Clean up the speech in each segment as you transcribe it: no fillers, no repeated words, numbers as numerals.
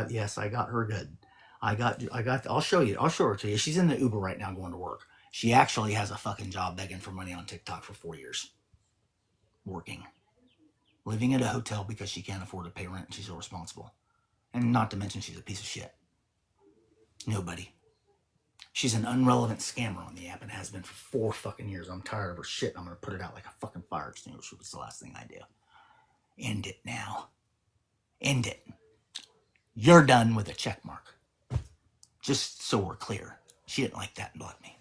Yes, I got her good. I'll show her to you. She's in the Uber right now going to work. She actually has a fucking job begging for money on TikTok for 4 years. Working. Living at a hotel because she can't afford to pay rent and she's irresponsible. And not to mention she's a piece of shit. Nobody. She's an unrelevant scammer on the app and has been for 4 fucking years. I'm tired of her shit. I'm going to put it out like a fucking fire extinguisher. It's the last thing I do. End it now. End it. You're done with a check mark. Just so we're clear. She didn't like that and blocked me.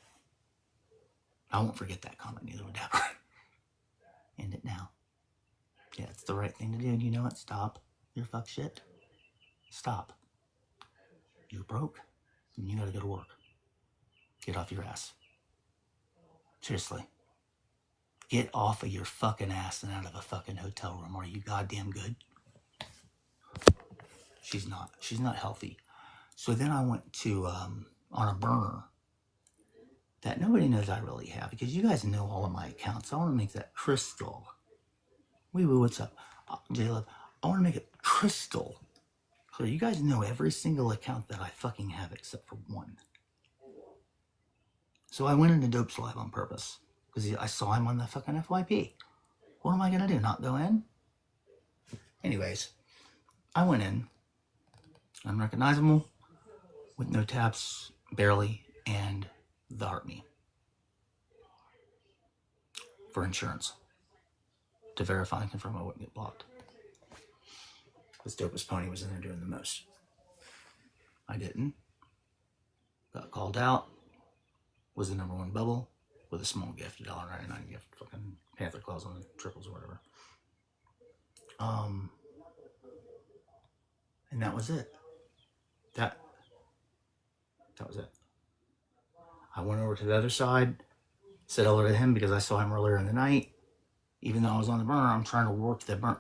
I won't forget that comment, neither would Dapper. End it now. Yeah, it's the right thing to do. And you know what? Stop your fuck shit. Stop. You're broke and you gotta go to work. Get off your ass. Seriously. Get off of your fucking ass and out of a fucking hotel room. Are you goddamn good? She's not. She's not healthy. So then I went to, on a burner that nobody knows I really have because you guys know all of my accounts. I want to make that crystal. Wee woo, what's up? J-Love, I want to make it crystal clear. You guys know every single account that I fucking have except for one. So I went into Dope's live on purpose because I saw him on the fucking FYP. What am I going to do? Not go in? Anyways, I went in. Unrecognizable, with no taps, barely, and the heart me. For insurance. To verify and confirm I wouldn't get blocked. This Dopest Pony was in there doing the most. I didn't. Got called out. Was the #1 bubble with a small gift, $1.99 gift, fucking Panther Claws on the triples or whatever. And that was it. That was it. I went over to the other side, said hello to him because I saw him earlier in the night. Even though I was on the burner, I'm trying to work the burn.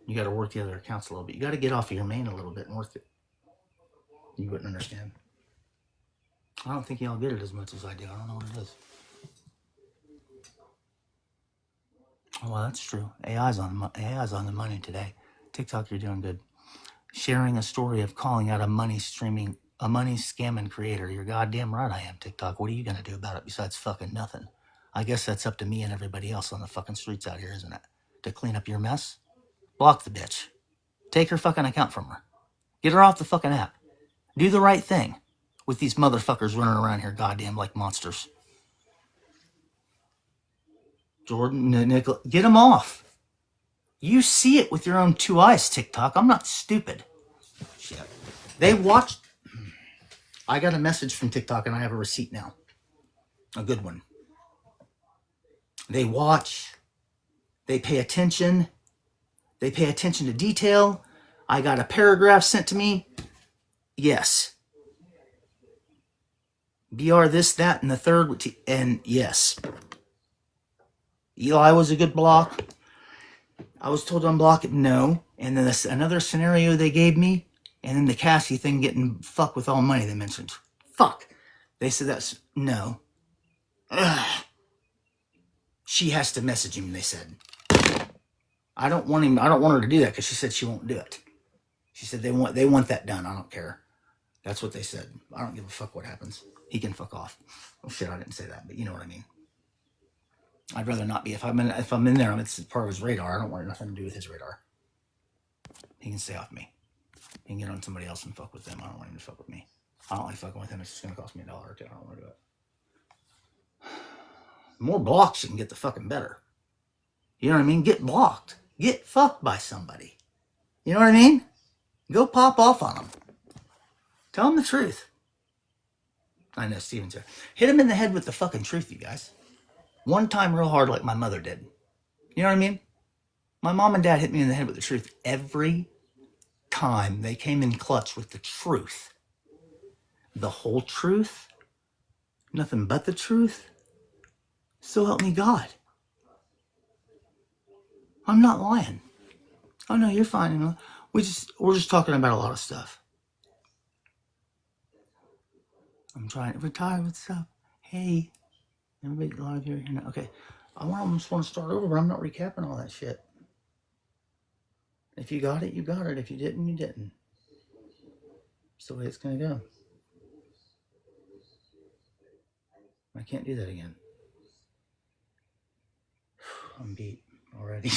You got to work the other accounts a little bit. You got to get off of your main a little bit and work it. You wouldn't understand. I don't think y'all get it as much as I do. I don't know what it is. Oh, well, that's true. AI's on the money today. TikTok, you're doing good. Sharing a story of calling out a money scamming creator. You're goddamn right I am, TikTok. What are you going to do about it besides fucking nothing? I guess that's up to me and everybody else on the fucking streets out here, isn't it? To clean up your mess? Block the bitch. Take her fucking account from her. Get her off the fucking app. Do the right thing with these motherfuckers running around here goddamn like monsters. Jordan, Nickel, get them off. You see it with your own 2 eyes, TikTok. I'm not stupid. Shit. They watched. I got a message from TikTok and I have a receipt now. A good one. They watch. They pay attention. They pay attention to detail. I got a paragraph sent to me. Yes. BR this, that, and the third. And yes. Eli was a good block. I was told to unblock it. No. And then another scenario they gave me. And then the Cassie thing getting fucked with all money they mentioned. Fuck. They said that's no. Ugh. She has to message him, they said. I don't want her to do that because she said she won't do it. She said they want that done. I don't care. That's what they said. I don't give a fuck what happens. He can fuck off. Oh shit, I didn't say that, but you know what I mean. I'd rather not be. If I'm in there, it's part of his radar. I don't want nothing to do with his radar. He can stay off me. He can get on somebody else and fuck with them. I don't want him to fuck with me. I don't like fucking with him. It's just going to cost me $1 or $2. I don't want to do it. The more blocks you can get, the fucking better. You know what I mean? Get blocked. Get fucked by somebody. You know what I mean? Go pop off on them. Tell them the truth. I know Steven's here. Hit him in the head with the fucking truth, you guys. One time real hard like my mother did. You know what I mean? My mom and dad hit me in the head with the truth every time they came in clutch with the truth. The whole truth. Nothing but the truth. So help me God. I'm not lying. Oh no, you're fine. You know? We're just talking about a lot of stuff. I'm trying to retire with stuff. Hey, everybody live here. Okay, I just want to start over, but I'm not recapping all that shit. If you got it, you got it. If you didn't, you didn't. It's the way it's going to go. I can't do that again. I'm beat already.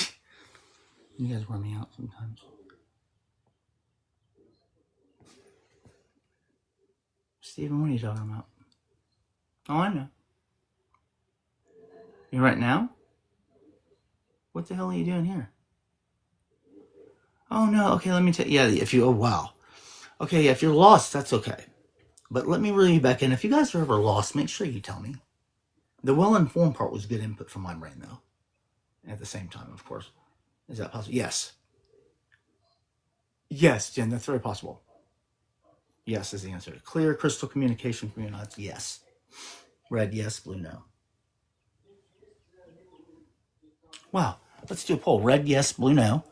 You guys wear me out sometimes. Steven, what are you talking about? Oh, I know. You right now? What the hell are you doing here? Oh, no. Okay, let me tell you. Yeah, if you, oh, wow. Okay, if you're lost, that's okay. But let me reel you back in. If you guys are ever lost, make sure you tell me. The well-informed part was good input from my brain, though. At the same time, of course. Is that possible? Yes. Yes, Jen, that's very possible. Yes is the answer. Clear crystal communication from your nuts. Yes. Red, yes. Blue, no. Wow. Let's do a poll. Red, yes. Blue, no.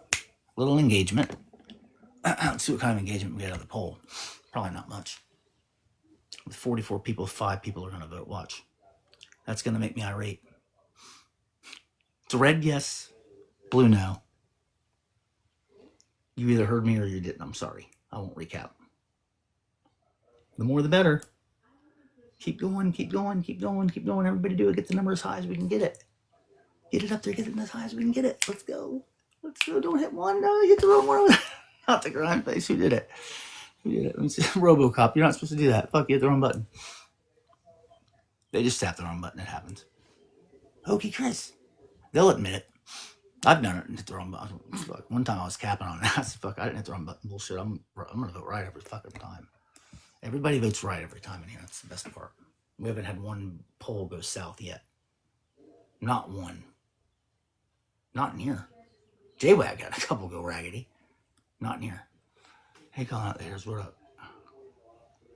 Little engagement. Let's see what kind of engagement we get out of the poll. Probably not much. With 44 people, 5 people are going to vote. Watch. That's going to make me irate. It's red, yes. Blue, no. You either heard me or you didn't. I'm sorry. I won't recap. The more the better. Keep going, keep going, keep going, keep going. Everybody do it. Get the number as high as we can get it. Get it up there, get it as high as we can get it. Let's go. Let's go. Don't hit one. No, you hit the wrong one. Not the grind face. Who did it? Who did it? Let me see. Robocop. You're not supposed to do that. Fuck, you hit the wrong button. They just tap the wrong button. It happens. Hokey Chris. They'll admit it. I've done it and hit the wrong button. Fuck. One time I was capping on that. I said, fuck, I didn't hit the wrong button. Bullshit. I'm going to vote right every fucking time. Everybody votes right every time in here. That's the best part. We haven't had one poll go south yet. Not one. Not near. J-Wag got a couple go raggedy. Not near. Hey, calling out there. What up?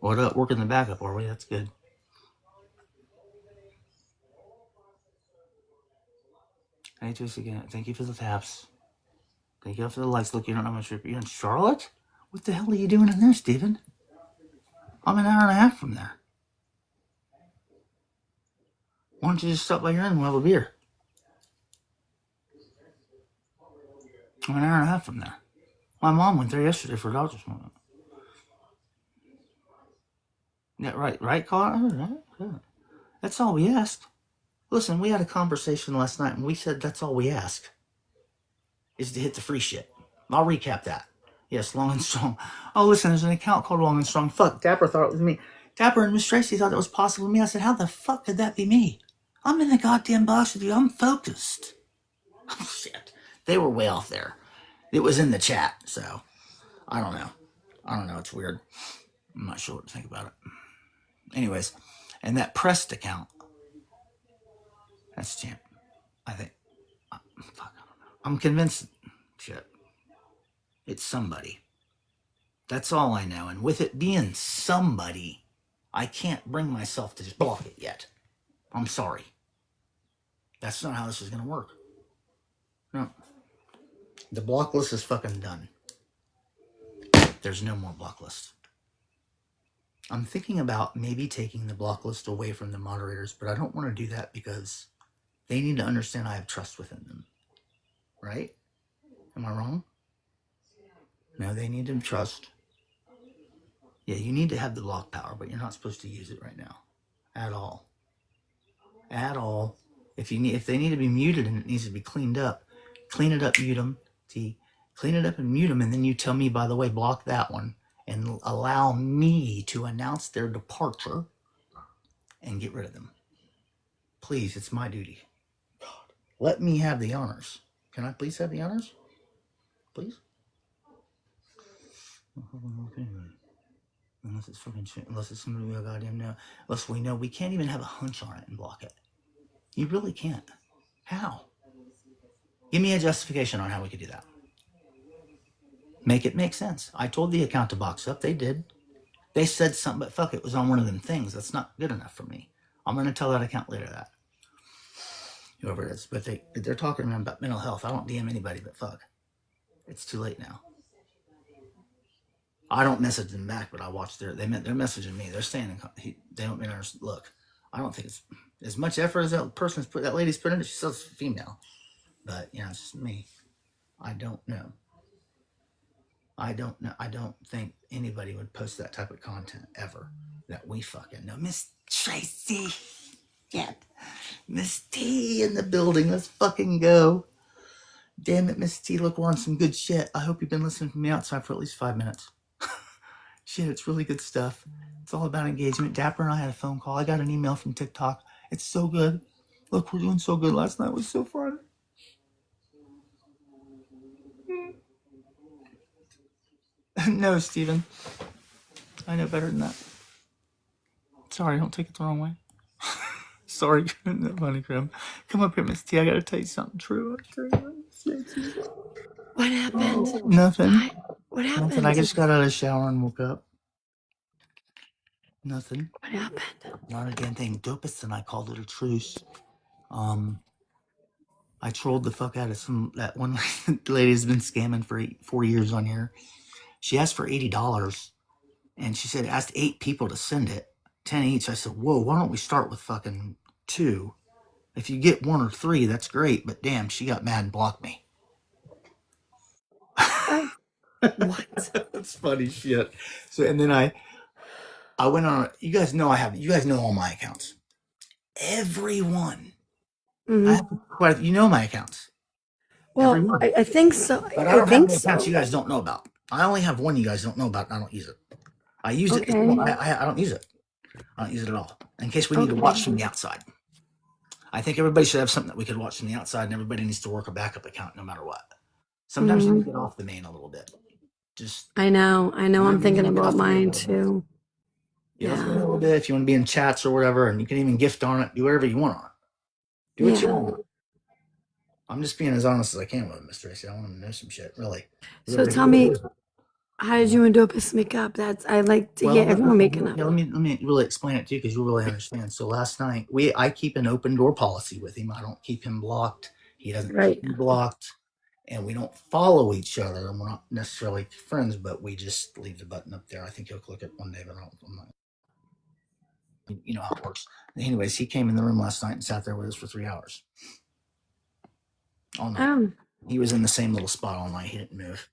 What up? Working the backup, are we? That's good. Hey, Joyce again. Thank you for the taps. Thank you for the lights. Look, you don't know how much you're in Charlotte? What the hell are you doing in there, Steven? I'm an hour and a half from there. Why don't you just stop by your inn and we'll have a beer? I'm an hour and a half from there. My mom went there yesterday for a doctor's appointment. Yeah, right, Colin? Yeah. That's all we asked. Listen, we had a conversation last night and we said that's all we ask is to hit the free shit. I'll recap that. Yes, Long and Strong. Oh, listen, there's an account called Long and Strong. Fuck, Dapper thought it was me. Dapper and Miss Tracy thought it was possible me. I said, how the fuck could that be me? I'm in the goddamn box with you. I'm focused. Oh, shit. They were way off there. It was in the chat, so I don't know. It's weird. I'm not sure what to think about it. Anyways, and that Pressed account, that's champ. I think. Fuck, I don't know. I'm convinced. Shit. It's somebody. That's all I know. And with it being somebody, I can't bring myself to just block it yet. I'm sorry. That's not how this is going to work. No. The block list is fucking done. There's no more block list. I'm thinking about maybe taking the block list away from the moderators, but I don't want to do that because they need to understand I have trust within them. Right? Am I wrong? No, they need to trust. Yeah, you need to have the block power, but you're not supposed to use it right now. At all. At all. If they need to be muted and it needs to be cleaned up, clean it up, mute them. See, clean it up and mute them, and then you tell me, by the way, block that one, and allow me to announce their departure and get rid of them. Please, it's my duty. God, let me have the honors. Can I please have the honors? Please? Unless it's fucking shit. Unless it's somebody we goddamn know. Unless we know we can't even have a hunch on it and block it. You really can't. How? Give me a justification on how we could do that. Make it make sense. I told the account to box up. They did. They said something, but fuck, it was on one of them things. That's not good enough for me. I'm going to tell that account later that. Whoever it is. But they're talking about mental health. I don't DM anybody, but fuck. It's too late now. I don't message them back, but I watch they're messaging me. They're saying they don't mean to look. I don't think it's as much effort as that lady's put into. She's still female, but it's just me. I don't know. I don't know. I don't think anybody would post that type of content ever that we fucking know. Miss Tracy. Yeah. Miss T in the building. Let's fucking go. Damn it, Miss T. Look, we're on some good shit. I hope you've been listening from the outside for at least 5 minutes. Shit, it's really good stuff. It's all about engagement. Dapper and I had a phone call. I got an email from TikTok. It's so good. Look, we're doing so good. Last night was so fun. No, Steven. I know better than that. Sorry, don't take it the wrong way. Sorry, Funny Grim. Come up here, Miss T. I gotta tell you something true. What happened? Nothing. What happened? Nothing. I just got out of the shower and woke up. Nothing. What happened? Not a damn thing. Dopest and I called it a truce. I trolled the fuck out of that one lady's been scamming for 4 years on here. She asked for $80, and she said asked 8 people to send it, 10 each. I said, whoa, why don't we start with fucking 2? If you get 1 or 3, that's great. But damn, she got mad and blocked me. What? That's funny shit. So and then I went on. You guys know all my accounts. Everyone. Mhm. I have quite. You know my accounts. Well, Everyone. I think so. But I don't have any accounts you guys don't know about. I only have one you guys don't know about, and I don't use it. I use it. Okay. I don't use it. I don't use it at all. In case we need to watch from the outside. I think everybody should have something that we could watch from the outside, and everybody needs to work a backup account no matter what. Sometimes you need to get off the main a little bit. Just I know. I'm thinking about mine too. get off the main a little bit if you want to be in chats or whatever, and you can even gift on it. Do whatever you want on it. Do what you want. I'm just being as honest as I can with it, Miss Tracy. I want to know some shit, really. So tell me, how did you and Dopest make up? I like to hear everyone making up. Let me really explain it to you because you really understand. So last night I keep an open door policy with him. I don't keep him blocked. He doesn't keep me blocked, and we don't follow each other. And we're not necessarily friends, but we just leave the button up there. I think he'll click it one day, but I'm not. You know how it works. Anyways, he came in the room last night and sat there with us for 3 hours. All night. He was in the same little spot all night. He didn't move.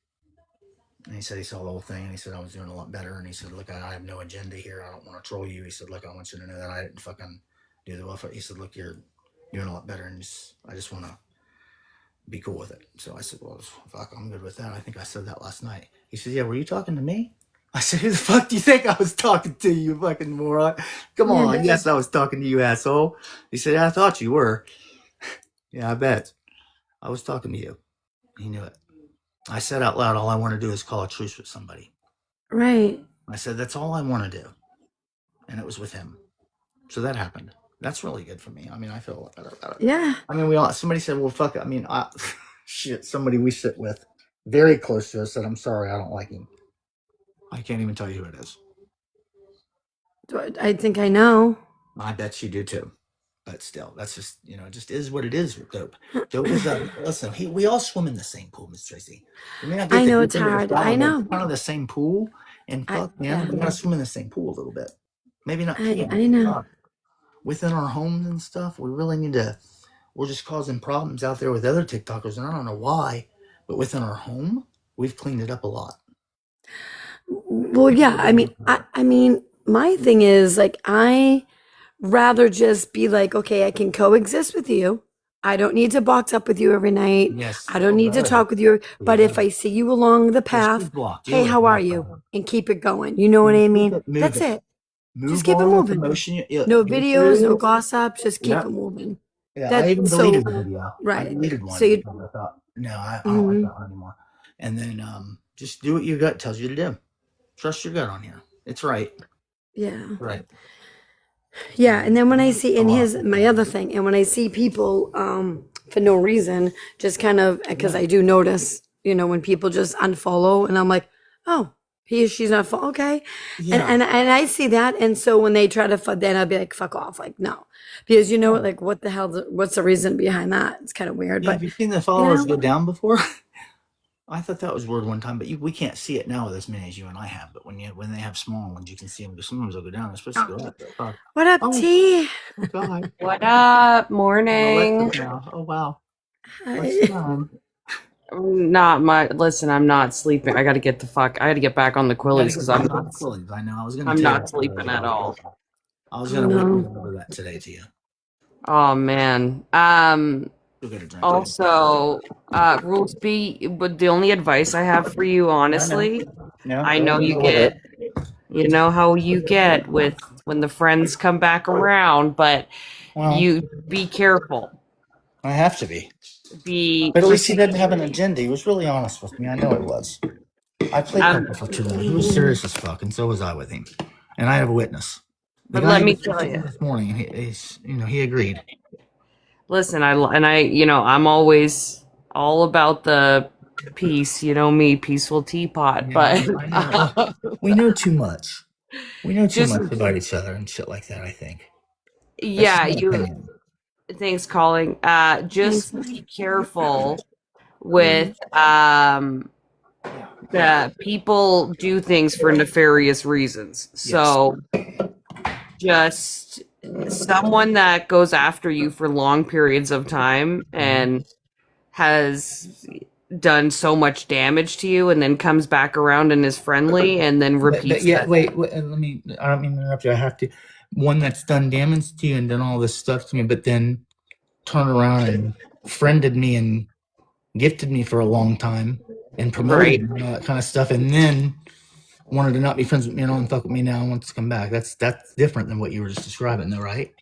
And he said he saw the whole thing, and he said I was doing a lot better. And he said, look, I have no agenda here. I don't want to troll you. He said, look, I want you to know that I didn't fucking do the welfare. He said, look, you're doing a lot better, and I just want to be cool with it. So I said, well, fuck, I'm good with that. I think I said that last night. He said, yeah, were you talking to me? I said, who the fuck do you think I was talking to, you fucking moron? Come on. Yes, I was talking to you, asshole. He said, I thought you were. Yeah, I bet. I was talking to you. He knew it. I said out loud, all I want to do is call a truce with somebody. Right. I said, that's all I want to do. And it was with him. So that happened. That's really good for me. I mean, I feel a lot better about it. Yeah. I mean, somebody said, well, fuck it. I mean, shit, somebody we sit with very close to us said, I'm sorry, I don't like him. I can't even tell you who it is. I think I know. I bet you do too. But still, that's just, it just is what it is with Dope. Dope is listen, we all swim in the same pool, Miss Tracy. I know it's hard. I know. Kind of the same pool, and fuck, man, we gotta swim in the same pool a little bit. Maybe not. I know. Within our homes and stuff, we really need to. We're just causing problems out there with other TikTokers, and I don't know why, but within our home, we've cleaned it up a lot. Well, yeah. I mean, my thing is like I rather just be like, okay, I can coexist with you. I don't need to box up with you every night. Yes. I don't need to talk with you. But if I see you along the path, hey, how are you? And keep it going. You know what I mean? That's it. Just keep it moving. No videos, no gossip. Just keep it moving. Yeah, I even deleted the video. Right. I deleted one. So I thought, no, I don't like that one anymore. And then just do what your gut tells you to do. Trust your gut on here. It's right. Yeah. Right. Yeah, and then when I see my other thing, and when I see people for no reason, just kind of because I do notice, when people just unfollow, and I'm like, oh, he or she's not okay, and I see that, and so when they try to, then I'll be like, fuck off, like no, because like what the hell, what's the reason behind that? It's kind of weird. But have you seen the followers go down before? I thought that was weird one time, but we can't see it now with as many as you and I have. But when they have small ones, you can see them. Sometimes they'll go down. They're supposed to go up. What up, T? Oh God. What up? Morning. Oh wow. Hi. Not my. Listen, I'm not sleeping. I got to get the fuck. I got to get back on the Quillies because I'm not. I know. I was gonna I'm tell not you. sleeping at all. I was I gonna wait know. and remember that today to you. Oh man. Go get a drink. Also, Rules B. But the only advice I have for you, honestly, Yeah, I go know ahead you with get. it. You know how you get with when the friends come back around, but Well, you be careful. I have to be. Be But at least he didn't have an agenda. He was really honest with me. I know he was. I played um, poker for too long. He was serious as fuck, and so was I with him. And I have a witness. The but guy let he me was tell talking to you. this morning, he agreed. Listen, I'm always all about the peace. You know me, peaceful teapot. Yeah, But I know. Well, we know too much. We know too just much about each other and shit like that. I think that's just yeah, my you. opinion. Thanks, calling. Thanks. Just be careful with that people do things for nefarious reasons. Yes. So just someone that goes after you for long periods of time and has done so much damage to you and then comes back around and is friendly and then But repeats yeah, that. wait. Let me. I don't mean to interrupt you. I have to. One that's done damage to you and done all this stuff to me, but then turned around and friended me and gifted me for a long time and promoted Right. me and all that kind of stuff, and then wanted to not be friends with me and fuck with me now and wants to come back. That's different than what you were just describing, though, right?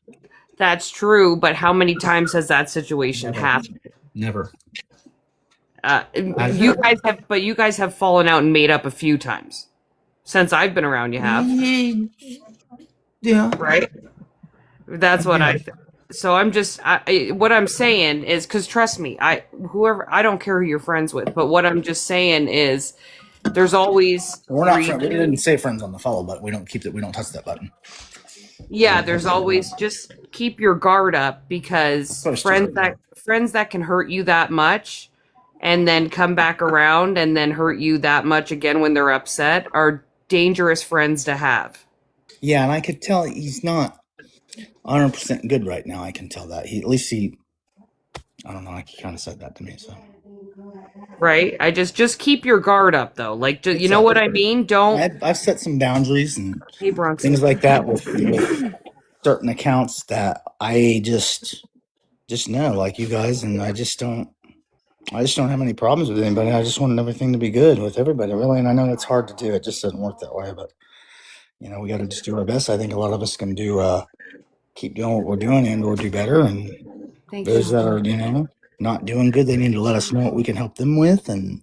That's true, but how many times has that situation Never. happened? Never. You guys have, but you guys have fallen out and made up a few times since I've been around. You have, Yeah. right? That's what Yeah. I. So I'm just, what I'm saying is, because trust me, I don't care who you're friends with, but what I'm just saying is, there's always We're not friends. We didn't say friends on the follow button. We don't keep that. We don't touch that button. yeah, there's always just keep your guard up because Supposed to. friends that can hurt you that much and then come back around and then hurt you that much again when they're upset are dangerous friends to have. Yeah, and I could tell he's not 100% good right now. I can tell that. He at least he. I don't know. He kind of said that to me. So Right? I just keep your guard up though. Like you It's know up. what I mean? Don't I've set some boundaries and Hey Bronson. things like that with certain accounts that I just know, like you guys, and I just don't have any problems with anybody. I just want everything to be good with everybody, really. And I know that's hard to do. It just doesn't work that way. But we got to just do our best. I think a lot of us can do keep doing what we're doing and or do better. And Thank those you. that are not doing good, they need to let us know what we can help them with and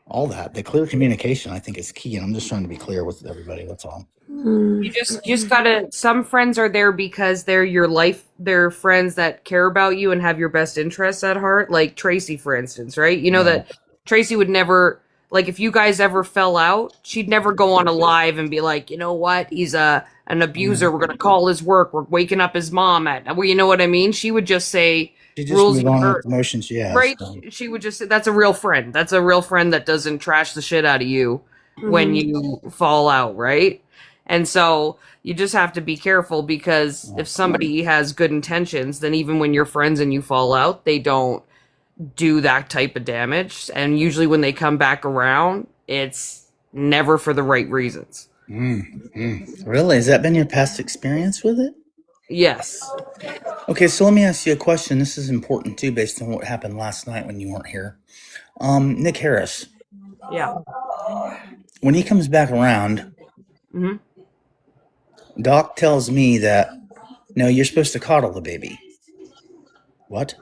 all that. The clear communication, I think, is key. And I'm just trying to be clear with everybody. That's all. You just gotta. Some friends are there because they're your life. They're friends that care about you and have your best interests at heart. Like Tracy, for instance, right? You know Yeah. that Tracy would never like if you guys ever fell out. She'd never go on a live and be like, you know what? He's an abuser. We're gonna call his work. We're waking up his mom at. Well, you know what I mean? She would just say She just rules move you on with hurt. the motion she has. Right? So. She would just say that's a real friend. That's a real friend that doesn't trash the shit out of you when you fall out, right? And so you just have to be careful because if somebody has good intentions, then even when you're friends and you fall out, they don't do that type of damage. And usually when they come back around, it's never for the right reasons. Really? Has that been your past experience with it? Yes. Okay, so let me ask you a question. This is important too, based on what happened last night when you weren't here. Nick Harris, Yeah. when he comes back around, hmm Doc tells me that, no, you're supposed to coddle the baby. What?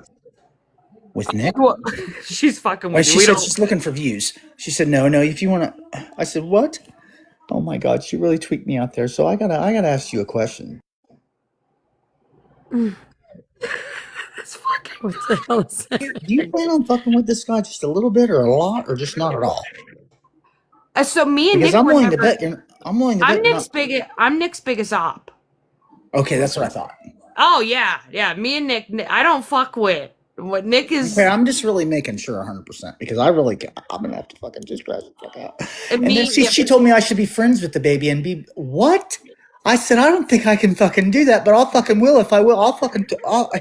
With Nick? Well, she's fucking Well, with she you. We said don't. she's looking for views. She said, no, if you want to. I said, what? Oh my God, she really tweaked me out there. So I gotta ask you a question. It's fucking. What the hell is that? Do you plan on fucking with this guy just a little bit or a lot or just not at all? So me and Because Nick I'm were willing to never. bet. I'm willing to bet. I'm Nick's biggest op. Okay, that's what I thought. Oh yeah. Me and Nick. I don't fuck with what Nick is. Okay, I'm just really making sure 100% because I'm gonna have to fucking just crash the fuck out. And Me, then she told me I should be friends with the baby and be what? I said I don't think I can fucking do that, but I'll fucking will if I will.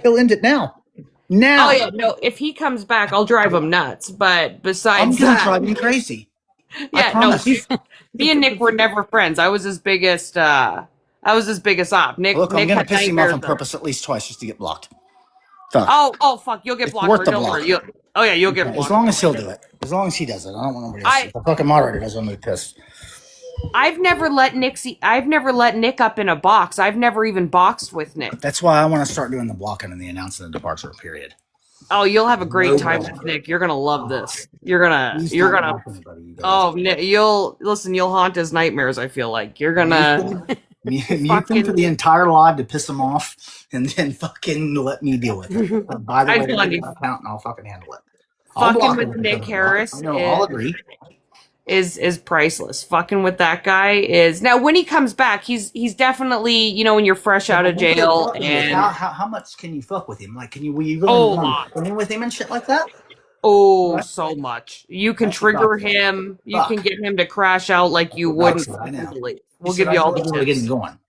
He'll end it now. Now Oh yeah, no. If he comes back, I'll drive him nuts. But I'm besides gonna that, drive you crazy. I yeah, no. promise. Me and Nick were never friends. I was his biggest. I was his biggest op. Nick. Look, I'm Nick gonna had piss him off nightmares on of- purpose at least twice just to get blocked. Fuck. Oh, fuck! You'll get It's blocked. worth Or the don't block. worry. Oh yeah, you'll get blocked. As long as he'll do it. As long as he does it. I don't want nobody else. I- If the fucking moderator does, I'm gonna be pissed. I've never let Nick up in a box. I've never even boxed with Nick. That's why I want to start doing the blocking and the announcing the departure period. Oh, you'll have a great No time problem. with Nick. You're gonna love this. You're gonna. Please You're don't gonna. block anybody, you guys. Oh, Nick, you'll haunt his nightmares. I feel like you're gonna. Mute him fucking- for the entire live to piss him off, and then fucking let me deal with it. By the I way, feel take like- my account and I'll fucking handle it. I'll Fucking block with him if Nick he doesn't block it. Harris I know, I'll is- agree. is priceless. Fucking with that guy is now when he comes back, he's definitely when you're fresh out of jail and How much can you fuck with him? Like, will you Oh, really run with him and shit like that? so much. You can That's trigger fuck. him. You Fuck. can get him to crash out like you wouldn't. I know. Easily. We'll give you all the to get him tips. going.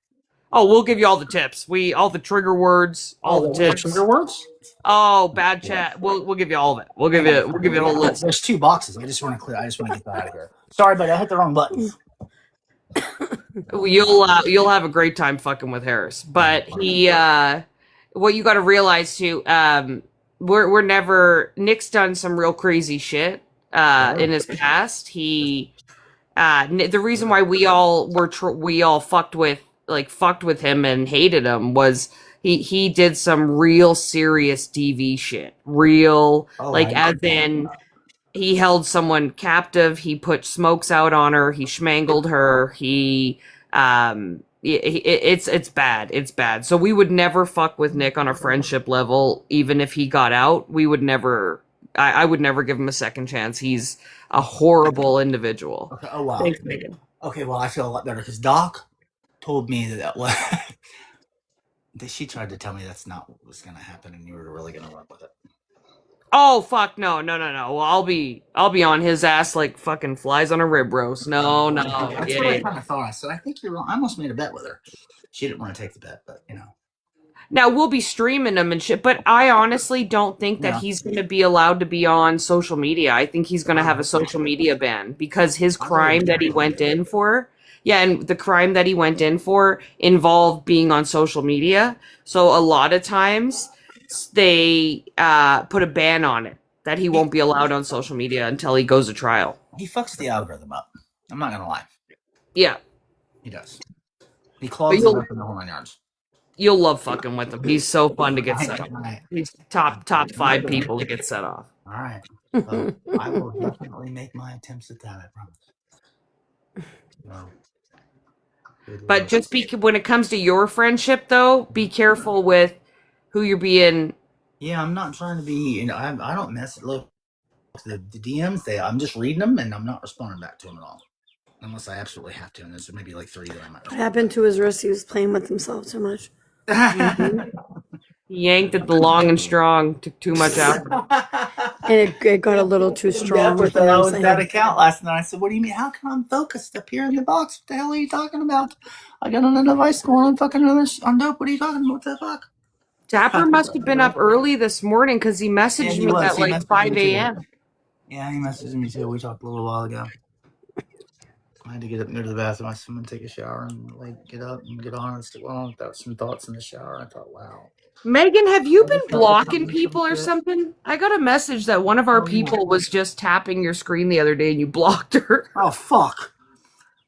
Oh, we'll give you all the tips. All the trigger words, all the tips. Trigger words. Oh, bad chat. We'll give you all of it. We'll give you a whole list. There's 2 boxes. I just want to get that out of here. Sorry, buddy. I hit the wrong button. You'll have a great time fucking with Harris. But what you got to realize too, we're never. Nick's done some real crazy shit in his past. The reason why we all fucked with him and hated him was he did some real serious DV shit. As in. He held someone captive. He put smokes out on her. He schmangled her. It's bad. It's bad. So we would never fuck with Nick on a friendship level, even if he got out. We would never. I would never give him a second chance. He's a horrible individual. Okay. Oh wow. Thanks, Megan. Okay, well, I feel a lot better because Doc told me that that she tried to tell me that's not what was going to happen, and you were really going to run with it. Oh fuck no. Well, I'll be on his ass like fucking flies on a rib roast. No. That's what I Yeah. kind of thought. I said, I think you're wrong. I almost made a bet with her. She didn't want to take the bet, but Now we'll be streaming him and shit, but I honestly don't think that Yeah. he's going to be allowed to be on social media. I think he's going to have a social media ban because his crime that he went in for, and the crime that he went in for involved being on social media. So a lot of times they put a ban on it that he won't be allowed on social media until he goes to trial. he fucks the algorithm up. I'm not going to lie. Yeah, He does. He claws it up in the whole 9 yards. you'll love fucking with him. He's so fun to get All set off. right. He's top 5 people to get set off. All right. Well, I will definitely make my attempts at that, I promise. No. But just when it comes to your friendship, though, be careful with who you're being. Yeah, I'm not trying to be. I don't mess. Look, the DMs. I'm just reading them, and I'm not responding back to them at all, unless I absolutely have to. And there's maybe like 3 that I might. What happened to his wrist? He was playing with himself too much. He yanked at the long and strong, took too much out. And it got a little too strong. I was that account last night. I said, "What do you mean? How come I'm focused up here in the box? What the hell are you talking about? I got on a device going on fucking on dope. What are you talking about? What the fuck?" Dapper must have been up early this morning because he messaged he me was. at He like messaged 5 me too. a.m. Yeah, he messaged me too. We talked a little while ago. I had to get up and go to the bathroom. I said, I'm gonna take a shower and get up and get on. And without some thoughts in the shower. I thought, wow. Megan, have you been blocking people or something? I got a message that one of our people was just tapping your screen the other day and you blocked her. Oh fuck!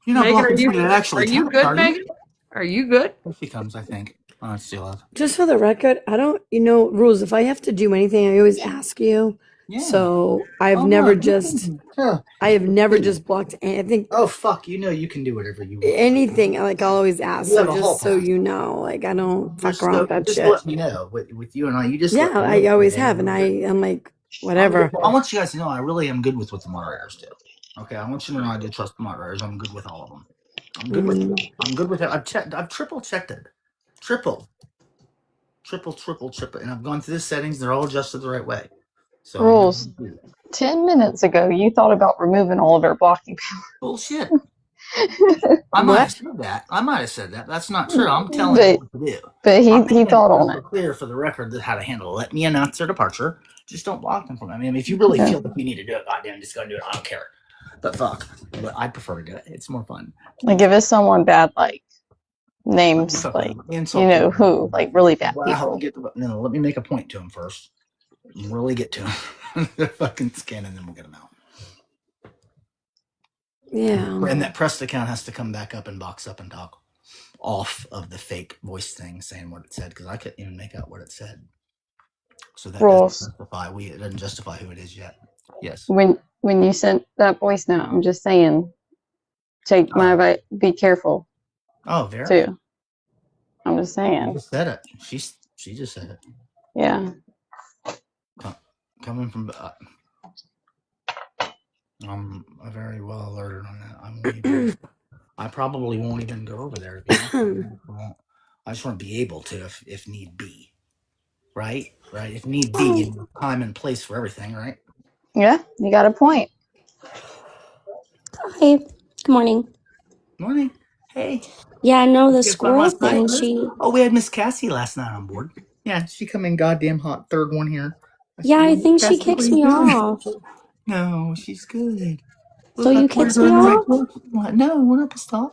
You're not Megan, blocking somebody that actually. are you tapped, good, are you? Megan? Are you good? Here she comes, I think. Oh, it's still up. Just for the record, I don't, rules. If I have to do anything, I always ask you. Yeah. So I've Oh, never no, just, yeah. I have never just blocked. I think Oh fuck! You can do whatever you want. anything, like I'll always ask. You So have a whole just so pass. you know, like I don't fuck Just, around with that just shit. let me know. With you and I, you just Yeah, let me I know. always have, and I'm like, whatever. I want you guys to know I really am good with what the moderators do. Okay, I want you to know I do trust the moderators. I'm good with all of them. I'm good with. I'm good with it. I've checked. I've triple checked it. Triple, and I've gone through the settings. They're all adjusted the right way. So Rules. 10 minutes ago, you thought about removing all of our blocking power. bullshit. I might have What? said that. I might have said that. That's not true. I'm telling you But what to do. but I'm he making it thought on super it. clear for the record that how to handle it. Let me announce their departure. Just don't block them from it. I mean, if you really Yeah. feel like you need to do it, goddamn, just go do it. I don't care. But fuck. But I prefer to do it. It's more fun. Like if it's someone bad, like names, Fuck like them. Insult you know people. who, like really bad Well, people. let me make a point to them first. Really get to them. Their fucking skin, and then we'll get them out. Yeah. And that pressed account has to come back up and box up and talk off of the fake voice thing saying what it said because I couldn't even make out what it said. So that Rules. it doesn't justify who it is yet. Yes. When you sent that voice note, I'm just saying, take my advice. Be careful Oh, very. too. I'm just She saying. just said it. She just said it. Yeah. Coming from. I'm very well alerted on that. I probably won't even go over there. I just want to be able to if need be. Right? If need be, in time and place for everything, right? Yeah, you got a point. Hi, good morning. Morning. Hey. Yeah, no, the You had fun squirrel last night? thing, Oh, we had Miss Cassie last night on board. Yeah, she come in goddamn hot, third one here. yeah, I think she Cassie, kicks what are me you doing? off. No, she's good. So you kicks me off? No, we're not pissed off.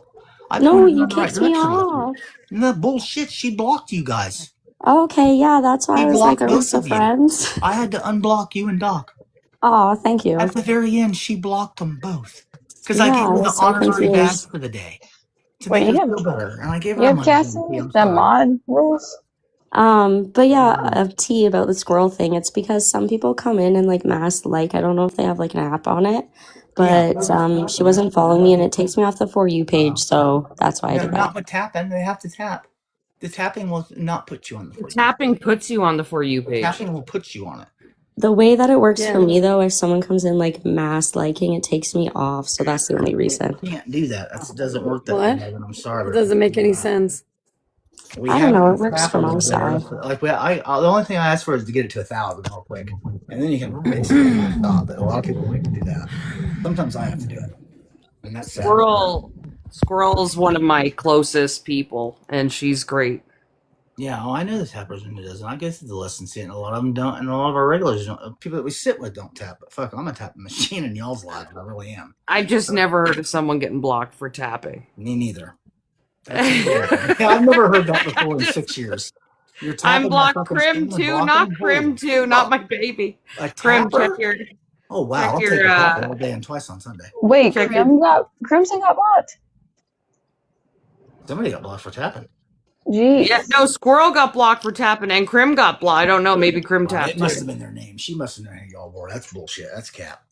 I No, pointed her you in the right kicks me direction with you. off. No bullshit. She blocked you guys. Okay, yeah, that's why She I was like, blocked are we both still of you. friends? I had to unblock you and Doc. Oh, thank you. At the very end, she blocked them both because I Yeah, gave I her the was so honorary badge confused. for the day to Wait, make you her have feel better, and I gave her you a have money. Cassie, I'm the sorry. mod rules? But yeah, of T about the squirrel thing, it's because some people come in and like mass like, I don't know if they have like an app on it, but she wasn't following me and it takes me off the For You page, so that's why I No, did not that. with tapping. They have to tap. The tapping will not put you on the For You. Tapping puts you on the For You page. Tapping will put you on it. The way that it works Yeah. for me though, if someone comes in like mass liking, it takes me off, so that's the only reason. You can't do that. That doesn't work that What? way. Megan. I'm sorry. It but doesn't make any sense. We I don't have know, it it works for my tappable there. side. Like the only thing I asked for is to get it to 1,000 real quick, and then you can basically stop it. A lot of people like to do that. Sometimes I have to do it, and that's sad. Squirrel's one of my closest people, and she's great. Yeah, I know the tappers and it doesn't. I guess it's the lesson see it, and a lot of them don't, and a lot of our regulars don't. People that we sit with don't tap. But fuck, I'm a tapping machine in y'all's lives. I really am. I've just never heard of someone getting blocked for tapping. Me neither. Yeah, I've never heard that before in 6 years. You're tapping I'm blocked my fucking Crim screen and too, blocking? not Crim Holy too, not fuck. my baby. A Crim, check tapper? your. Oh wow! check I'll your, take a tapper all day and twice on Sunday. Wait, Check your- Crimson got blocked. Somebody got blocked for tapping. Jeez. Yeah, no, Squirrel got blocked for tapping, and Crim got blocked. I don't know, maybe Crim tapped It must have too. been their name. She must have known who y'all were. That's bullshit. That's cap.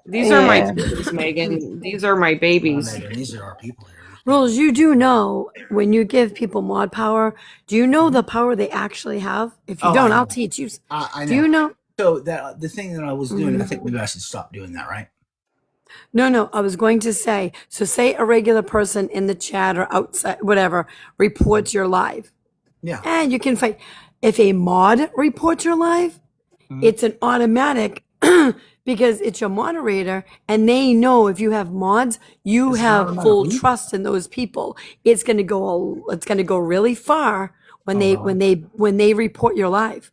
These are my Yeah. babies, Megan. These are my babies. Megan, these are our people here. Rules, you do know when you give people mod power, do you know the power they actually have? If you Oh, don't, I I'll know. teach you. I know. Do you know? So that the thing that I was doing, I think maybe I should stop doing that, right? No, I was going to say, so say a regular person in the chat or outside, whatever, reports your live. Yeah. And you can fight. If a mod reports your live, Mhm. it's an automatic because it's your moderator and they know if you have mods, you It's an have automatic full lead? trust in those people. It's going to go really far when they report your live.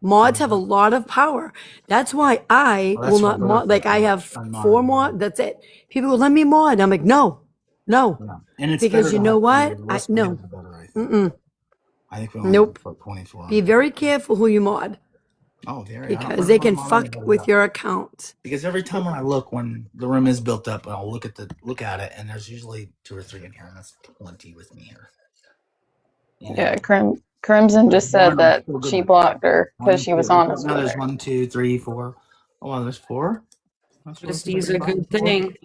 Mods have a lot of power. That's why I Well, that's will not what mod. Like I have I'm 4 modding. mod. That's it. People will let me mod. I'm like, no. Yeah. And it's Because better you to know have what? somebody less No. people better, I think. Mm-mm. I think we only Nope. have 24. Be very careful who you mod Oh, very. because they can fuck with your account. Because every time when I look, when the room is built up, I'll look at it, and there's usually 2 or 3 in here, and that's plenty with me here. You know? Yeah, Crimson just said that she blocked her because she was honest Now with there's her. 1, 2, 3, 4. Oh, wow, there's 4. That's Honesty's a good thing.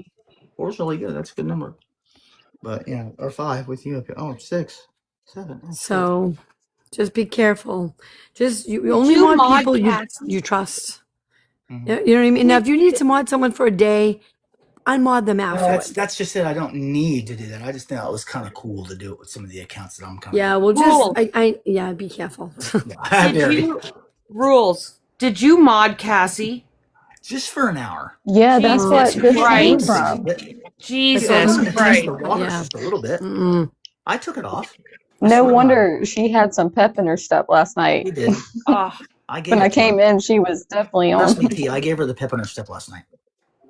4's really good. That's a good number. But yeah, or 5 with you up here. Oh, 6, 7. Oh, So just be careful. Just you Would only you mod mod people cats? you trust. Mhm. You know what I mean? Now, if you need to mod someone for a day, unmod them No, afterwards. that's just it. I don't need to do that. I just think it was kind of cool to do it with some of the accounts that I'm kind of. Yeah, well, Cool. just be careful. Yeah, Did you mod Cassie? just for an hour. Yeah, that's what Jesus this came Christ. from. Jesus It didn't taste the Christ. water Yeah. just a little bit. Mm-mm. I took it off. No swear. wonder she had some pep in her step last night. He did. Oh, I gave When I it to her. came in, she was definitely Trust on. me, T. I gave her the pep on her step last night.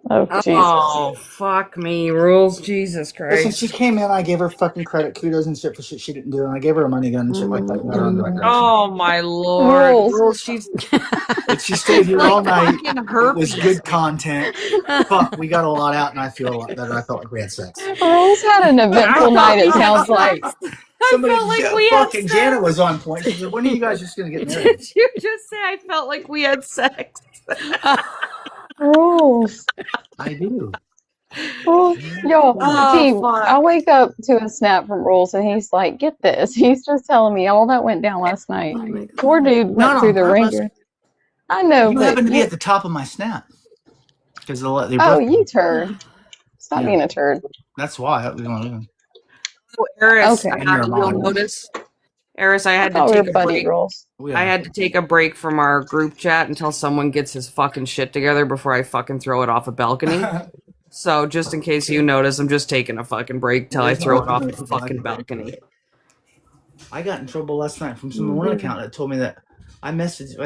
Oh, Jesus. oh, fuck me. Rules. Jesus Listen, she Christ. came in. I gave her fucking credit, kudos, and shit for shit she didn't do, and I gave her a money gun and shit like that. And got her in the right direction. Oh, my Lord. Rules. Rules, she's But she stayed here like all night. fucking It herpes. was good content. Fuck, we got a lot out, and I feel a lot better. I felt like we had sex. Rose had an eventful night, it sounds like. Somebody, felt like we had fucking sex. Janet was on point. She said, "When are you guys just gonna get married?" Did you just say I felt like we had sex? Rules. I do. Rules. Yo, Oh, T, fuck. I wake up to a snap from Rules and he's like, get this. He's just telling me all that went down last night. Oh my God. Poor dude went Not through on the purpose. ringer. I know, You but happen to be at the top of my snap because they oh, both. you turd. Stop Yeah. being a turd. That's why. We don't Eris, Okay. And you're a you'll mom. notice. Eris, I had to Oh, we're take a buddy break. Rules. we I are. had to take a break from our group chat until someone gets his fucking shit together before I fucking throw it off a balcony. So just in case you notice, I'm just taking a fucking break till I throw it off the fucking balcony. I got in trouble last night from some one account that told me that I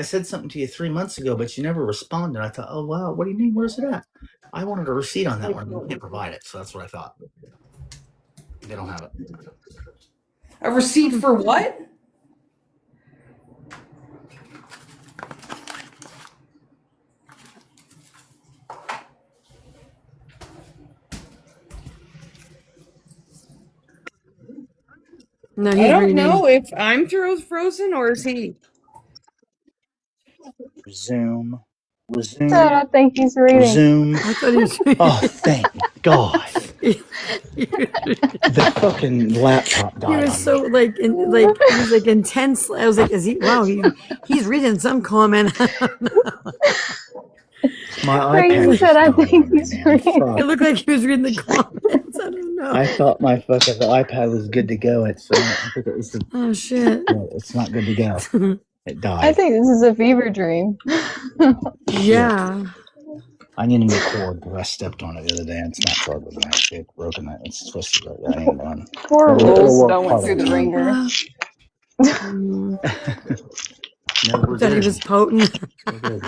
said something to you 3 months ago, but you never responded. I thought, oh wow, what do you mean? Where's it at? I wanted a receipt on that one. You can't provide it, so that's what I thought. They don't have it. A receipt for what? No, I he's don't reading. know if I'm frozen or is he. Resume. Said I think he's reading. Resume. I thought he was Oh, thank God. The fucking laptop He died was on so me. like, he was like intense. I was like, is he? Wow, he's reading some comment. My Crazy iPad said, I just died think on me, he's man. reading. It Fuck. looked like he was reading the comments. I don't know. I thought my fucking iPad was good to go. I think it was Oh shit. no, it's not good to go. It I died. think this is a fever dream. Yeah. I need a new cord because I stepped on it the other day and it's not charging. It's broken. It's supposed to go. That ain't done. Poor It'll Rules work done went part through of the the ringer. No, we're Thought he good. was potent. We're good.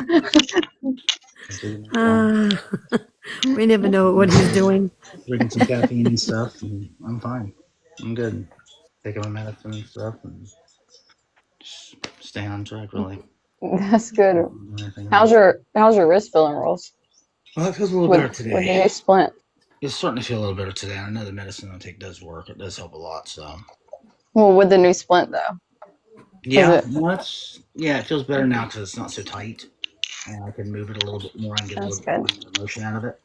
We never know what he's doing. Drinking some caffeine and stuff. And I'm fine. I'm good. Taking my medicine and stuff and just staying on track, really. That's good. Anything How's else. your wrist feeling, Rules? Well, it feels a little better With the today. new splint. It's starting to feel a little better today. I know the medicine I take does work. It does help a lot. So Well, with the new splint though. yeah, it- no, it feels better now because it's not so tight, and I can move it a little bit more and get a That's little bit more motion out of it.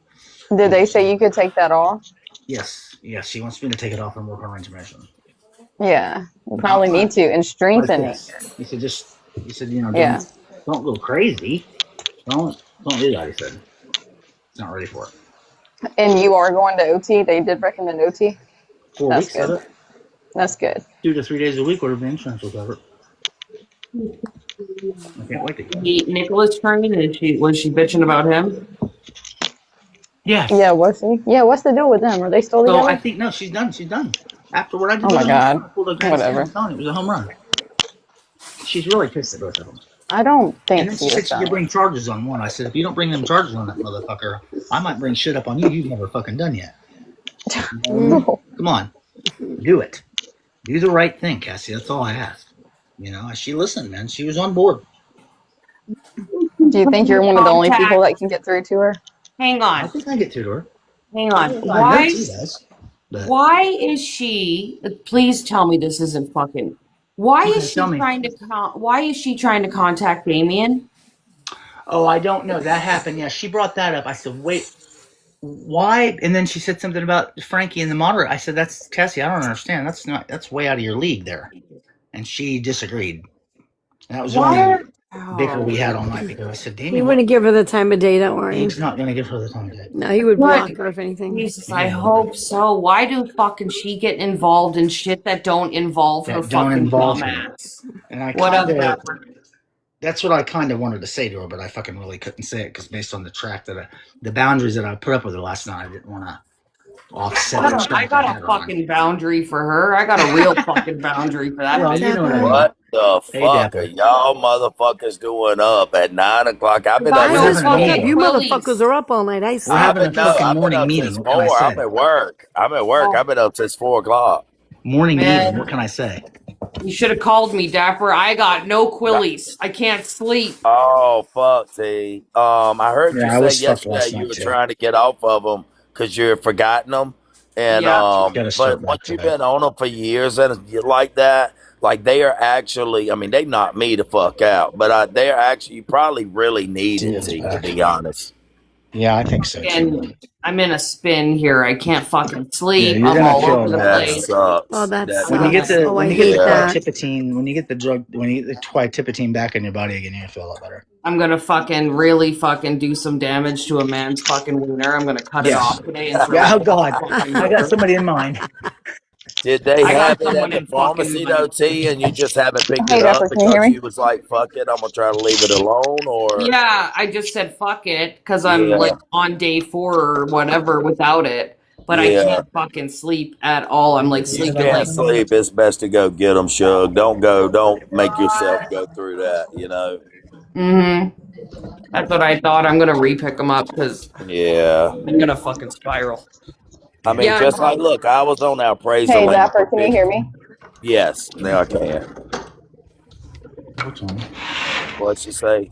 Did they say you could take that off? Yes, she wants me to take it off and work on range of motion. Yeah. You probably need to and strengthen it. He said, don't, Yeah. don't go crazy. Don't do that. He said, it's not ready for it. And you are going to OT? They did recommend OT? 4 That's weeks of good. it, That's good. 2 to 3 days a week, whatever the insurance will cover. I can't wait to go. Nicholas trained and was she bitching about him? Yes. Yeah, what's the deal with them? Are they still So together? I think no, she's done. She's done. After what I did, Oh my with God. her, I pulled a grand Whatever. slam. I'm telling you, it was a home run. She's really pissed at both of them. I don't And think then she she said is she could done. bring charges on one. I said, if you don't bring them charges on that motherfucker, I might bring shit up on you. You've never fucking done yet. Come on, do it. Do the right thing, Cassie. That's all I asked. She listened, man. She was on board. Do you think you're one of the only people that can get through to her? Hang I on. think I get to her. Hang on. I know Why? she does. But Why is she? Please tell me this isn't fucking. Why Okay, is she tell me. trying to? Why is she trying to contact Damien? oh, I don't know. That happened. Yeah, she brought that up. I said, wait, why? And then she said something about Frankie and the moderate. I said, that's Cassie. I don't understand. That's way out of your league there. And she disagreed. And that was the only bicker we had all night because I said, He Damien, wouldn't give her the time of day. Don't worry. he's not going to give her the time of day. No, he would What? block her if anything. Jesus, I hope so. Why do fucking she get involved in shit that don't involve her That don't fucking involve her. dumbass? And I Whatever. that's what I kind of wanted to say to her, but I fucking really couldn't say it because based on the track the boundaries that I put up with her last night, I didn't want to offset it. I got a fucking boundary for her. I got a real fucking boundary for that. Well, bitch. you know what I mean. What the Hey, fuck Dapper. are y'all motherfuckers doing up at 9 o'clock? I've been Why up We're is since having a fucked up? meeting. You Willies. motherfuckers are up all night. I We're sleep. having a I've been fucking up morning meeting. since What can I 4. say? I'm at work. I've been up since 4 o'clock. Morning Man. meeting. What can I say? You should have called me, Dapper. I got no quillies. I can't sleep. Oh fuck, T. I heard Yeah, I you was say fucked yesterday last you night were too. trying to get off of them because you're forgotten them, and Yeah. Gotta but start back once you've today. been on them for years and you like that, like they are actually. I mean, they knocked me the fuck out, but they are actually. You probably really need it, Dude's T. To back. be honest. Yeah, I think so too. And I'm in a spin here. I can't fucking Yeah, sleep. you're I'm gonna all feel over the that. That place. sucks. Oh, that That When you get sucks. the Oh, when I you get hate the that. quitipitine, when you get the drug, when you get the quitipitine back in your body again, you're gonna feel a lot better. I'm gonna fucking really fucking do some damage to a man's fucking wiener. I'm gonna cut it Yes. off today and throw Yeah. it Oh in the God, fucking I got river. somebody in mind. Did they I have got it at someone the in fucking pharmacy though, mind. T, and you just haven't picked Hey, it up Dapper, can you hear because me? you was like, "Fuck it, I'm gonna try to leave it alone," or Yeah, I just said fuck it because I'm yeah, like on day 4 or whatever without it. But I yeah. can't fucking sleep at all. I'm like You sleeping like can't sleep. It's best to go get them, Shug. Don't make yourself go through that. You know. That's what I thought. I'm gonna repick them up because Yeah. I'm gonna fucking spiral. I mean, Yeah, just like look, I was on our appraisal Hey, land Dapper, for can you hear me? Yes, now I can. What'd she say?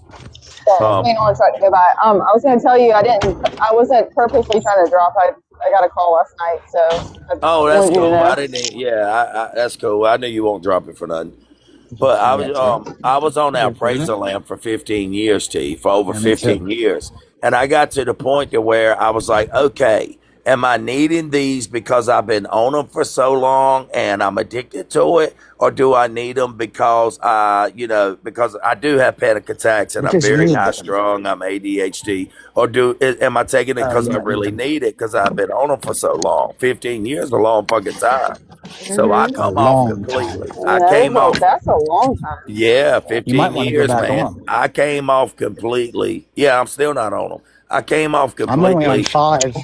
Sorry, I was waiting on the truck to go by. I was going to tell you, I wasn't purposely trying to drop. I got a call last night, so I Oh, that's wanted you to cool. know. I didn't. Yeah, that's cool. I knew you won't drop it for nothing. But I was on our appraisal land for 15 years, T, for over Yeah, me too. 15 years. And I got to the point to where I was like, okay, am I needing these because I've been on them for so long and I'm addicted to it? Or do I need them because because I do have panic attacks and I'm Because you very need high them. strung, I'm ADHD. Or am I taking it because I really need it because I've been on them for so long? 15 years is a long fucking time. So I A come off long completely. time. I came off. That's a long time. Yeah, You might 15 want to go years, back man. on. I came off completely. Yeah, I'm still not on them. I came off I'm only on completely, five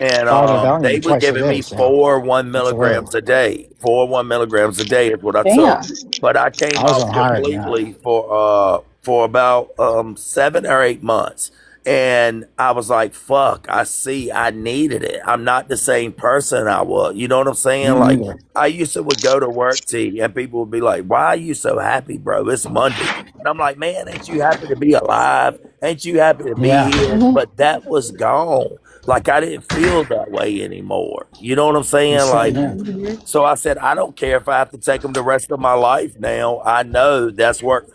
and of they Valium were twice a giving day, me so 4 1 that's a milligrams low. a day. 4 1 milligrams a day is what I Damn. took. But I came I was off on higher than that. completely for about 7 or 8 months. And I was like, fuck, I see I needed it. I'm not the same person I was. You know what I'm saying? Me Like neither. I used to would go to work, T, and people would be like, why are you so happy, bro? It's Monday. And I'm like, man, ain't you happy to be alive? Ain't you happy to be Yeah. here? But that was gone. Like I didn't feel that way anymore. You know what I'm saying? It's Like, sitting there. so I said, I don't care if I have to take them the rest of my life now. I know that's work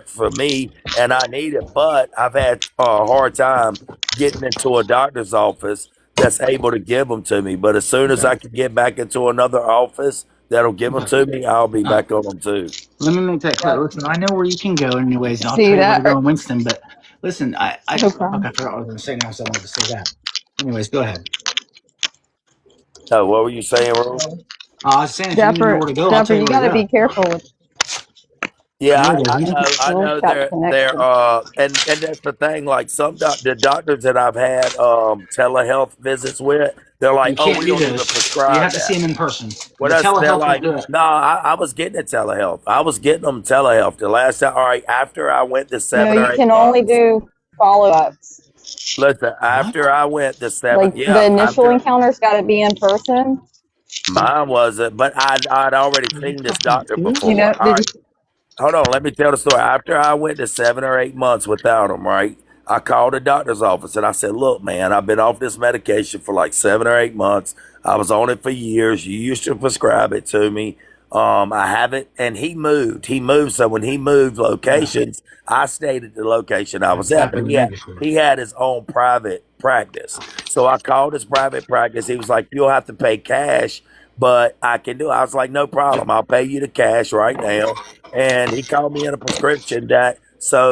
for me and I need it. But I've had a hard time getting into a doctor's office that's able to give them to me. But as soon as I can get back into another office that'll give them to me, I'll be back on them too. Let me make that clear. Listen, I know where you can go anyways, and I'll See tell you where to that? go in Winston, but listen, No fuck, problem. I forgot what I was going to say now, so I wanted to say that. Anyways, go ahead. Oh, what were you saying, Rose? I was saying, if you need to know Dapper, where to go, I'll Dapper, tell you you where got to to go. be careful with Yeah, There it is. I know Work that they're connection. and that's the thing. Like the doctors that I've had telehealth visits with, they're like, You oh, can't we do don't even those. You prescribe have to see that. them in person. Well, The they're telehealth like, will do it. no, I was getting it telehealth. I was getting them telehealth the last time. All right, after I went to No, 7 or you 8 can only months. do follow-ups. Listen, What? after I went to 7, Like the yeah, initial after encounter's got to be in person. mine wasn't, but I'd already seen this doctor You before. know, All right, hold on, let me tell the story. After I went to 7 or 8 months without him, right? I called the doctor's office and I said, look, man, I've been off this medication for like 7 or 8 months. I was on it for years. You used to prescribe it to me. I haven't, and he moved. He moved. So when he moved locations, I stayed at the location I was at, Back in but the Vegas days. he had his own private practice. So I called his private practice. He was like, you'll have to pay cash, but I can do it. I was like, no problem. I'll pay you the cash right now. And he called me in a prescription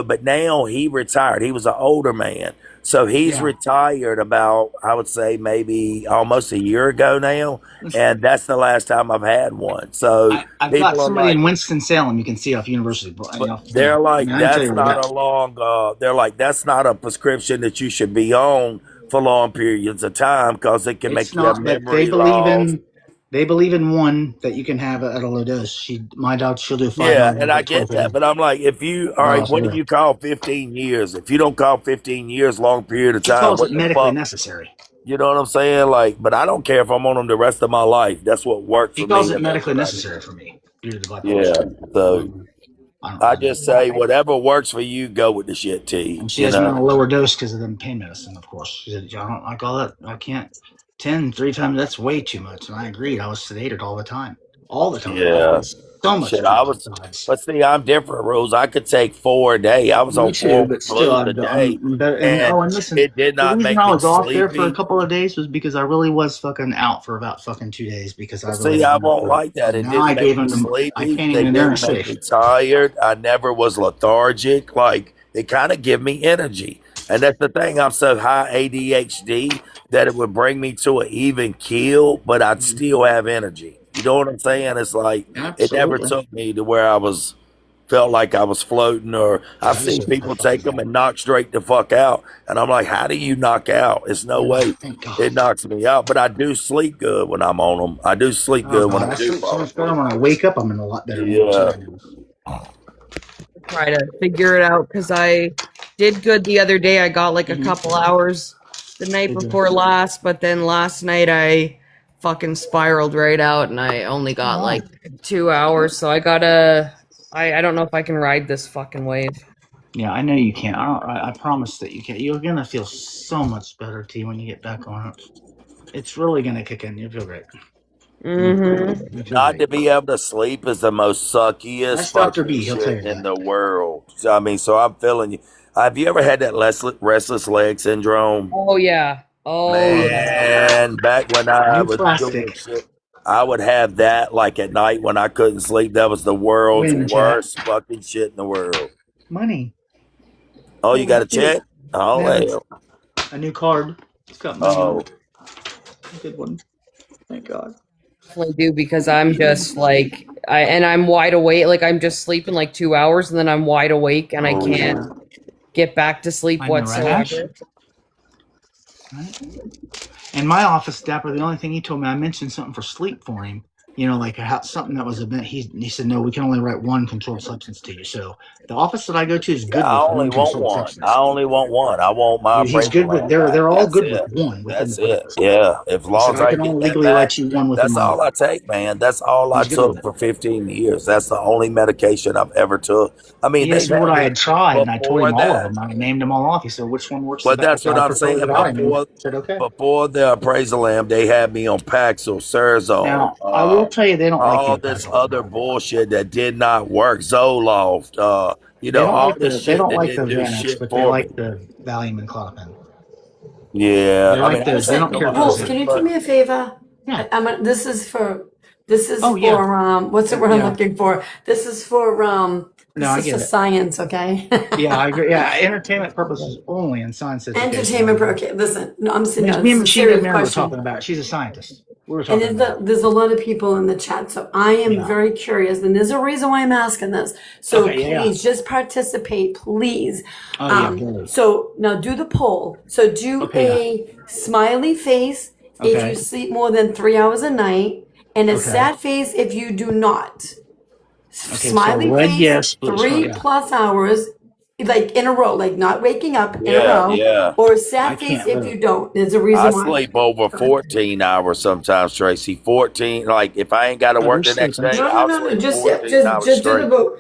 but now he retired. He was an older man. So he's Yeah. retired about, I would say, maybe almost a year ago now. And that's the last time I've had one. So I've got people are somebody like, in Winston-Salem you can see off University. they're like, I can tell that's you where to not go. a long, they're like, that's not a prescription that you should be on for long periods of time because it can It's make you have not, but memory loss. they believe in one that you can have at a low dose. My dog, she'll do 5 Yeah, milligrams and I at 12 get a that, day. but I'm like, if you all I right, lost what do her. you call 15 years? If you don't call 15 years long period of She time, calls what it the medically fuck? necessary. You know what I'm saying? Like, but I don't care if I'm on them the rest of my life. That's what worked She for calls me, it and that's medically what I do. necessary for me due to the bipolar Yeah. stuff. So I don't I know. just say whatever works for you, go with the shit, T. And she You has me on a know? lower dose because of the pain medicine, of course. She said, I don't like all that. I can't. 3 times, that's way too much. And I agreed. I was sedated all the time. All the time. Yeah. So much Shit, I drugs was, besides. but see, I'm different, Rules. I could take 4 a day. I was Me on too, 4 but still, blues a day, I'm better. And and listen, it did the not reason make I me was off there for a sleepy. couple of days was because I really was fucking out for about fucking 2 days because I really See, had I enough won't of it. like that. And It now I didn't make gave me him the. I sleepy. can't They even. They're didn't make safe. me tired. I never was lethargic. Like, they kind of give me energy. And that's the thing. I'm so high ADHD that it would bring me to an even keel, but I'd still have energy. You know what I'm saying? It's like it never Absolutely. took me to where I was felt like I was floating, or I've seen people take them and knock straight the fuck out. And I'm like, how do you knock out? It's no way. Thank God. It knocks me out, but I do sleep good when I'm on them. I do sleep Oh good when God, I I do sleep so fall much better asleep. when I wake up. I'm in a lot better mood Yeah. too. Try to figure it out because I did good the other day. I got like a couple hours the night Did you? before last, but then last night I fucking spiraled right out and I only got like 2 hours. So I gotta. I don't know if I can ride this fucking wave. Yeah, I know you can. I promise that you can. You're gonna feel so much better, T, when you get back on it. It's really gonna kick in. You feel great. Mm-hmm. You feel Not to great. be able to sleep is the most suckiest That's Dr. fucking B. He'll tell you shit in that. the world. So, I mean, so I'm feeling you. Have you ever had that restless leg syndrome? Oh yeah. Oh yeah. Man, back when I New was doing plastic. shit, I would have that like at night when I couldn't sleep. That was the world's Wait in the chat. worst fucking shit in the world. Money. Oh, you got a Dude, check? Oh, man, hell. a new card. It's got money on Oh, it. A good one. Thank God. Definitely do because I'm just like I'm wide awake. Like I'm just sleeping like 2 hours and then I'm wide awake and I oh, can't get back to sleep I know, right, Ash? whatsoever. Right? In my office, Dapper, the only thing he told me, I mentioned something for sleep for him. You know, like something that was a bit. He said, no, we can only write one controlled substance to you. So the office that I go to is good I with only one want controlled one. substance. I only want one. I want my Dude, he's good with. Braveland They're back. all That's good it. with one within That's the it. practice. Yeah. As He long said, as I I can get only that legally back, write you one within that's my all I office. take, man. That's all I He's good with took it. for 15 years. That's the only medication I've ever took. I mean, He they've asked me what had I me had tried, and I told before him all of that. them. I named them all off. He said, which one works the But best? I that's said, what I I'm prefer saying. the Valium. Before I said, okay. before the appraisal, they had me on Paxil, Serzone, Now, I will tell you, they don't like you all to this pass all other that. bullshit that did not work. Zoloft, They don't all like this they shit don't that like the didn't do Xanax, shit but they for me. like the Valium and Clonopin. Yeah, They I mean, like I those. They take don't them care for Wolf, the can Xanax. you do me a favor? Yeah. This is for Oh yeah. what's the word I'm Yeah. looking for? This is for No, I this is get for it. science, okay? Yeah, I agree. Yeah, entertainment purposes only, and science says okay. So Entertainment pro okay, listen, no, I'm saying no, me it's and a Machine Gun serious Mary were question. talking about it. She's a scientist. We were And talking about it. there's a lot of people in the chat, so I am Yeah. very curious, and there's a reason why I'm asking this. So Okay. Yeah. please just participate, please. Oh yeah. Very. So now do the poll. So do Okay. Yeah. a smiley face if Okay. you sleep more than 3 hours a night, and a Okay. sad face if you do not. Okay. Smiley So red, face, yes. Blue, so, 3 yeah. plus hours, like in a row, like not waking up in a yeah, row, yeah. or I sad face can't if vote. you don't. There's a I reason why. sleep over 14 hours sometimes, Tracy. 14, like if I ain't got to Oh, work they're the next sleeping. day, No, I'll no. sleep Just 14 hours just do the straight. vote.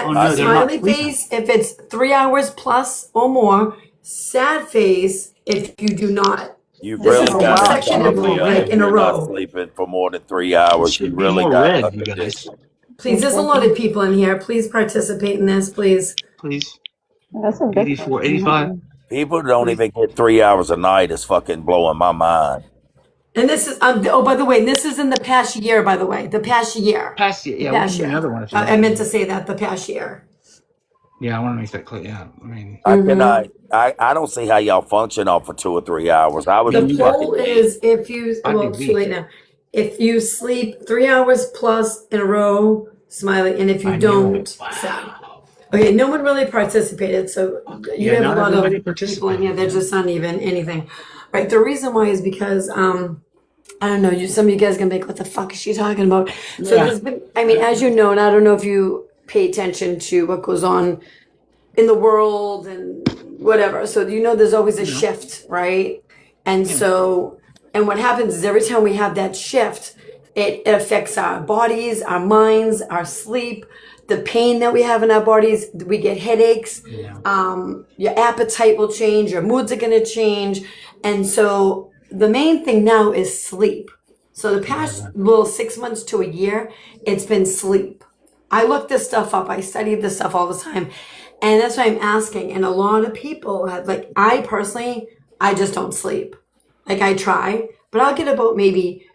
Oh I no, they're sleep. not Smiley sleeping. face if it's 3 hours plus or more. Sad face if you do not. You've This is really Oh the got wow, a it should be consecutive more condition like if red. in a you're not row. sleeping for more than 3 It hours. You should be really more got a red, you guys. condition. Please, there's a lot of people in here. Please participate in this, please. Please. That's a good 84, question. 85. People don't Please. even get 3 hours a night. It's fucking blowing my mind. And this is oh, by the way, this is in the past year. By the way, the past year, Past it. the Yeah, we past can do year. another one if you I want. meant to say that the past year. Yeah, I want to make that clear. Yeah, I mean, I cannot. I don't see how y'all function off for 2 or 3 hours. I would The be poll fucking dead. is if you I'd well, be it's too late weak. now. If you sleep 3 hours plus in a row, smiley, and if you I knew don't, it. sad. Wow. Okay, no one really participated, so you Yeah, have not a lot everybody of people in here. participated. They're Yeah. just not even anything. Right. The reason why is because I don't know. Some of you guys are gonna be like, "What the fuck is she talking about?" So Yeah. there's been. I mean, as you know, and I don't know if you pay attention to what goes on in the world and whatever. So there's always a shift, right? And so, and what happens is every time we have that shift, it affects our bodies, our minds, our sleep, the pain that we have in our bodies. We get headaches. Your appetite will change. Your moods are going to change. And so the main thing now is sleep. So the past 6 months to a year, it's been sleep. I look this stuff up. I study this stuff all the time. And that's why I'm asking. And a lot of people have, like, I personally, I just don't sleep. Like, I try, but I'll get about maybe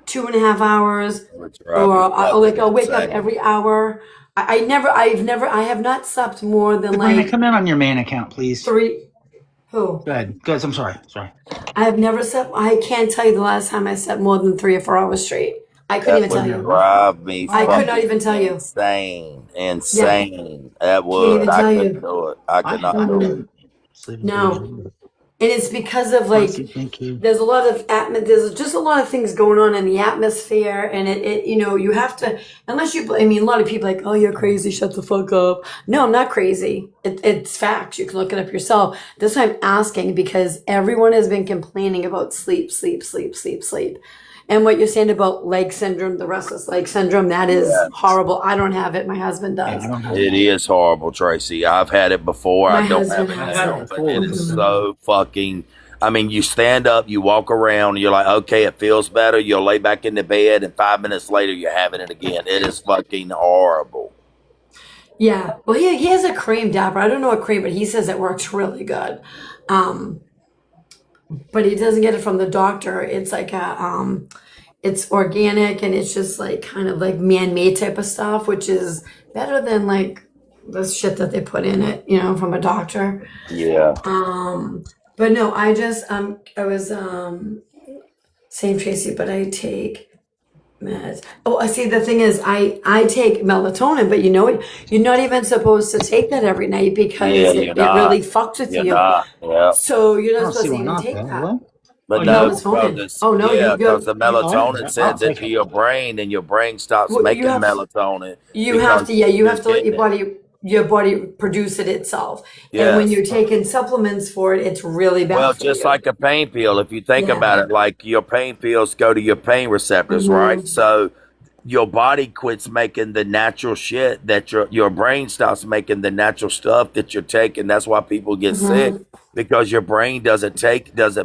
2.5 hours, or I'll wake up every hour. I have not slept more than Sabrina, like come in on your main account, please. 3. Who? Go ahead. I'm sorry. I have never slept. I can't tell you the last time I slept more than 3 or 4 hours straight. I couldn't even tell you. Drive me I could not even tell you. insane. That would. even I tell couldn't you. do it. I could not do it. No. And it's because of like, Thank you. there's a lot of there's just a lot of things going on in the atmosphere, and it you have to, unless you, I mean, a lot of people are like, oh, you're crazy, shut the fuck up. No, I'm not crazy. It's facts. You can look it up yourself. That's why I'm asking, because everyone has been complaining about sleep. And what you're saying about leg syndrome, the restless leg syndrome, that is horrible. I don't have it. My husband does. I don't have It is horrible, Tracy. I've had it before. My I don't have husband it has now, it. but it is so fucking. I mean, you stand up, you walk around, and you're like, okay, it feels better. You'll lay back in the bed, and 5 minutes later, you're having it again. It is fucking horrible. Yeah. Well, he has a cream, Dapper. I don't know what cream, but he says it works really good. But he doesn't get it from the doctor. It's like it's organic, and it's just like kind of like man-made type of stuff, which is better than like the shit that they put in it, from a doctor. Yeah. But no, I just I was saying, Tracy, but I take meds. Oh, I see. The thing is, I take melatonin, but you know what? You're not even supposed to take that every night because Yeah, it you're not. really fucks with You're you. not. Yeah. So you're I not don't supposed see to why even not, take though. that. What? But Oh, no, melatonin. because Oh, no, you because the go. melatonin I'll sends it take to it. your brain, and your brain stops Well, making you have melatonin you have because to you you're have to let getting it. your body produce it itself. And when Yes. you're taking supplements for it, it's really bad Well, for just you. like a pain pill, if you think Yeah. about it, like your pain pills go to your pain receptors, right? So your body quits making the natural shit that your brain stops making the natural stuff that you're taking. That's why people get sick, because your brain doesn't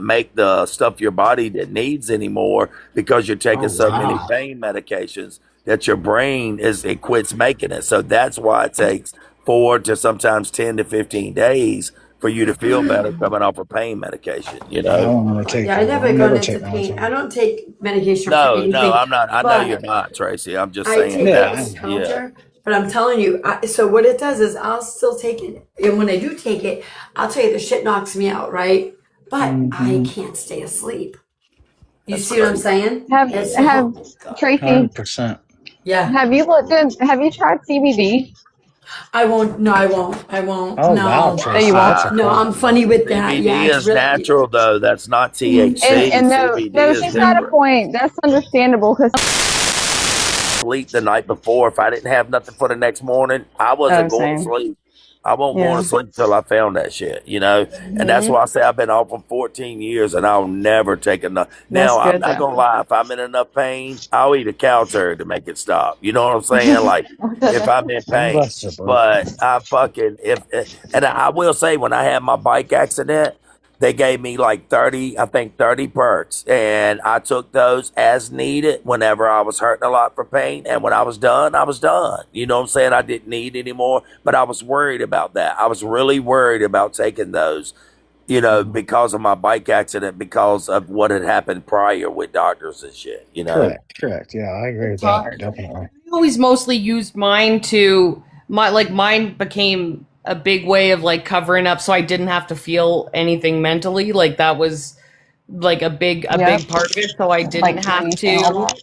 make the stuff your body that needs anymore, because you're taking Oh, so many wow. pain medications that your brain it quits making it. So that's why it takes 4 to sometimes 10 to 15 days for you to feel better coming off of pain medication, I don't really take Yeah, I that. never I gone never into take pain. I melatonin. don't take medication for No, anything, I'm not. I know you're but not, Tracy. I'm just I saying take it Yeah, over I the that's, know. counter. But I'm telling you, so what it does is I'll still take it. And when I do take it, I'll tell you the shit knocks me out, right? But I can't stay asleep. You that's see what I'm crazy. saying? Have It's have Tracy? 100%. yeah. Have you tried CBD? I won't. No, I won't. I won't. Oh, wow, No. No, Tracy. you won't. That's a No, I'm compliment. funny with that. Yeah, CBD it's is really. natural, though. That's not And THC. no, CBD no, is she's got a different. point. That's understandable because Sleep the night before. If I didn't have nothing for the next morning, I wasn't going to same. sleep. I won't go Yeah. to sleep till I found that shit, And that's why I say I've been off for 14 years, and I'll never take enough. That's Now, I'm good not though. gonna lie. If I'm in enough pain, I'll eat a cow turd to make it stop. You know what I'm saying? Like, if I'm in God pain. bless you, bro. But I fucking and I will say, when I had my bike accident, they gave me like 30 perks, and I took those as needed whenever I was hurting a lot for pain. And when I was done, I was done. You know what I'm saying? I didn't need any more, but I was worried about that. I was really worried about taking those, because of my bike accident, because of what had happened prior with doctors and shit, Correct. Yeah, I agree with Talk- that. Definitely. I always mostly used mine mine became a big way of like covering up so I didn't have to feel anything mentally. Like that was like a big Yep. part of it. So I didn't Like have anything to like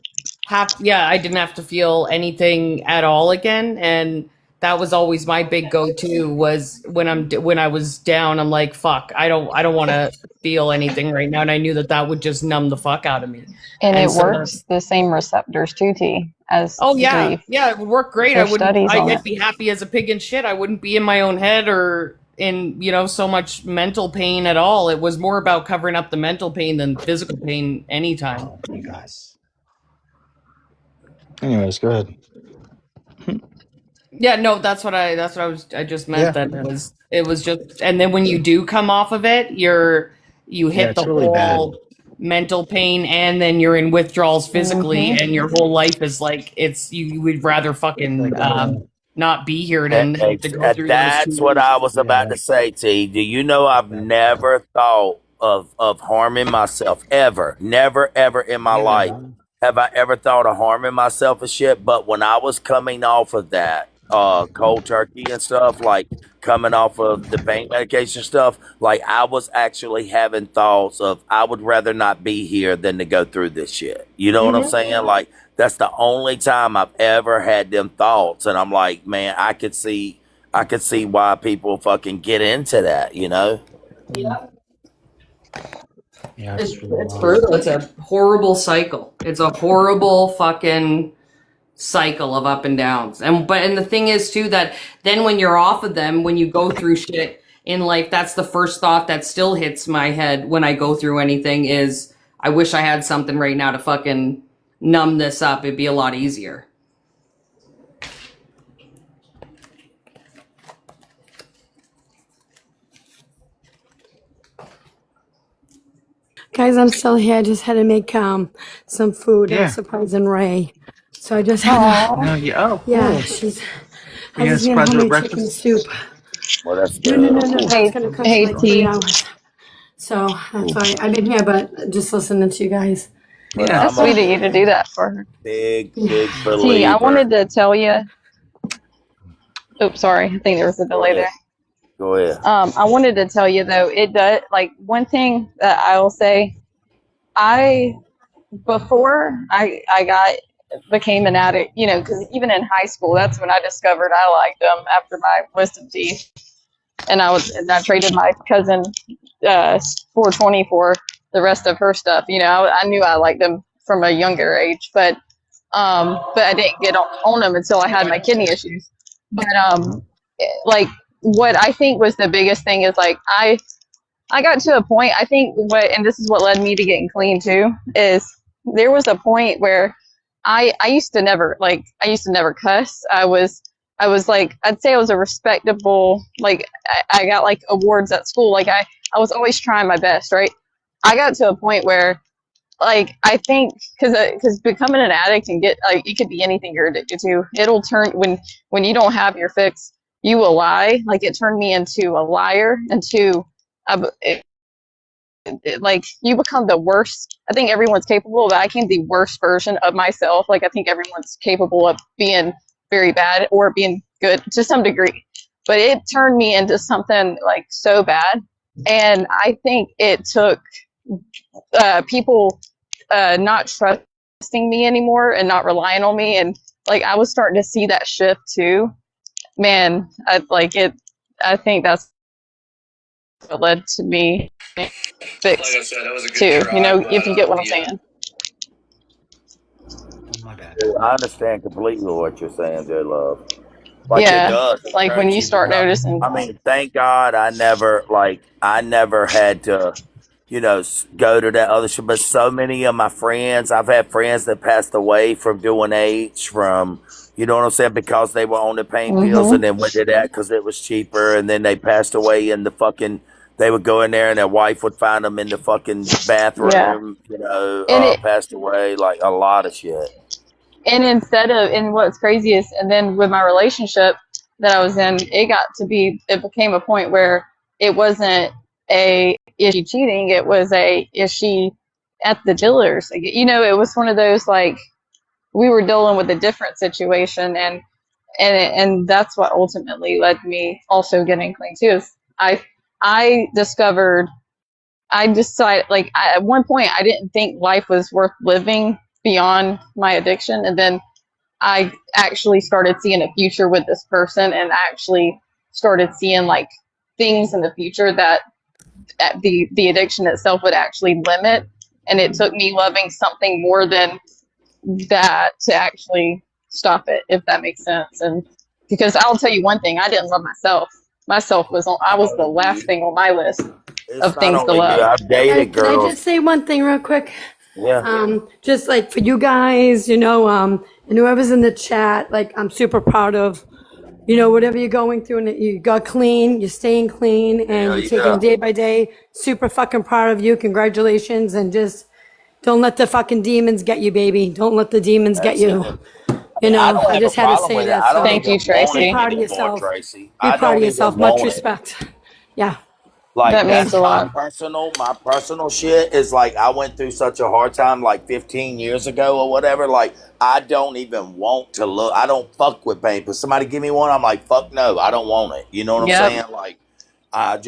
that. I didn't have to feel anything at all again. And that was always my big go-to was when I was down. I'm like, fuck, I don't want to feel anything right now, and I knew that would just numb the fuck out of me. And And it so works the same receptors too, T, as oh yeah, grief. yeah, it would work great. There's studies on I'd it. be happy as a pig in shit. I wouldn't be in my own head or in, so much mental pain at all. It was more about covering up the mental pain than physical pain anytime. You guys. Anyways, go ahead. Yeah, no, that's what I just meant. Yeah. That it was just, and then when you do come off of it, you hit it's the really whole mental pain, and then you're in withdrawals physically, Mhm. and your whole life is like you would rather fucking not be here than have to go through those That's 2 what weeks. I was about to say, T. Do you know I've never thought of harming myself ever. Never ever in my life have I ever thought of harming myself and shit. But when I was coming off of that cold turkey and stuff, like coming off of the pain medication stuff, like I was actually having thoughts of I would rather not be here than to go through this shit. You know what I'm saying? Like that's the only time I've ever had them thoughts, and I'm like, man, I could see why people fucking get into that, you know? Yeah. Yeah, It's brutal. It's a horrible cycle. It's a horrible fucking cycle of up and downs. And the thing is too that then when you're off of them, when you go through shit in life, that's the first thought that still hits my head when I go through anything is I wish I had something right now to fucking numb this up. It'd be a lot easier. Guys, I'm still here. I just had to make some food. Yeah. I'm surprising Ray. So I just had to, No, yeah, oh, cool. yeah, she's I You just gonna made surprise her homemade with chicken breakfast? soup. Well, that's No, good. that's gonna cook Hey, in like T. 3 hours. So that's why I've been here, but just listening to you guys. But Yeah. That's I'm sweet a of you to do that for her. big T, I believer. wanted to tell you. Oops, sorry. I think there was a delay there. Go ahead. I wanted to tell you though, it does like one thing that I will say. Before I became an addict, you know, because even in high school, that's when I discovered I liked them after my wisdom teeth, and I traded my cousin 420 for the rest of her stuff. You know, I knew I liked them from a younger age, but I didn't get on them until I had my kidney issues. But like what I think was the biggest thing is like I got to a point, I think and this is what led me to getting clean too, is there was a point where I used to never cuss. I was like, I'd say I was a respectable, like I got like awards at school. Like I was always trying my best, right? I got to a point where like, I think cause becoming an addict and it could be anything you're addicted to. It'll turn when you don't have your fix, you will lie. Like it turned me into a liar, into like you become the worst. I think everyone's capable, but I became the worst version of myself. Like I think everyone's capable of being very bad or being good to some degree, but it turned me into something like so bad. And I think it took people not trusting me anymore and not relying on me, and like I was starting to see that shift too. Man, I think that's what led to me fix Like I said, that was a good too. try, You know, but, if you get what I'm yeah. saying. My bad. I understand completely what you're saying, there, love. Like Yeah, it does. It like when turns you start become- noticing. I mean, thank God I never had to, go to that other shit. But so many of my friends, I've had friends that passed away from doing H, from, you know what I'm saying, because they were on the pain pills and then went to that because it was cheaper, and then they passed away in the fucking. They would go in there and their wife would find them in the fucking bathroom. And passed away, like a lot of shit. And what's crazy is, and then with my relationship that I was in, it became a point where it wasn't is she cheating? It was is she at the dealers? Like, you know, it was one of those, like, we were dealing with a different situation, and that's what ultimately led me also getting clean too. Is I decided, like, at one point I didn't think life was worth living beyond my addiction, and then I actually started seeing a future with this person and actually started seeing like things in the future that the addiction itself would actually limit. And it took me loving something more than that to actually stop it, if that makes sense. And because I'll tell you one thing, I didn't love myself. Myself was on, I was the last thing on my list It's of not things to only you. love. I've Can dated can I girls. just say one thing real quick? Yeah. Just like for you guys, and whoever's in the chat, like I'm super proud of, whatever you're going through, and you got clean, you're staying clean, and Hell you're taking yeah. day by day. Super fucking proud of you. Congratulations, and just don't let the fucking demons get you, baby. Don't let the demons get That's you. it. I don't I have a just had to problem say with it. that. I don't So Thank you, even want be Tracy. it proud of anymore, yourself. Tracy. Be I proud don't of even yourself. Much want it. respect. Yeah. Like That means that's a lot. my personal shit is like I went through such a hard time like 15 years ago or whatever. Like I don't even want to look. I don't fuck with pain. But somebody give me one, I'm like, fuck no, I don't want it. You know what I'm Yep. saying? Like I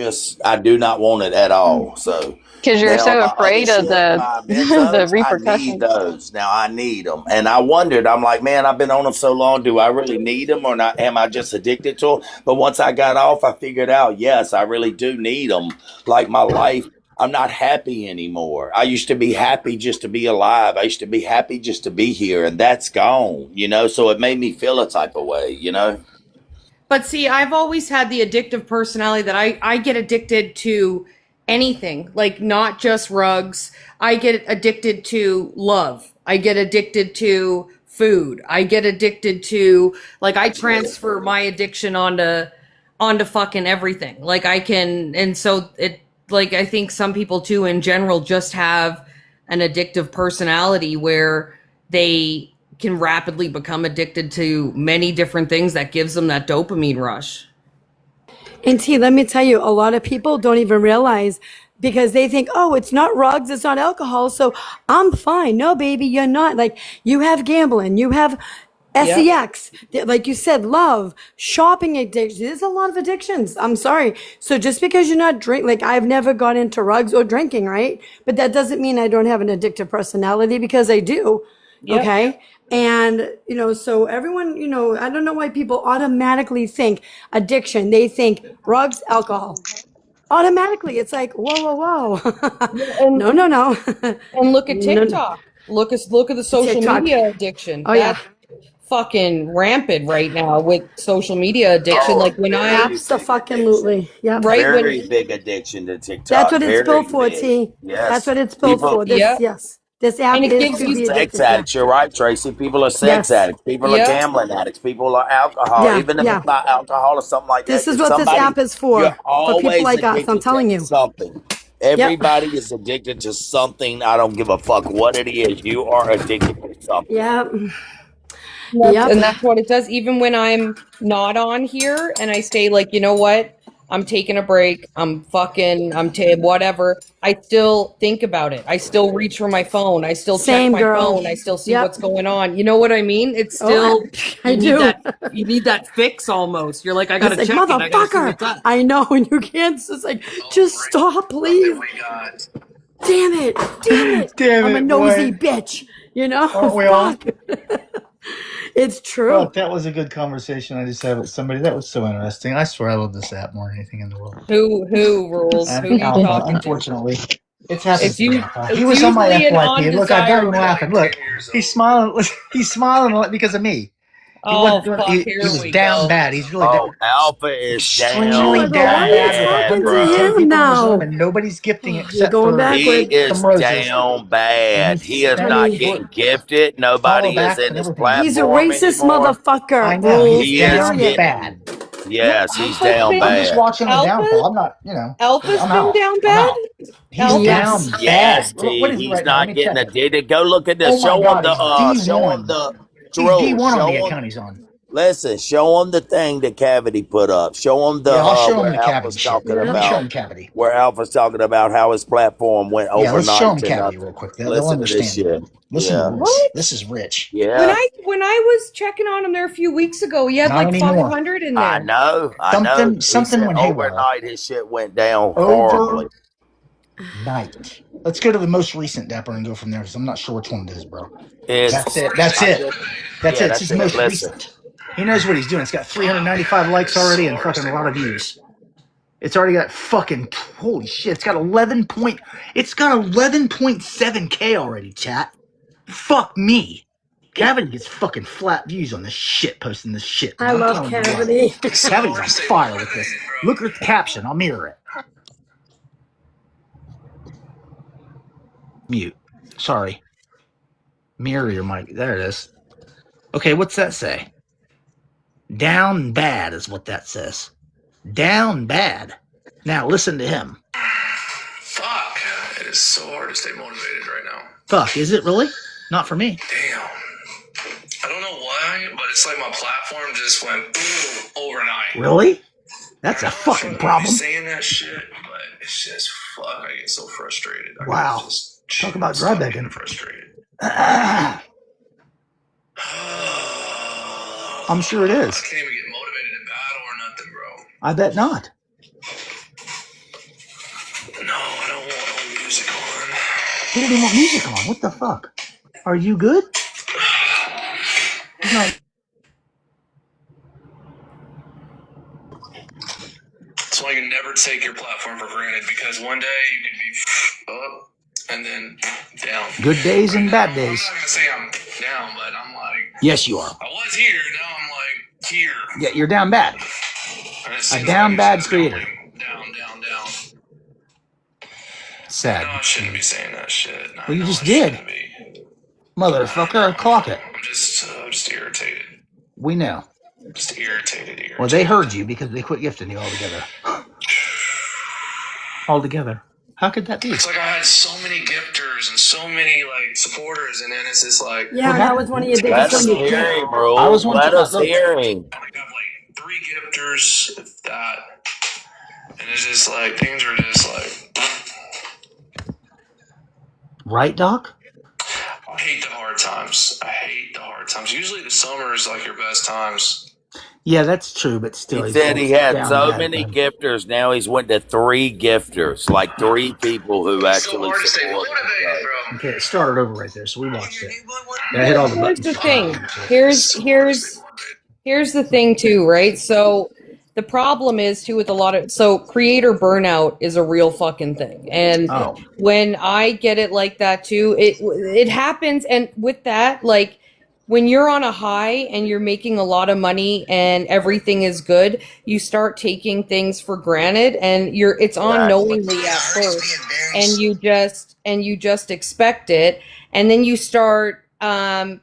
do not want it at all. So Because you're now so my other afraid of shit, my the benzos, I need repercussions. those. Now I need them, and I wondered. I'm like, man, I've been on them so long. Do I really need them, or not? Am I just addicted to them? But once I got off, I figured out, yes, I really do need them. Like my life, I'm not happy anymore. I used to be happy just to be alive. I used to be happy just to be here, and that's gone. So it made me feel a type of way. But see, I've always had the addictive personality that I get addicted to anything, like not just rugs. I get addicted to love. I get addicted to food. I get addicted to, like, I transfer my addiction onto fucking everything. Like I can, and so it, like, I think some people too in general just have an addictive personality where they can rapidly become addicted to many different things that gives them that dopamine rush. And T, let me tell you, a lot of people don't even realize because they think, oh, it's not rugs, it's not alcohol, so I'm fine. No, baby, you're not. Like, you have gambling, you have sex, like you said, love, shopping addiction. There's a lot of addictions. I'm sorry. So just because you're not like I've never got into rugs or drinking, right? But that doesn't mean I don't have an addictive personality because I do. Yep. Okay. And, so everyone, I don't know why people automatically think addiction. They think rugs, alcohol. Automatically. It's like, whoa, whoa, whoa. And, No. and look at No, no. TikTok. Look at the social TikTok. media addiction. Oh, yeah. That's fucking rampant right now with social media addiction. Oh, Like when I Absolutely. Yep. right Very when big addiction to TikTok. That's what it's Very built for, big. T. Yes. That's what it's built People, for. This, Yep. yes. This app And it is gives to you be sex addicted. Yeah. addicts. You're right, Tracy. People are sex Yes. addicts. People are Yep. gambling addicts. People are alcohol. Yeah. Even if Yeah. it's not alcohol or something like This that, is it's what this somebody. app is You're for always people like us. I'm addicted telling to you. something. Yep. Everybody is addicted to something. I don't give a fuck what it is. You are addicted to something. Yep. And Yep. that's what it does. Even when I'm not on here and I say, like, you know what? I'm taking a break. Whatever. I still think about it. I still reach for my phone. I still check Same, my girl. phone. I still see Yep. what's going on. You know what I mean? It's Oh, still, I you need do. you need that fix almost. You're like, I gotta It's like, check it. I gotta see what's motherfucker. up. I know, and you can't. It's like, just stop, please. Damn it. Damn I'm a it, nosy boy. bitch. Aren't we all? Fuck. It's true. Well, that was a good conversation I just had with somebody. That was so interesting. I swear I love this app more than anything in the world. Who rules? And Who you Alpha, talking to? unfortunately. It's happened It's to you. Alpha. It's He was on my usually an FYP. Look, I got him undesirable. laughing. Look, he's smiling. He's smiling because of me. He Oh wasn't doing. fuck! He Here was we down go. bad. He's really Oh, Alpha is extremely down Why are you bad, talking to bro. him 10 people in this now? room, and nobody's gifting You're except going for He backward. is some roses. down And bad. he's He is sending not Honey, getting gifted. follow Nobody is backs in and his everything. he's a platform racist anymore. I motherfucker. know. Rules. He's He is down Period. getting. bad. Yes, he's Alpha's down been I'm just bad. watching the Alpha. downfall. I'm not, Alpha's I'm been out. down I'm bad. out. He's Alpha. down Yes. Yes, bad. What T. is he He's right now? Let not me getting check. addicted. Go look at this. Oh my Show him God, the. he's Show him D1. the. He's Drew. D1 on the Show him. account he's on. Listen. Show him the thing that Cavity put up. Show him the. Yeah, I'll show him Where the Cavity Alpha's shit. talking Yep. Let me show about. him Cavity. Where Alpha's talking about how his platform went Yeah, let's show him overnight to Cavity nothing. real quick. They'll Listen to this understand. shit. Listen Yeah. to this. What? This is rich. When Yeah. I was checking on him there a few weeks ago, he had Not like anymore. 500 in I there. know. I know. Something He something said went haywire. overnight his shit went down horribly. Overnight. Let's go to the most recent Dapper and go from there because I'm not sure which one it is, bro. It's. That's it. That's I it. just. That's Yeah, it. It's that's his it. most Listen. recent. He knows what he's doing. It's got 395 likes already and fucking a lot of views. It's already got fucking holy shit. It's got 11.7K already, chat. Fuck me. Cavity gets fucking flat views on this shit, posting this shit. I I'm love telling you what. Cavity. Cavity's on fire with this. Look at the caption. I'll mirror it. Mute. Sorry. Mirror your mic. There it is. Okay, what's that say? Down bad is what that says. Down bad. Now listen to him. Fuck. It is so hard to stay motivated right now. Fuck, is it really? Not for me. Damn. I don't know why, but it's like my platform just went overnight. Really? That's I a know I fucking shouldn't problem. be saying that shit, but it's just fuck. I get so frustrated. I Wow. just Talk about stop dry getting begging. frustrated. I'm sure it I is. can't even get motivated in battle or nothing, bro. I bet not. No, I don't want no music on. He didn't even want music on. What the fuck? Are you good? He's not. That's why you never take your platform for granted, because one day you could be up and then down. Good days and bad I'm days. not gonna say I'm down, but I'm like, Yes, you are. I was here, now I'm like here. Yeah, you're down bad. And it A seems down like bad it's just going creator. down. Sad. No, I shouldn't be saying that shit. I Well, you know just I did. shouldn't be. Motherfucker, clock it. I'm just irritated. We know. Just irritated. Well, they heard you because they quit gifting you altogether. Altogether. How could that be? It's like I had so many gifters and so many like supporters, and then it's just like Yeah, Well, that was one of your Let biggest us ones. hear him, bro. I was one Let to- us look. hear him. I only have like 3 gifters, if that, and it's just like things are just like. Right, Doc? I hate the hard times. Usually the summer is like your best times. Yeah, that's true, but still. He he's said he had down so bad, many man. gifters. Now he's went to 3 gifters, like 3 people who It's so actually hard to stay support him. motivated, bro. Okay, it started over right there, so we watched it. Yeah, I hit all the Here's buttons. the thing. Here's the thing too, right? So the problem is too with a lot of creator burnout is a real fucking thing. And Oh. when I get it like that too, it happens. And with that, like when you're on a high and you're making a lot of money and everything is good, you start taking things for granted, and it's unknowingly at first, and you just expect it, and then you start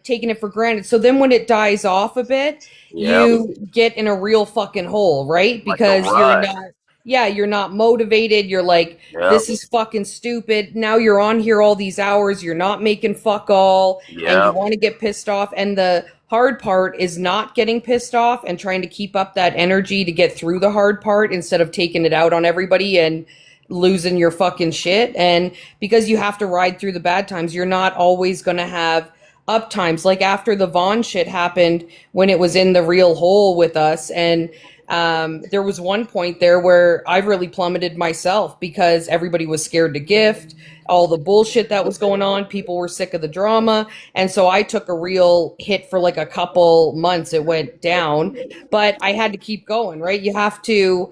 taking it for granted. So then when it dies off a bit, Yep. you get in a real fucking hole, right? Like a Because rut. you're not motivated. You're like, Yep. this is fucking stupid. Now you're on here all these hours. You're not making fuck all, and you Yep. want to get pissed off. And the hard part is not getting pissed off and trying to keep up that energy to get through the hard part instead of taking it out on everybody and losing your fucking shit. And because you have to ride through the bad times, you're not always going to have up times. Like after the Vaughn shit happened, when it was in the real hole with us, and there was one point there where I really plummeted myself because everybody was scared to gift, all the bullshit that was going on, people were sick of the drama, and so I took a real hit for like a couple months. It went down, but I had to keep going, right? You have to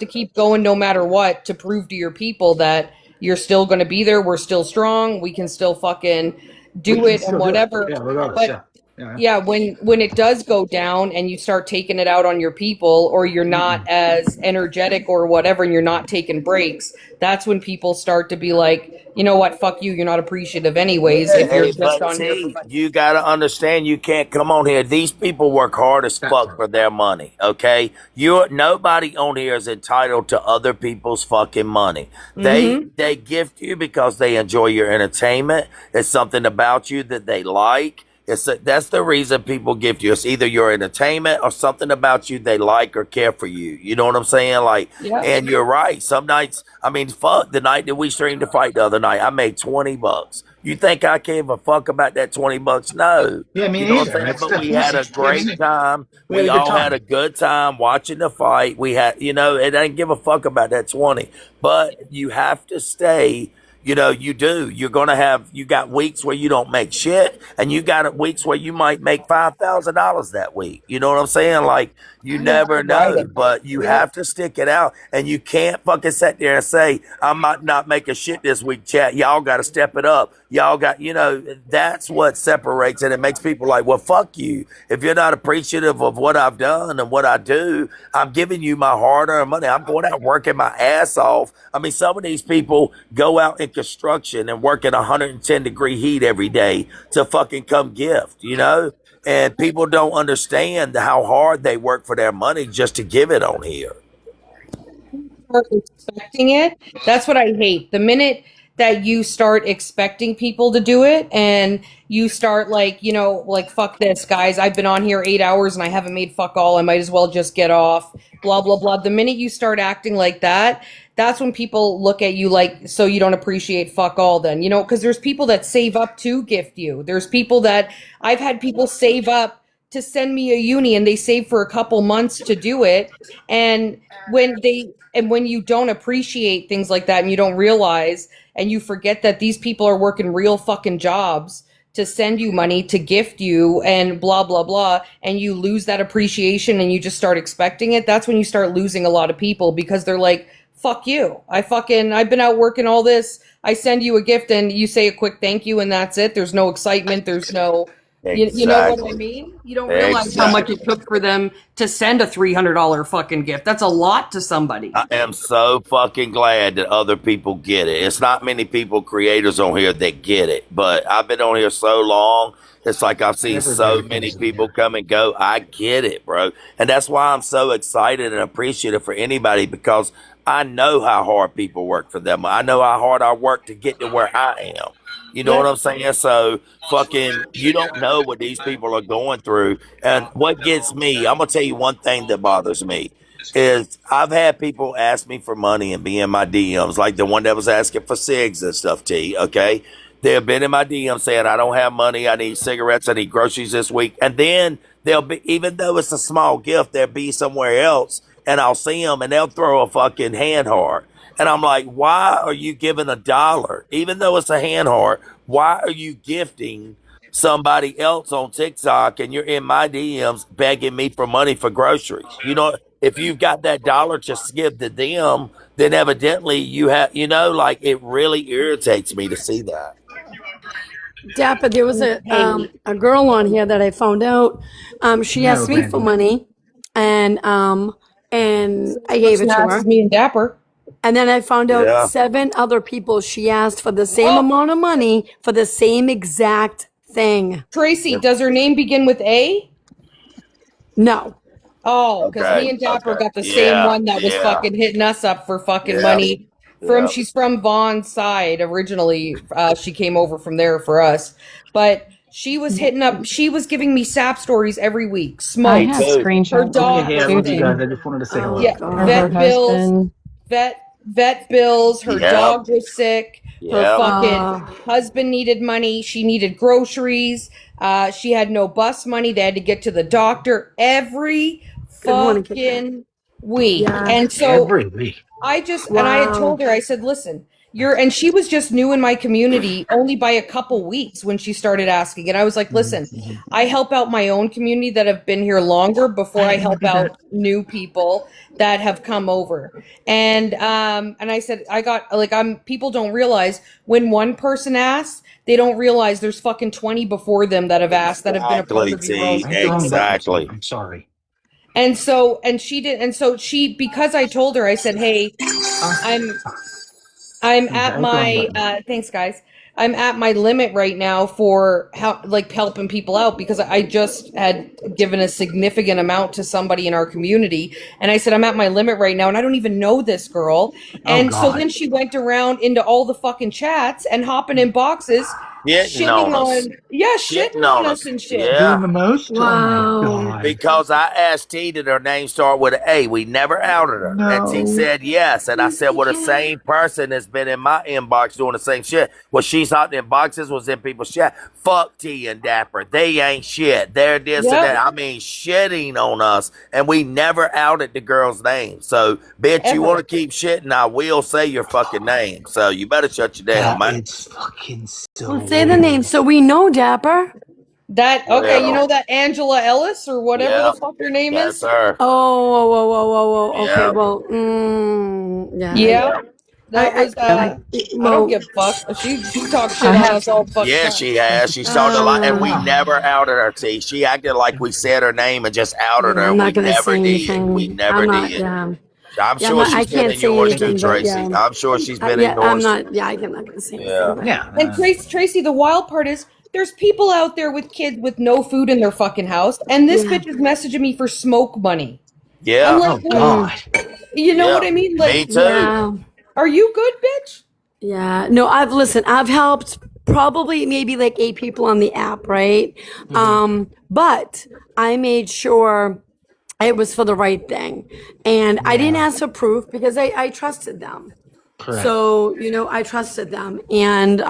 keep going no matter what to prove to your people that you're still going to be there. We're still strong. We can still fucking do it and whatever. Yeah, regardless. But Yeah. yeah, when it does go down and you start taking it out on your people, or you're not as energetic or whatever, and you're not taking breaks, that's when people start to be like, you know what, fuck you, you're not appreciative anyways if you're Hey, just but on here see, for you gotta understand, you can't come on here. These people work hard as fuck for their money, okay? Nobody on here is entitled to other people's fucking money. They gift you because they enjoy your entertainment. It's something about you that they like. That's the reason people gift you. It's either your entertainment or something about you they like or care for you. You know what I'm saying? Like, Yeah. and you're right. Some nights, I mean, fuck, the night that we streamed the fight the other night, I made $20. You think I gave a fuck about that $20? No. Yeah, me You know what neither. I'm saying? That's But the- we had a great time. We had We a good all had time. a good time watching the fight. We had, it didn't give a fuck about that 20. But you have to stay. You know, you do. You got weeks where you don't make shit, and you got weeks where you might make $5,000 that week. You know what I'm saying? Like, you never know, but you have to stick it out, and you can't fucking sit there and say, I might not make a shit this week, chat. Y'all got to step it up. Y'all got, that's what separates it. It makes people like, well, fuck you. If you're not appreciative of what I've done and what I do, I'm giving you my hard-earned money. I'm going out working my ass off. I mean, some of these people go out in construction and work in 110-degree heat every day to fucking come gift, and people don't understand how hard they work for their money just to give it on here. Start expecting it. That's what I hate. The minute that you start expecting people to do it and you start like fuck this, guys, I've been on here 8 hours and I haven't made fuck all, I might as well just get off, blah blah blah. The minute you start acting like that, that's when people look at you like, so you don't appreciate fuck all then, because there's people that save up to gift you. There's people that I've had people save up to send me a uni, and they save for a couple months to do it. And when you don't appreciate things like that and you don't realize and you forget that these people are working real fucking jobs to send you money, to gift you, and blah, blah, blah, and you lose that appreciation and you just start expecting it, that's when you start losing a lot of people, because they're like, fuck you. I've been out working all this. I send you a gift and you say a quick thank you and that's it. There's no excitement. There's no, you know what I mean? You don't realize how much it took for them to send a $300 fucking gift. That's a lot to somebody. I am so fucking glad that other people get it. It's not many people, creators on here that get it, but I've been on here so long. It's like I've seen so many people come and go. I get it, bro. And that's why I'm so excited and appreciative for anybody, because I know how hard people work for them. I know how hard I work to get to where I am. You know what I'm saying? So fucking, you don't know what these people are going through. And what gets me, I'm going to tell you one thing that bothers me is I've had people ask me for money and be in my DMs, like the one that was asking for cigs and stuff, T, okay? They've been in my DMs saying, I don't have money, I need cigarettes, I need groceries this week. And then they'll be, even though it's a small gift, they'll be somewhere else and I'll see them and they'll throw a fucking hand heart. And I'm like, why are you giving $1? Even though it's a hand heart, why are you gifting somebody else on TikTok and you're in my DMs begging me for money for groceries? If you've got that dollar to give to them, then evidently you have, like, it really irritates me to see that. Dapper, there was a girl on here that I found out. She asked me for money, and I gave it to her. Me and Dapper. And then I found out 7 other people she asked for the same amount of money for the same exact thing. Tracy, does her name begin with A? No. Oh, because me and Dapper got the same one that was fucking hitting us up for fucking money. She's from Vaughn's side originally. She came over from there for us, but she was hitting up. She was giving me sap stories every week. Smoke. I have screenshots. Her dog. Yeah, I just wanted to say hello. Yeah, vet bills. Vet bills. Her dog was sick. Her fucking husband needed money. She needed groceries. She had no bus money. They had to get to the doctor every fucking week. Yeah. And so Every week. and I had told her, I said, listen, and she was just new in my community only by a couple weeks when she started asking. And I was like, listen, I help out my own community that have been here longer before I help out new people that have come over. And I said, people don't realize when one person asks, they don't realize there's fucking 20 before them that have asked, that have been a part of your own. Exactly. I'm sorry. And so she, because I told her, I said, hey, I'm at my, thanks guys. I'm at my limit right now for helping people out, because I just had given a significant amount to somebody in our community. And I said, I'm at my limit right now and I don't even know this girl. And so then she went around into all the fucking chats and hopping in boxes Shitting on us. shitting on us and shit. Yeah. Doing the most? Wow. Oh my God. Because I asked T, did her name start with an A? We never outed her. And T No. said yes. And I said, well, the same person that's been in my inbox doing the same shit. Well, she's not in boxes, was in people's chat. Fuck T and Dapper. They ain't shit. They're this and that. I mean, shitting on us. And we never outed the girl's name. So, bitch, you want to keep shitting, I will say your fucking name. So, you better shut your damn mouth. It's fucking so Well, say the name so we know, Dapper. That okay, you know that Angela Ellis or whatever the fuck her name That's is? her. Oh. Okay, Yeah. well, yeah. Yeah. That was I well, don't give a fuck. She talks shit on us all fucking Yeah, time. she has. She's talked a lot, and we never outed her. T. She acted like we said her name and just outed her. I'm not We gonna never say did. anything. We never I'm not, did. yeah. I'm Yeah, sure I she's been can't in say yours anything, too, but Tracy. yeah. I'm sure she's been in Yeah, I'm yours. not. Yeah, I'm not gonna say anything. Yeah. but- Yeah. And Tracy, the wild part is there's people out there with kids with no food in their fucking house, and this bitch is messaging me for smoke money. I'm Yeah. like, Oh God. you know Yeah. what I mean? Like, Me too. Yeah. are you good, bitch? Yeah. No, I've helped probably maybe like 8 people on the app, right? But I made sure it was for the right thing. And I didn't ask for proof because I trusted them. Correct. So, I trusted them. And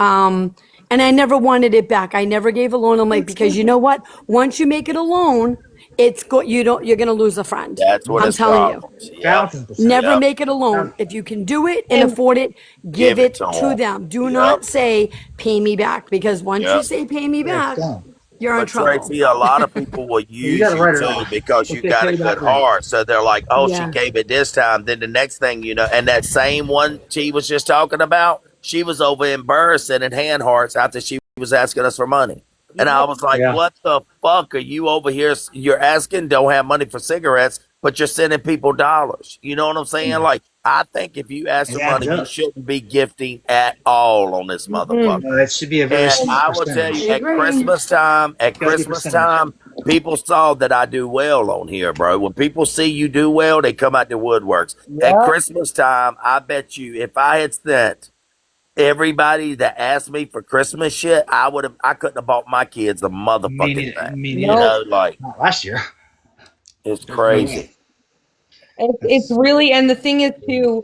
I never wanted it back. I never gave a loan. I'm like, because you know what? Once you make it a loan, you're going to lose a friend. That's what I'm it's telling you. problems. Yeah. 1000%. Never Yep. make it a loan. If you can do it and afford it, give it to them. Do not say pay me back, because once you Yep. say pay me back, done. you're in But trouble. Tracy, a lot of people will use gotta you write it too off. because you Okay, got a pay good that rent. heart. So they're like, oh, Yeah. she gave it this time. Then the next thing you know, and that same one she was just talking about, she was over in Burr sending hand hearts after she was asking us for money. And I was like, Yeah. what the fuck are you over here? You're asking, don't have money for cigarettes, but you're sending people dollars. You know what I'm saying? Like, I think if you ask for Yeah, money, it you does. shouldn't be gifting at all on this motherfucker. No, that should be a very And small I will tell percentage. you, at agree. Christmas time, Gotta be percentage. people saw that I do well on here, bro. When people see you do well, they come out the woodworks. At Christmas time, I bet you, if I had sent everybody that asked me for Christmas shit, I couldn't have bought my kids the motherfucking thing. Me You neither. know, like, Not last year. it's crazy. It's really, and the thing is too,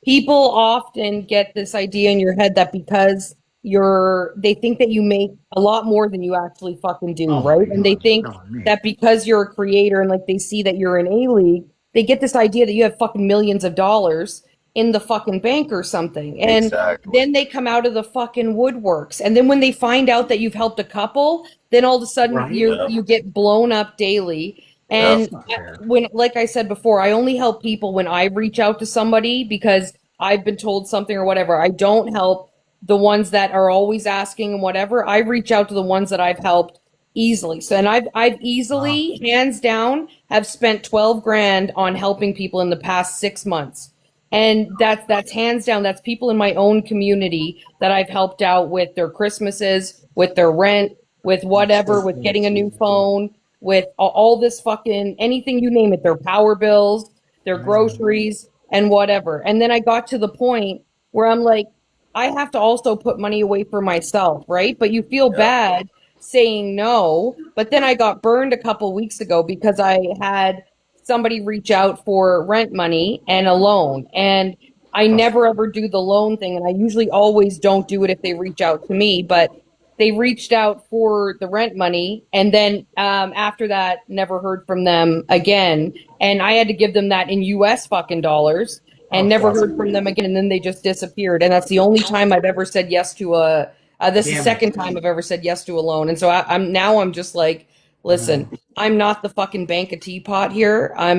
people often get this idea in your head that because they think that you make a lot more than you actually fucking do, Oh my right? And they God. think No, me. that because you're a creator and like they see that you're in A-League, they get this idea that you have fucking millions of dollars in the fucking bank or something. And Exactly. then they come out of the fucking woodworks. And then when they find out that you've helped a couple, then all of a sudden Right. you get blown up daily. And That's not fair. when, like I said before, I only help people when I reach out to somebody because I've been told something or whatever. I don't help the ones that are always asking and whatever. I reach out to the ones that I've helped easily. So, and I've easily, hands down, have spent 12 grand on helping people in the past 6 months. And that's hands down. That's people in my own community that I've helped out with their Christmases, with their rent, with whatever, with getting a new phone, with all this fucking anything you name it, their power bills, their groceries, and whatever. And then I got to the point where I'm like, I have to also put money away for myself, right? But you feel bad saying no. But then I got burned a couple weeks ago because I had somebody reach out for rent money and a loan. And I never ever do the loan thing. And I usually always don't do it if they reach out to me. But they reached out for the rent money. And then after that, never heard from them again. And I had to give them that in US fucking dollars and never heard from them again. And then they just disappeared. And that's the only time I've ever said yes to this is the second time I've ever said yes to a loan. And so I'm just like, listen, I'm not the fucking bank of teapot here. I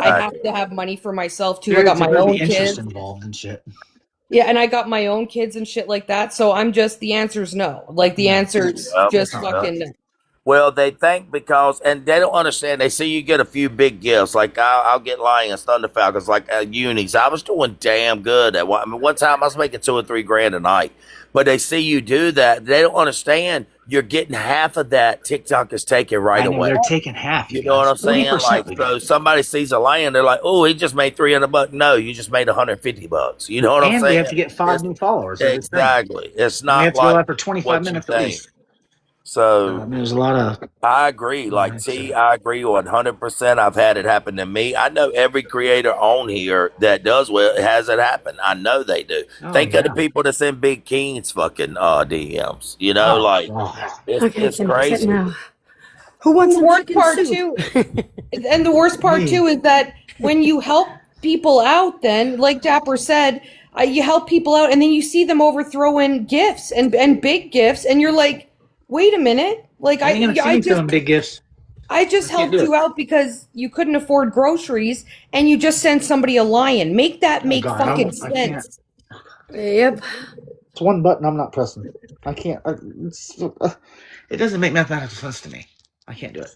have to have money for myself too. I got my own interest kids. involved and shit. Yeah, and I got my own kids and shit like that. So I'm just, the answer's no. Like the answer's just fucking no. Well, they think because, and they don't understand. They see you get a few big gifts. Like I'll get Lions, Thunder Falcons, like unis. I was doing damn good at one. I mean, one time I was making $2 or $3 grand a night. But they see you do that. They don't understand. you're getting half of that TikTok is taking right I know away. they're taking half. You know what I'm saying? 40% Like, we so get. somebody sees a land, they're like, "Oh, he just made $300." No, you just made $150. You know what I'm And we saying? have to get 5 It's, new followers every thing. exactly. It's And we have not to go like live for 25 what you minutes at think. least. So There's a lot of. I agree. Like T, I agree 100%. I've had it happen to me. I know every creator on here that does well has it happen. I know they do. Oh, Think of the yeah. people that's in Big Keen's fucking DMs. You know, Oh, like God. Okay, it's can I sit crazy. now? Who wants The some worst chicken part soup? too, and the worst part Me. too is that when you help people out, then like Dapper said, you help people out, and then you see them overthrowing gifts and big gifts, and you're like, wait a minute, like I ain't gonna see me throwing big gifts. I just I can't helped do you it. out because you couldn't afford groceries, and you just sent somebody a lion. Make that Oh, make God, I fucking won't. I can't. sense. Yep. It's one button I'm not pressing. I can't. It doesn't make mathematical sense to me. I can't do it.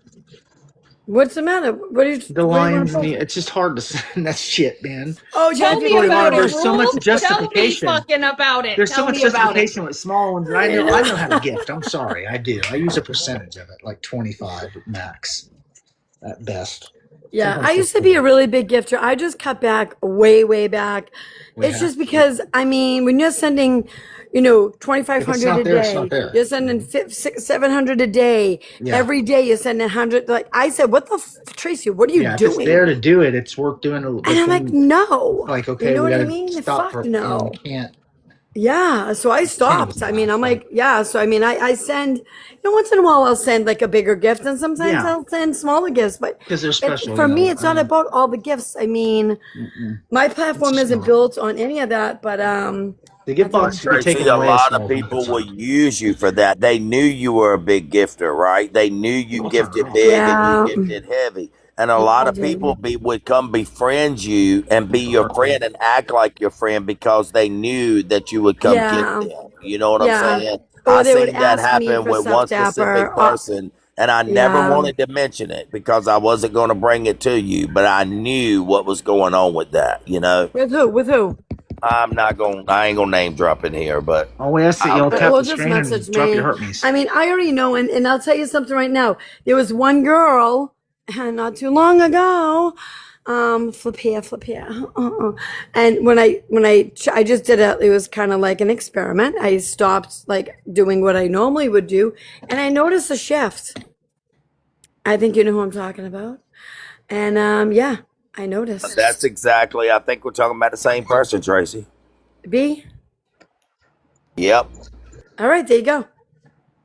What's the matter? What do you? The what do you lines, want to it's just hard to send that shit, man. Oh yeah, Tell if me you Really about hard. it. There's so much Rules. Tell me justification. fucking about it. There's Tell so much me about it. justification with small ones. I know how to gift. I'm sorry, I do. I use a percentage of it, like 25 max at best. Yeah, Sometimes I used to be a really big gifter. I just cut back way back. We It's have just to. because I mean, when you're sending, If it's 2,500 not a there, it's day, not there. you're sending 700 a day. Yeah. Every day you're sending 100. Like I said, what the Tracy? What are you Yeah, if it's doing? there to do it, it's worth doing. And I'm like, no. like, You okay, know we what I gotta mean? stop Fuck for no. we can't. Yeah, so I stopped. I mean, I'm like, yeah. So I mean, I send, once in a while I'll send like a bigger gift, and sometimes Yeah. I'll send smaller gifts. But Because they're special. for you me, know, it's not about all the gifts. I mean, my platform It's isn't not. built on any of that. But The gift box should be Tracy, taken a away. lot small of one people percent. will use you for that. They knew you were a big gifter, right? They knew you Well, gifted yeah. big yeah, and you gifted heavy. And a lot I of people did. would come befriend you and be your friend and act like your friend because they knew that you would come get Yeah, them. You know what I'm yeah. saying? Or I they would seen that ask me happen for with stuff, one specific Dapper. person, and I never Yeah. wanted to mention it because I wasn't going to bring it to you, but I knew what was going on with that. You know, With who? With who? I ain't gonna name drop in here, but Oh, we ask that y'all tap Well, the just screen and message drop your me. hurt me's. I mean, I already know, and I'll tell you something right now. There was one girl, not too long ago. Flip here. And when I just did it was kind of like an experiment. I stopped like doing what I normally would do, and I noticed a shift. I think you know who I'm talking about. And yeah, I noticed. that's exactly. I think we're talking about the same person, Tracy. B. Yep. All right, there you go.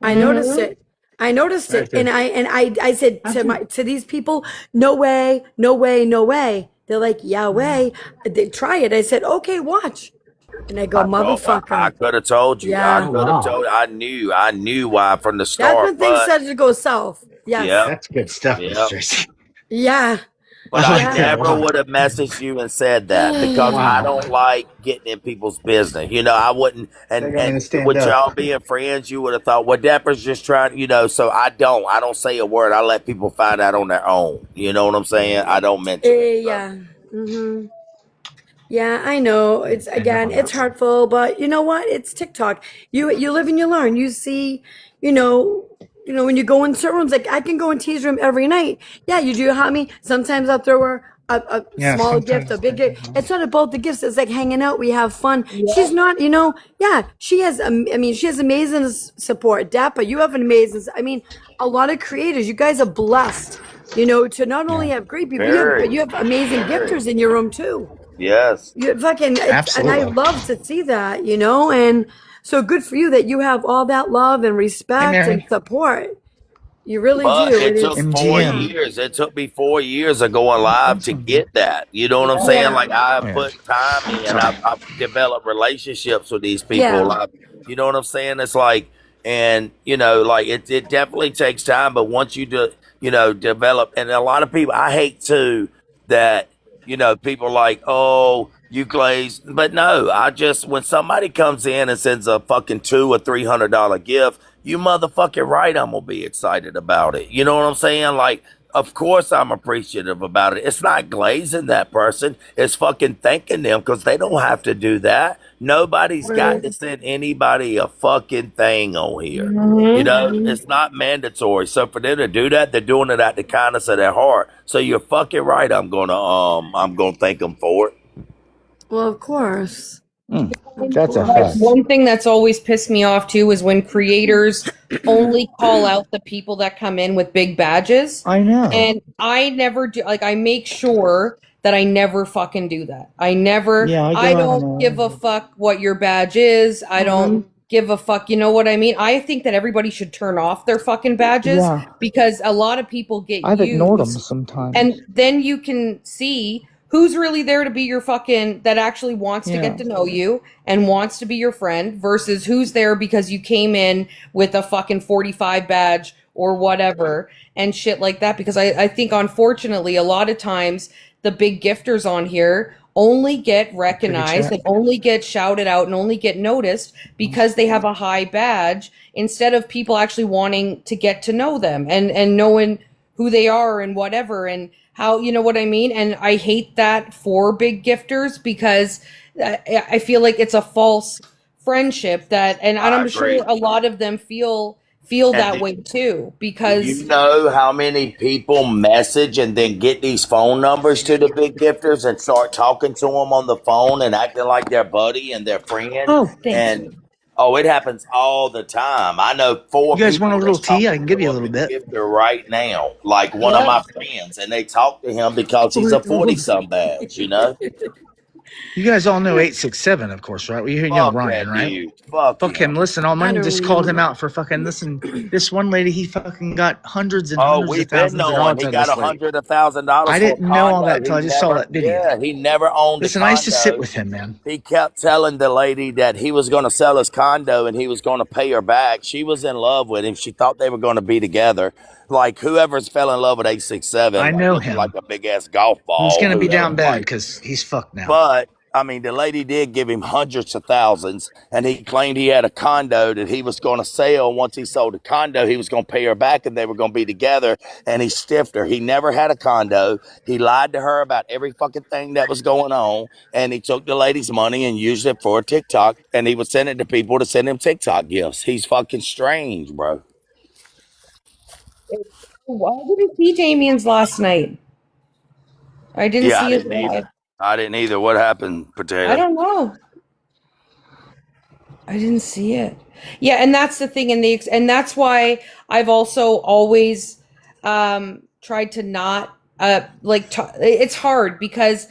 I noticed it. I noticed Right it, there. and I said to these people, no way. They're like, yeah way. They try it. I said, okay, watch. And I go, I motherfucker. could have told you. Yeah. I Oh, could wow. have told. I knew why from the That's start. when things But started to go south. Yes. Yep. That's good stuff, Miss Yep. Tracy. Yeah. But I I like that a never lot. would have messaged you and said that because I Wow. don't like getting in people's business. You know, I wouldn't. They got me And to stand with up. y'all being friends, you would have thought, well, Dapper's just trying. You know, so I don't. I don't say a word. I let people find out on their own. You know what I'm saying? I don't mention it. So. Yeah. hmm Yeah, I know. It's And again, nobody it's else. hurtful, but you know what? It's TikTok. You live and you learn. You see, when you go in certain rooms, like I can go in T's room every night. Yeah, you do help me. Sometimes I'll throw her a Yeah, small gift, a sometimes. big gift. It's not about the gifts. It's like hanging out. We have fun. Yeah. She's not, yeah, she has, she has amazing support. Dapper, you have an amazing, a lot of creators, you guys are blessed, to not only have great people, but you have amazing gifters in your room too. Yes. You fucking, and I Absolutely. love to see that, and so good for you that you have all that love and Hey, respect and Mary. support. You really But do. it It took is, 4 MGM. years. It took me 4 years of going live to get that. You know what I'm saying? yeah, Like I Yeah. put time in. I've developed relationships with these people. yeah, You know what I'm saying? It's like, and like it definitely takes time. But once you develop, and a lot of people, I hate too that people are like, oh, you glaze, but no, when somebody comes in and sends a fucking $200 or $300 gift, you motherfucking right, I'm gonna be excited about it. You know what I'm saying? Like Of course, I'm appreciative about it. It's not glazing that person. It's fucking thanking them because they don't have to do that. Nobody's got to send anybody a fucking thing on here. You know, it's not mandatory. So for them to do that, they're doing it out the kindness of their heart. So you're fucking right. I'm gonna thank them for it. Well, of course. That's a Of Like, fact. one thing that's always pissed me off too is when creators only call out the people that come in with big badges. I know. And I never do, like, I make sure that I never fucking do that. I never, Yeah, I I go on don't give a fuck what your badge is. I don't give a fuck. You know what I mean? I think that everybody should turn off their fucking badges Yeah. because a lot of people get I've ignored them used. sometimes. And then you can see who's really there to be your fucking, that actually wants to Yeah. get to know you and wants to be your friend versus who's there because you came in with a fucking 45 badge or whatever and shit like that. Because I think, unfortunately, a lot of times the big gifters on here only get recognized chat. and only get shouted out and only get noticed because they have a high badge instead of people actually wanting to get to know them and knowing who they are and whatever and how, you know what I mean? And I hate that for big gifters because I feel like it's a false friendship that, and I I'm agree. sure a lot of them feel And that do way too you because know how many people message and then get these phone numbers to the big gifters and start talking to them on the phone and acting like their buddy and their friend? Oh, thank And you. oh, it happens all the time. I know 4 You guys want a people little that's tea? I talking can give to you a a little big bit. gifter right now, like one of my friends, and they talk to him because he's a 40-some badge, you know? You guys all know 867, of course, right? Well, you know Fuck Ryan, that right? dude. Fuck Fuck him. him. Listen, all I money don't just called him remember. out for fucking, listen, this one lady, he fucking got hundreds and Oh, hundreds of we've been thousands of knowing dollars he out of got this lady. $100,000 I for a didn't know all that condo. until I He just saw never, that video. yeah, he never owned a Listen, I used to sit condo. with him, man. He kept telling the lady that he was going to sell his condo and he was going to pay her back. She was in love with him. She thought they were going to be together. Like whoever's fell in love with 867, I like know looking like him. a big ass golf He's ball. going to be down Whoever, bad like, because he's fucked now. but I mean, the lady did give him hundreds of thousands, and he claimed he had a condo that he was going to sell. Once he sold the condo, he was going to pay her back, and they were going to be together. And he stiffed her. He never had a condo. He lied to her about every fucking thing that was going on, and he took the lady's money and used it for a TikTok, and he would send it to people to send him TikTok gifts. He's fucking strange, bro. I didn't see Damien's last night. I didn't Yeah, I see his didn't live. either. I didn't either. What happened, I Potato? don't know. I didn't see it. Yeah, and that's the thing, and that's why I've also always tried to not it's hard because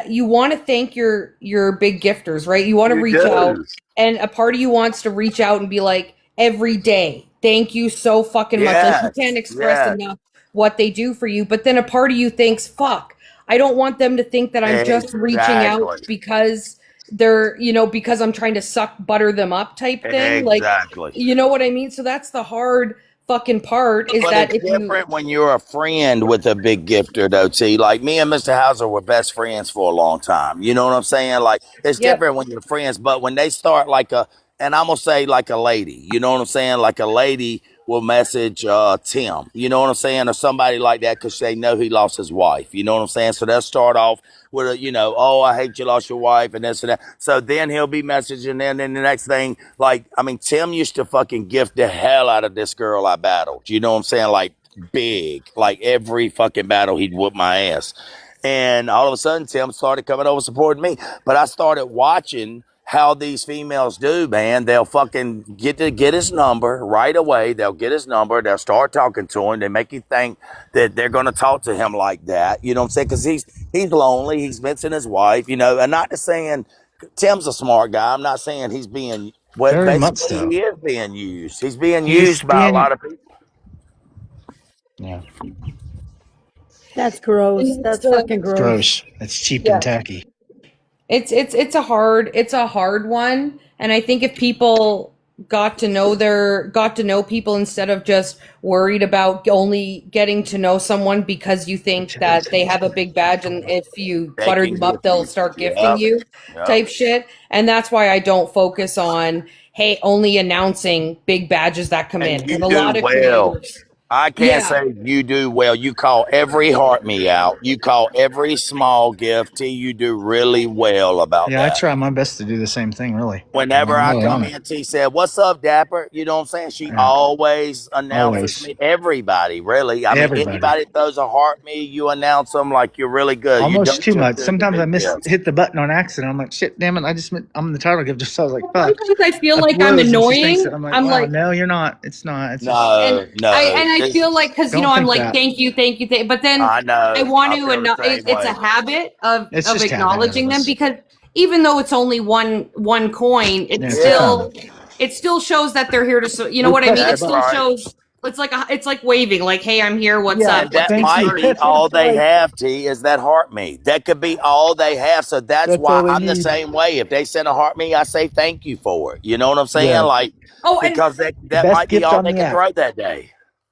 you want to thank your big gifters, right? You want to You reach out, do. and a part of you wants to reach out and be like, every day, thank you so fucking much. Like you can't Yes, express yes. enough what they do for you. But then a part of you thinks, fuck, I don't want them to think that I'm just reaching out Exactly. because they're, because I'm trying to butter them up type thing. Like, Exactly. you know what I mean? So that's the hard fucking part is But that it's if you, different when you're a friend with a big gifter, though, T. Like me and Mr. Hauser were best friends for a long time. You know what I'm saying? Like it's yep, different when you're friends, but when they start and I'm gonna say like a lady, you know what I'm saying? Like a lady will message Tim, you know what I'm saying, or somebody like that because they know he lost his wife. You know what I'm saying? So they'll start off with oh, I hate you lost your wife and this and that. So then he'll be messaging, and then the next thing, like, I mean, Tim used to fucking gift the hell out of this girl I battled. You know what I'm saying? Like big, like every fucking battle he'd whoop my ass. And all of a sudden, Tim started coming over supporting me. But I started watching how these females do, man. They'll fucking get his number right away. They'll get his number. They'll start talking to him. They make you think that they're going to talk to him like that. You know what I'm saying? Because he's lonely. He's missing his wife, and not just saying Tim's a smart guy. I'm not saying he's being, well, Very much basically so. he is being used. He's being He's used by a being, lot of people. yeah, That's gross. That's fucking gross. gross. It's cheap yeah. and tacky. It's a hard one. And I think if people got to know people instead of just worried about only getting to know someone because you think that they have a big badge and if you They butter can them up, gift they'll you. start gifting Yep. you Yep. type shit. And that's why I don't focus on, hey, only announcing big badges that come in. And you And a do lot of well. creators, I can't say you do well. You call every heart me out. You call every small gift. T, you do really well about Yeah, I that. try my best to do the same thing, really. Whenever I'm I really come on it. in, T said, "What's up, Dapper?" You know what I'm saying? She Yeah. always announces Always. me. Everybody, really. I mean, Everybody. anybody throws a heart me, you announce them like you're really good. You Almost don't too just much. do the Sometimes I big gifts. hit the button on accident. I'm like, shit, damn it! I'm the title gift. Just so I was like, fuck. Sometimes I feel I like I'm blows, and she thinks annoying. that I'm like, I'm wow, like, no, you're not. It's not. It's just, No, and no. I It's- feel like because Don't I'm think like that. thank you, but then I know. I want I to feel the same it's way. a habit of It's just acknowledging habit, them because even though it's only one coin, it Yeah, still shows that they're here to you know We what I mean. press It the still button. shows it's like waving like hey I'm here what's Yeah, up And that let's get thank you. might be started. all they Like- have, T, is that heart me. That could be all they have. So that's That's why all they I'm the need. same way. If they send a heart me, I say thank you for it. You know what I'm saying? Yeah. Like, Oh, and because that Best might be gift all on they the can app. throw that day.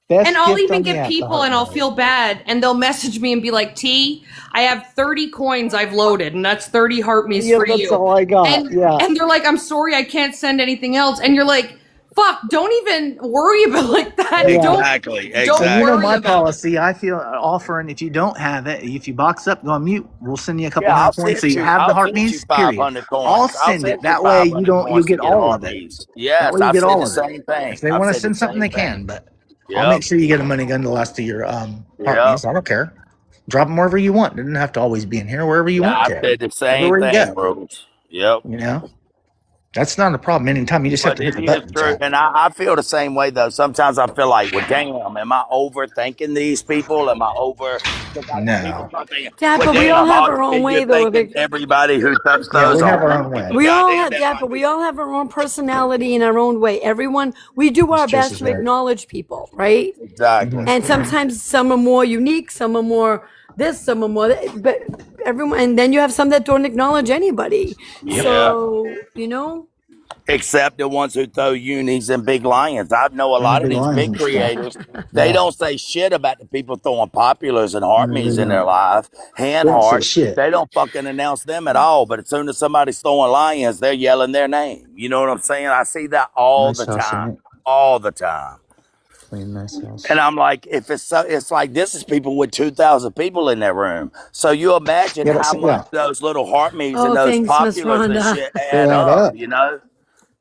Best and I'll gift even on the get app, the people heart and I'll me. feel bad and they'll message me and be like T I have 30 coins I've loaded and that's 30 heart me's Yeah, for that's you. all I got. And Yeah. and they're like I'm sorry I can't send anything else and you're like fuck don't even worry about like that. Yeah. Exactly. Don't And you know worry my about it. policy. I feel offering if you don't have it, if you box up, go on mute. We'll send you a couple Yeah, I'll hundred coins so send you you. have the I'll heart send you me's. Period. 500 coins. I'll send it. That way you 500 don't. You coins to get all heart of it. me's. That Yes, way you I've get said all the of same it. thing. If they I've want to said send the something, same they can. thing. But Yep. I'll make sure you get a money gun to last to your heart Yep. me's. I don't care. Drop them wherever you want. It doesn't have to always be in here. Wherever you Yeah, want I've to. said the same Everywhere you thing, go. Rose. Yep. You know. That's not a problem. Anytime you just have But to hit it the is button. true. So. And I feel the same way, though. Sometimes I feel like, well, damn, am I overthinking these people? Am I over? No. People start thinking, Yeah, well, but we damn, all have all our own you way, though. thinking everybody who touched Yeah, those we have are our own way. We all goddamn, have, that yeah, might but we be- all have our own personality in our own way. Everyone, we do our That's just best as to right. acknowledge people, right? Exactly. And sometimes some are more unique, some are more this, some are more that, but everyone, and then you have some that don't acknowledge anybody. Yeah. So, you know, Except the ones who throw unis and big lions. I know a And lot the of big these lions big and stuff. creators, they Yeah. don't say shit about the people throwing populars and heart No, me's they in their don't. life. Hand They don't say hearts, shit. they don't fucking announce them at all. But as soon as somebody's throwing lions, they're yelling their name. You know what I'm saying? I see that all Nice the house, time. ain't it? All the time. Clean, nice house. And I'm like, if it's so, it's like this is people with 2,000 people in their room. So you imagine Yeah, but how see, much yeah. those little heart me's oh, and those thanks, Miss populars and Rhonda. shit They add add up, up. you know?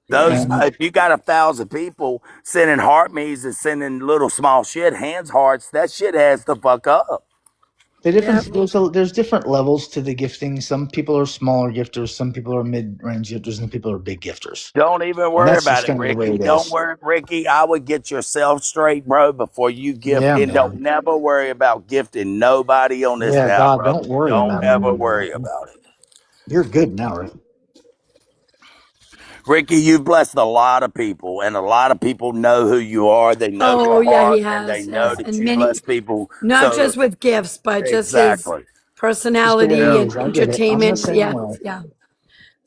Those, And if you got 1,000 people sending heart me's and sending little small shit, hands hearts, that shit adds the fuck up. the difference there's different levels to the gifting. Some people are smaller gifters, some people are mid-range gifters, and people are big gifters. Don't even And worry that's about just it, kind of the way Ricky. it Don't is. worry, Ricky. I would get yourself straight, bro, before you gift. Yeah, And don't man. never worry about gifting nobody on this Yeah, now, God, bro. don't worry Don't about it. ever worry about it. You're good now, right? Ricky, you've blessed a lot of people, and a lot of people know who you are. They know Oh, your yeah, heart, he and they has, know yes. that And you many, bless people. not So just with gifts, but just his exactly. Just the personality way he and is. I get it. I'm the entertainment. same Yeah, way. yeah,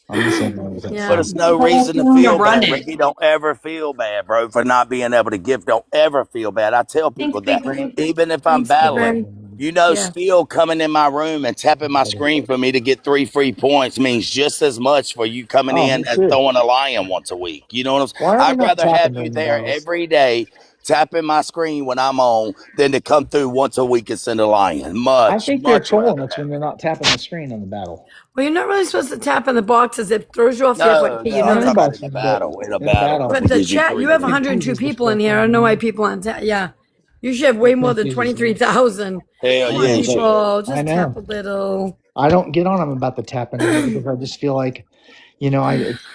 I'm the same way with it. yeah. But So it's no reason to feel bad, Abundant. Ricky. Don't ever feel bad, bro, for not being able to give. Don't ever feel bad. I tell Thanks people Big that Brain. even if I'm Thanks, Big battling, Brain. you know, Yeah. still coming in my room and tapping my screen for me to get 3 free points means just as much for you coming oh, in me and too. throwing a lion once a week. You know what I'm saying? Why are we I'd not rather tapping have you during the there battles? every day tapping my screen when I'm on than to come through once a week and send a lion. I Much, think they're much trolling rather us have when they're not tapping the screen on the battle. Well, you're not really supposed to tap in the boxes. It throws you off the edge. Like, No, hey, no, you I'm know talking that. about in a Inboxing, but battle. In a in a battle, battle, But it the gives you chat, 3 you have free. 102 confuses the people in fuck here. I out don't of know why me. people aren't. Yeah, you should have It way more than confuses me. 23,000. Hell Come yeah, on, you should. people, I just tap know. a little. I don't get on them about the tapping in it because I just feel like, you know,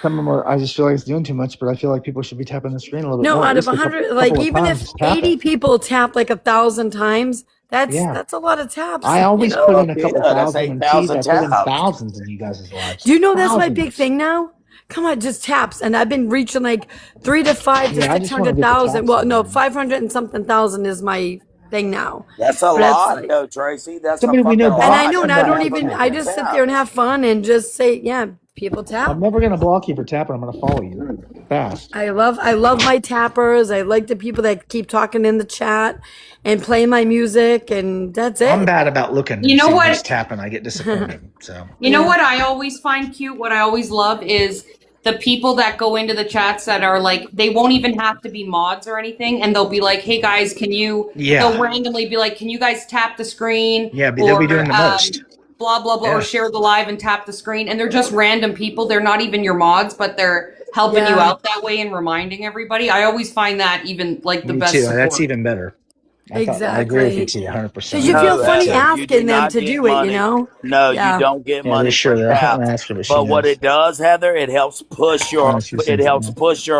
some of them are, I just feel like it's doing too much, but I feel like people should be tapping the screen a little bit No, more. At out of least a 100, like couple of even times, if just tap 80 it. people tap like 1,000 times, Yeah. that's a lot of taps. I You always know. put in a couple Yeah, that's thousand, and T's, 8,000 I put in taps. thousands in you guys' lives. Do you know that's my big Thousands. thing now? Come on, just taps, and I've been reaching like 3 to 5 to Yeah, I just want to get the 600,000. taps Well, in, no, man. 500 and something thousand is my thing now. That's a But that's lot, like, though, Tracy. That's a Somebody we fucking know and I lot. know, and That's I don't blocked you for even. I tapping. just sit there and have fun and just say, yeah, people I'm tap. never gonna block you for tapping. I'm gonna follow you fast. I love my tappers. I like the people that keep talking in the chat and play my music, and that's I'm it. bad about looking You and know seeing what? who's tapping. I get disappointed. So You know Yeah. what I always find cute, what I always love is the people that go into the chats that are like, they won't even have to be mods or anything, and they'll be like, "Hey guys, can you?" Yeah. They'll randomly be like, "Can you guys tap the screen?" Yeah, they'll be doing the most. Blah blah blah, Yeah. or share the live and tap the screen, and they're just random people. They're not even your mods, but they're helping you Yeah. out that way and reminding everybody. I always find that even like the Me best. too. support. That's even better. I agree with you, Exactly. T, 100%. Because you feel No, funny you do asking them not to get do it, money. you know? No, Yeah. you don't get Yeah, money they sure for they're that. not ask for the But what shit. it does, Heather, it helps push your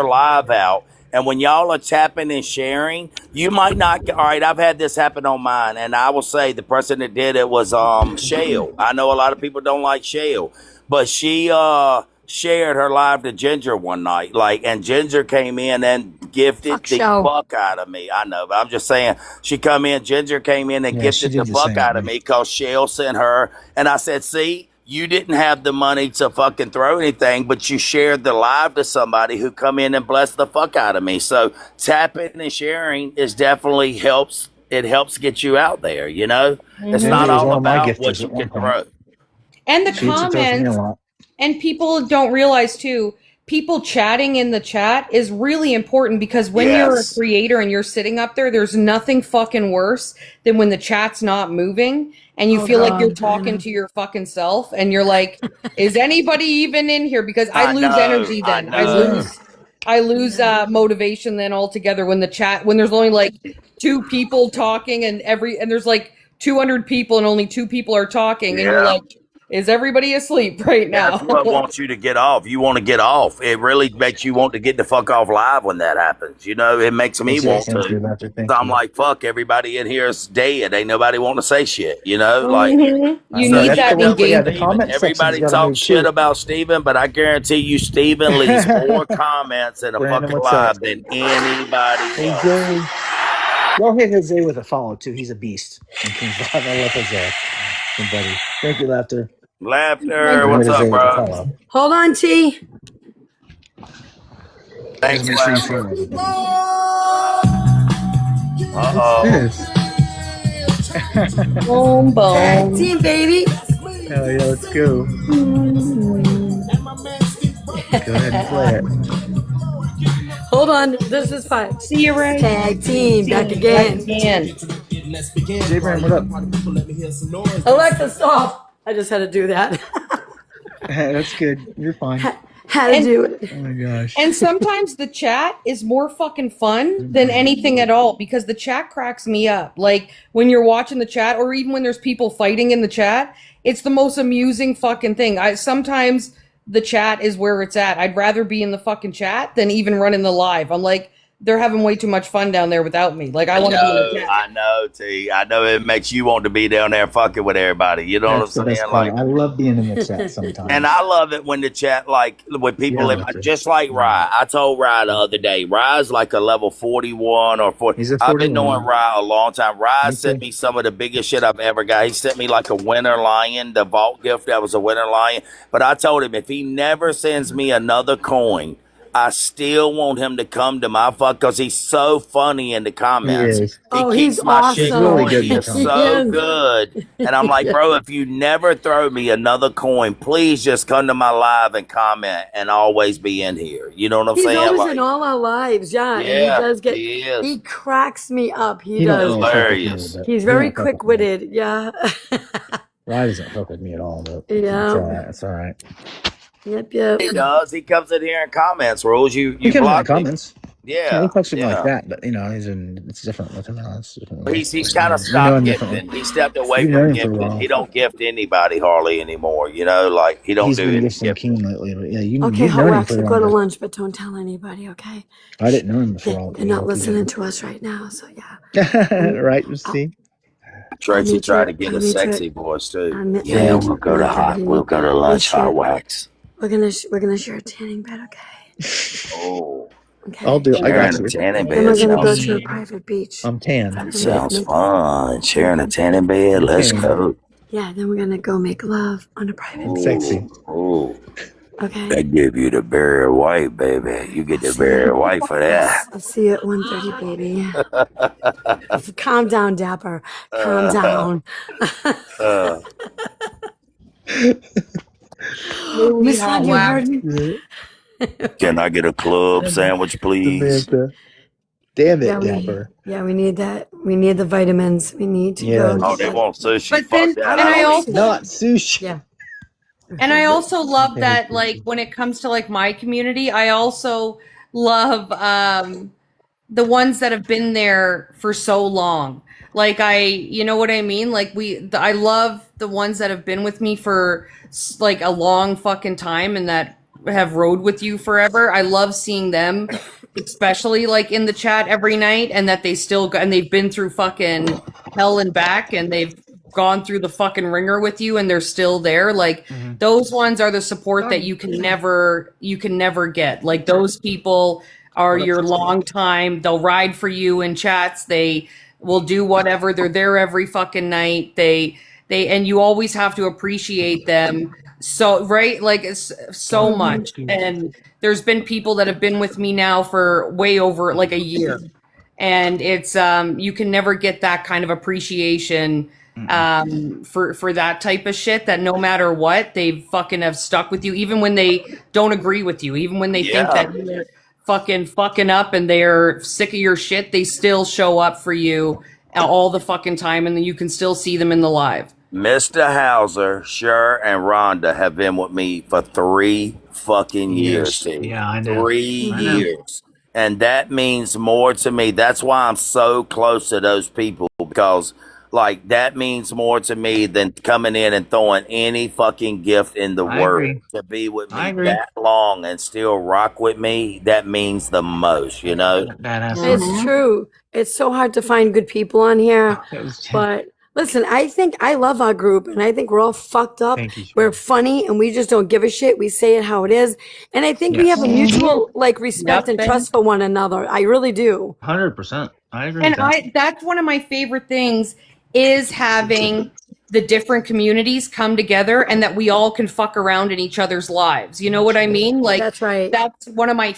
live out. And when y'all are tapping and sharing, you might not. All right, I've had this happen on mine, and I will say the person that did it was Shale. I know a lot of people don't like Shale, but she shared her live to Ginger one night, and Ginger came in and gifted Fuck the Shale. fuck out of me. I know, but I'm just saying, Ginger came in and Yeah, she gifted did the the fuck same out to of me. me because Shale sent her, and I said, see. You didn't have the money to fucking throw anything, but you shared the live to somebody who come in and bless the fuck out of me. So tapping and sharing is definitely helps. It helps get you out there. You know, it's Ginger not was all one of my about gifters what you at one can point. throw. And the She used to throw for me a comments, lot. and people don't realize too, people chatting in the chat is really important, because when you're a Yes. creator and you're sitting up there, there's nothing fucking worse than when the chat's not moving and you Oh, feel like you're God, I talking know. to your fucking self, and you're like, is anybody even in here? Because I I lose know. energy I then. know. I lose motivation then altogether when there's only like 2 people talking, and there's like 200 people and only 2 people are talking, and you're Yeah. like, is everybody asleep right now? That's what wants you to get off. You want to get off. It really makes you want to get the fuck off live when that happens. You know, it makes me want Thank to. you, Lester. Thank So I'm you. like, fuck, everybody in here is dead. Ain't nobody want to say shit. You know, like. Mhm. You So need even that though with engagement. the Steven, comment section's everybody gotta talks move, shit too. about Steven, but I guarantee you Steven leaves more comments in a Brandon, fucking what's up? live than anybody Hey, else. Jay. Go hit Jose with a follow, too. He's a beast. And King 5, I love Jose. Good buddy. Thank you, Laughter. Laughter, what's up, bro? Hold on, T. Thanks, Make sure you Laughter. follow everybody. Uh-oh. Boom, Tag boom. team, baby. Hell yeah, let's go. Go ahead and play it. Hold on. This is fun. See you, Ray. Tag team, back again. Jay Brand, what up? Alexa, stop. I just had to do that. That's good. You're fine. Had to do it. Oh my gosh. And sometimes the chat is more fucking fun than anything at all, because the chat cracks me up. Like when you're watching the chat, or even when there's people fighting in the chat, it's the most amusing fucking thing. Sometimes the chat is where it's at. I'd rather be in the fucking chat than even running the live. I'm like, they're having way too much fun down there without me. Like I want to be in the chat. I know, T. I know it makes you want to be down there fucking with everybody. You know That's the what I'm best saying? part. Like, I love being in the chat sometimes. and I love it when the chat, like, with people, Yeah, just like Rye. I told Rye the other day, Rye's like a level 41 or 40. He's a I've been 41. knowing Rye a long time. Rye Me sent too. me some of the biggest shit I've ever got. He sent me like a winter lion, the vault gift that was a winter lion. But I told him, if he never sends me another coin, I still want him to come to my fuck, because he's so funny in the comments. He is. Oh, keeps he's my shit awesome. Really going. good in the He's comments. so Yes. good. And I'm like, bro, if you never throw me another coin, please just come to my live and comment and always be in here. You know what I'm He's saying? always Like, in all our lives, yeah. And he yeah, does get. he is. He cracks me up. He He don't does. really fuck with me a Hilarious. little bit. He's He very don't fuck with me. quick-witted. Yeah. Rye doesn't fuck with me at all, but Yeah. it's all right. It's all right. Yep. Yep. He does. He comes in here and comments. Rules, you He comes in the block me. comments. Yeah, Yeah, he fucks with me like yeah. that, but it's different with him. It's different with He's kind of we know stopped him gifting. differently. He stepped away We've known from him for a gifting. while. He don't gift anybody hardly anymore. You know, like he don't He's do been any gifting gifting. Keen lately, but yeah, you've Okay, known him Wax, for a go while. to But lunch, but don't tell anybody, okay? I didn't know him for They're all. not listening to us right now, so yeah. Right, see? Tracy tried to get I'll a meet you sexy at- voice too. I'll meet- Yeah, I'll meet we'll go to you- we'll go to lunch, We'll hot share- wax. We're gonna share a tanning bed, okay? Oh, Okay. I'll do it. I sharing got a you. tanning Then we're bed gonna go sounds, to a private beach. I'm tan. that sounds fun. Sharing a tanning bed. Let's Okay. go. Yeah, then we're gonna go make love on a private beach. Sexy. Oh, Okay. they give you the Barry White, baby. You get the Barry White for that. I'll see you at 1:30, baby. Calm down, Dapper. Calm down. Miss Love, you Wow. heard me? Can I get a club sandwich, please? Samantha. Damn it, Yeah, Dapper. we need that. We need the vitamins. We need to go. Yes. Oh, they want sushi. But Fuck then, that. and I I'll eat also, Not sushi. Yeah. and I also love that, like, when it comes to like my community, I also love the ones that have been there for so long. Like you know what I mean? Like I love the ones that have been with me for like a long fucking time and that have rode with you forever. I love seeing them, especially like in the chat every night, and that they still and they've been through fucking hell and back, and they've gone through the fucking ringer with you, and they're still there. Like those ones are the support that you can never get. Like those people are your long time. They'll ride for you in chats. They will do whatever. They're there every fucking night. They and you always have to appreciate them. So right, like it's so much. And there's been people that have been with me now for way over like a year, and it's you can never get that kind of appreciation for that type of shit, that no matter what, they fucking have stuck with you, even when they don't agree with you, even when they think that you're fucking up and they're sick of your shit, they still show up for you all the fucking time, and then you can still see them in the live. Mr. Hauser, Cher, and Rhonda have been with me for 3 fucking years. Steve. Yeah, I know. 3 years. And that means more to me. That's why I'm so close to those people, because like that means more to me than coming in and throwing any fucking gift in the I world. agree. To be with I me agree. that long and still rock with me, that means the most, you know? Badass. It's true. It's so hard to find good people on here. But listen, I think I love our group, and I think we're all fucked up. Thank you. We're funny, and we just don't give a shit. We say it how it is, and I think we Yes. have a mutual like respect and Yep. trust for one another. I really do. 100%. I agree And with that. that's one of my favorite things, is having the different communities come together and that we all can fuck around in each other's lives. You know what I mean? Like That's right. that's one of my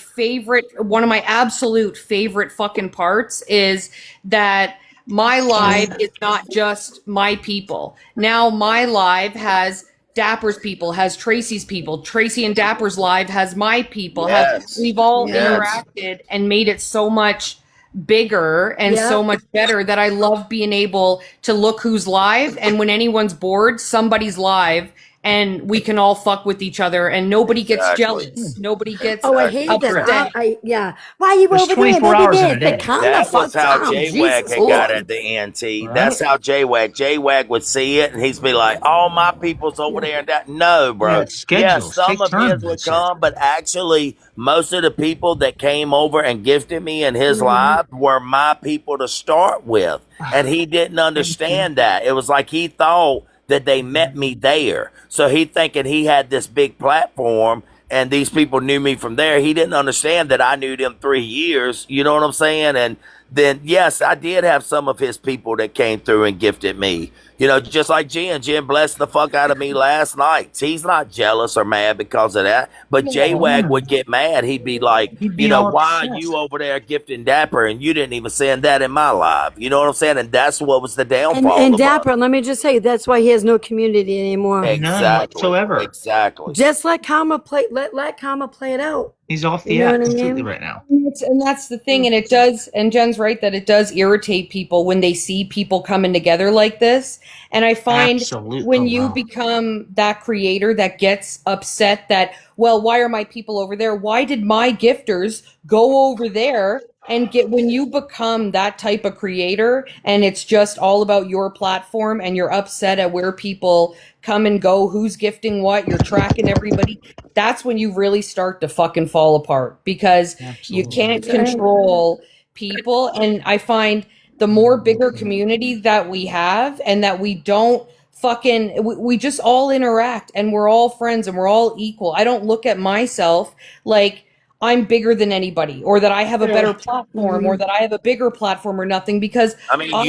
absolute favorite fucking parts, is that my live is not just my people. Now my live has Dapper's people, has Tracy's people. Tracy and Dapper's live has my people. Yes. We've all Yes. interacted and made it so much bigger and Yeah. so much better, that I love being able to look who's live, and when anyone's bored, somebody's live, and we can all fuck with each other, and nobody gets Exactly. jealous. Nobody gets Oh, I hate upset. that. Yeah. Why are you There's over there? 24 hours in a They day. calm the That was fuck how down. J-Wag Jesus had got Lord. at the NT. Right. That's how J-Wag would see it, and he'd be like, all my people's over there. And that. No, bro. Yeah, it's schedules. some Take of turns his would and shit. come, but actually, most of the people that came over and gifted me in his live were my people to start with. And he didn't understand that. It was like he thought that they met me there. So he thinking he had this big platform and these people knew me from there. He didn't understand that I knew them 3 years. You know what I'm saying? And then, yes, I did have some of his people that came through and gifted me. You know, just like Jen. Jen blessed the fuck out of me last night. He's not jealous or mad because of that. But J-Wag would get mad. He'd be like, He'd be you know, all why upset. are you over there gifting Dapper and you didn't even send that in my live? You know what I'm saying? And that's what was the downfall. And of Dapper, us. let me just say, that's why he has no community anymore. None Exactly. whatsoever. Exactly. Just let Karma play. Let Karma play it out. He's off the You know app what I completely mean? right now. And that's the thing, and it does, and Jen's right, that it does irritate people when they see people coming together like this. And I find Absolutely. when Oh, you wow. become that creator that gets upset that, well, why are my people over there? Why did my gifters go over there and get, when you become that type of creator and it's just all about your platform and you're upset at where people come and go, who's gifting what, you're tracking everybody, that's when you really start to fucking fall apart, because you Absolutely. can't control people. And I find the more bigger community that we have, and that we don't fucking, we just all interact and we're all friends and we're all equal. I don't look at myself like I'm bigger than anybody, or that I have a better platform, or that I have a bigger platform, or nothing, because I mean, I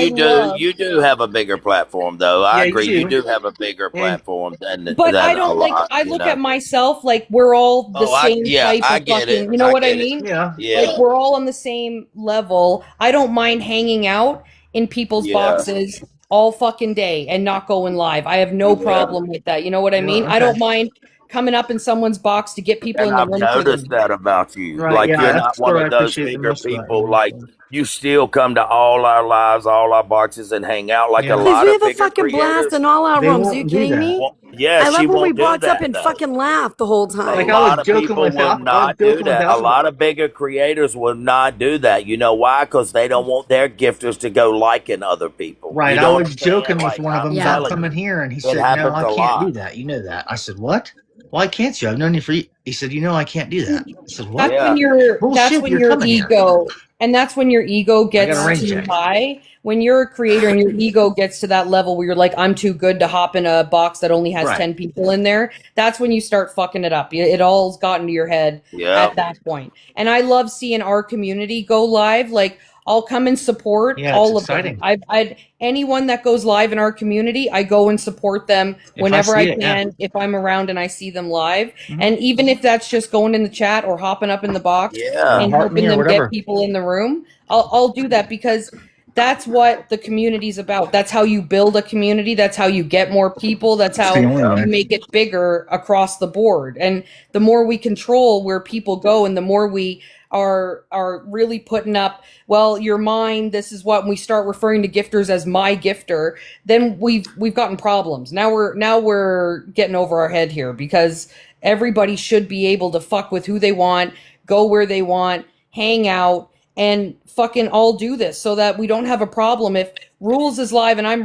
you do have a bigger platform, though. I Yeah, you agree. You do. do have a bigger platform than but I a don't like, lot, I you look know? at myself like we're all the same type I of get fucking, it. you know I what I get it. mean? Yeah. Yeah. Like we're all on the same level. I don't mind hanging out in people's Yeah. boxes all fucking day and not going live. I have no Yeah. problem with that. You know what I mean? Yeah, I don't okay. mind coming up in someone's box to get people And in the I've room for noticed them. that about you. Right, Like yeah, you're that's not one what I of those appreciate the bigger most about people. him. Like you still come to all our lives, all our boxes, and hang out like Yeah. a Please, lot we of have a bigger fucking blast creators. in all our They rooms. Are you won't do kidding that. me? Well, yeah, I she love when we won't do box up that and though. fucking laugh the whole A time. Like I was lot of joking people with will Al, I was not do joking with that. A Al. lot of bigger creators will not do that. You know why? Because they don't want their gifters to go liking other people. Right, You I know what was I'm saying? joking with Like one of I'm them Yeah. about telling coming you, here, and he it said, "No, happens I a can't do lot. that. You know that." I said, "What? Why can't you? I've known you for." He said, "You know, I can't do that." I said, "What? That's Yeah. when your Bullshit! You're coming here. and that's when your ego I got gets a rain too check." high. When you're a creator and your ego gets to that level where you're like, I'm too good to hop in a box that only has Right. 10 people in there, that's when you start fucking it up. It all's gotten to your head Yeah. at that point. And I love seeing our community go live. Like, I'll come and support Yeah, it's all of them. exciting. I'd anyone that goes live in our community, I go and support them If I whenever see I it, yeah. can, if I'm around and I see them live. Mhm. And even if that's just going in the chat or hopping up in the box Yeah. and Heart me helping or them whatever. get people in the room, I'll do that because that's what the community's about. That's how you build a community. That's how you get more people. That's It's how the only you way. make it bigger across the board. And the more we control where people go and the more we are really putting up, well, you're mine, this is what, and we start referring to gifters as my gifter, then we've gotten problems. Now we're getting over our head here because everybody should be able to fuck with who they want, go where they want, hang out, and fucking all do this so that we don't have a problem. If Rules is live and I'm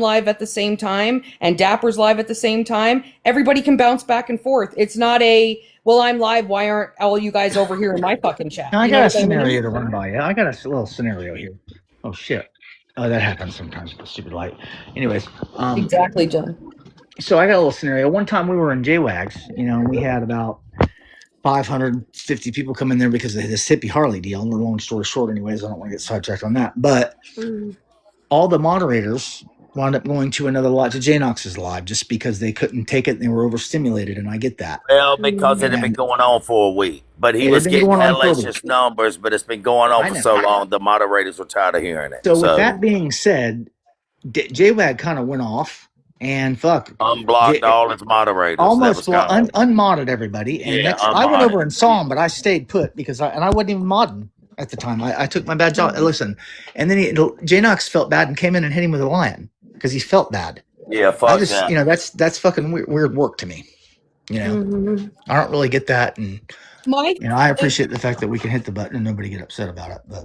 live at the same time and Dapper's live at the same time, everybody can bounce back and forth. It's not a, well, I'm live, why aren't all you guys over here in my fucking chat? Now, I You got know a what I mean? scenario to run by you. I got a little scenario here. Oh shit! Oh, that happens sometimes with stupid light. Anyways, Exactly, John. so I got a little scenario. One time we were in JWAGs, and we had about 550 people come in there because of this hippie Harley deal. And the long story short, anyways, I don't want to get sidetracked on that. But all the moderators wound up going to another lot, to Janox's live, just because they couldn't take it and they were overstimulated, and I get that. Well, because it had been And going on for a week, but he it was had been getting going on for a week. hellacious numbers. But it's been going on I for know. so long, the moderators were tired of hearing it. So with So that being said, JWAG kind of went off and unblocked all his moderators. That almost was kind of unmodded everybody. And yeah, I went over unmodded. and saw him, but I stayed put because I wasn't even modding at the time. I took my badge off. Listen, and then Janox felt bad and came in and hit him with a lion because he felt bad. Yeah, I fuck just, that. that's fucking weird work to me. I don't really get that, and My I appreciate the fact that we can hit the button and nobody get upset about it. But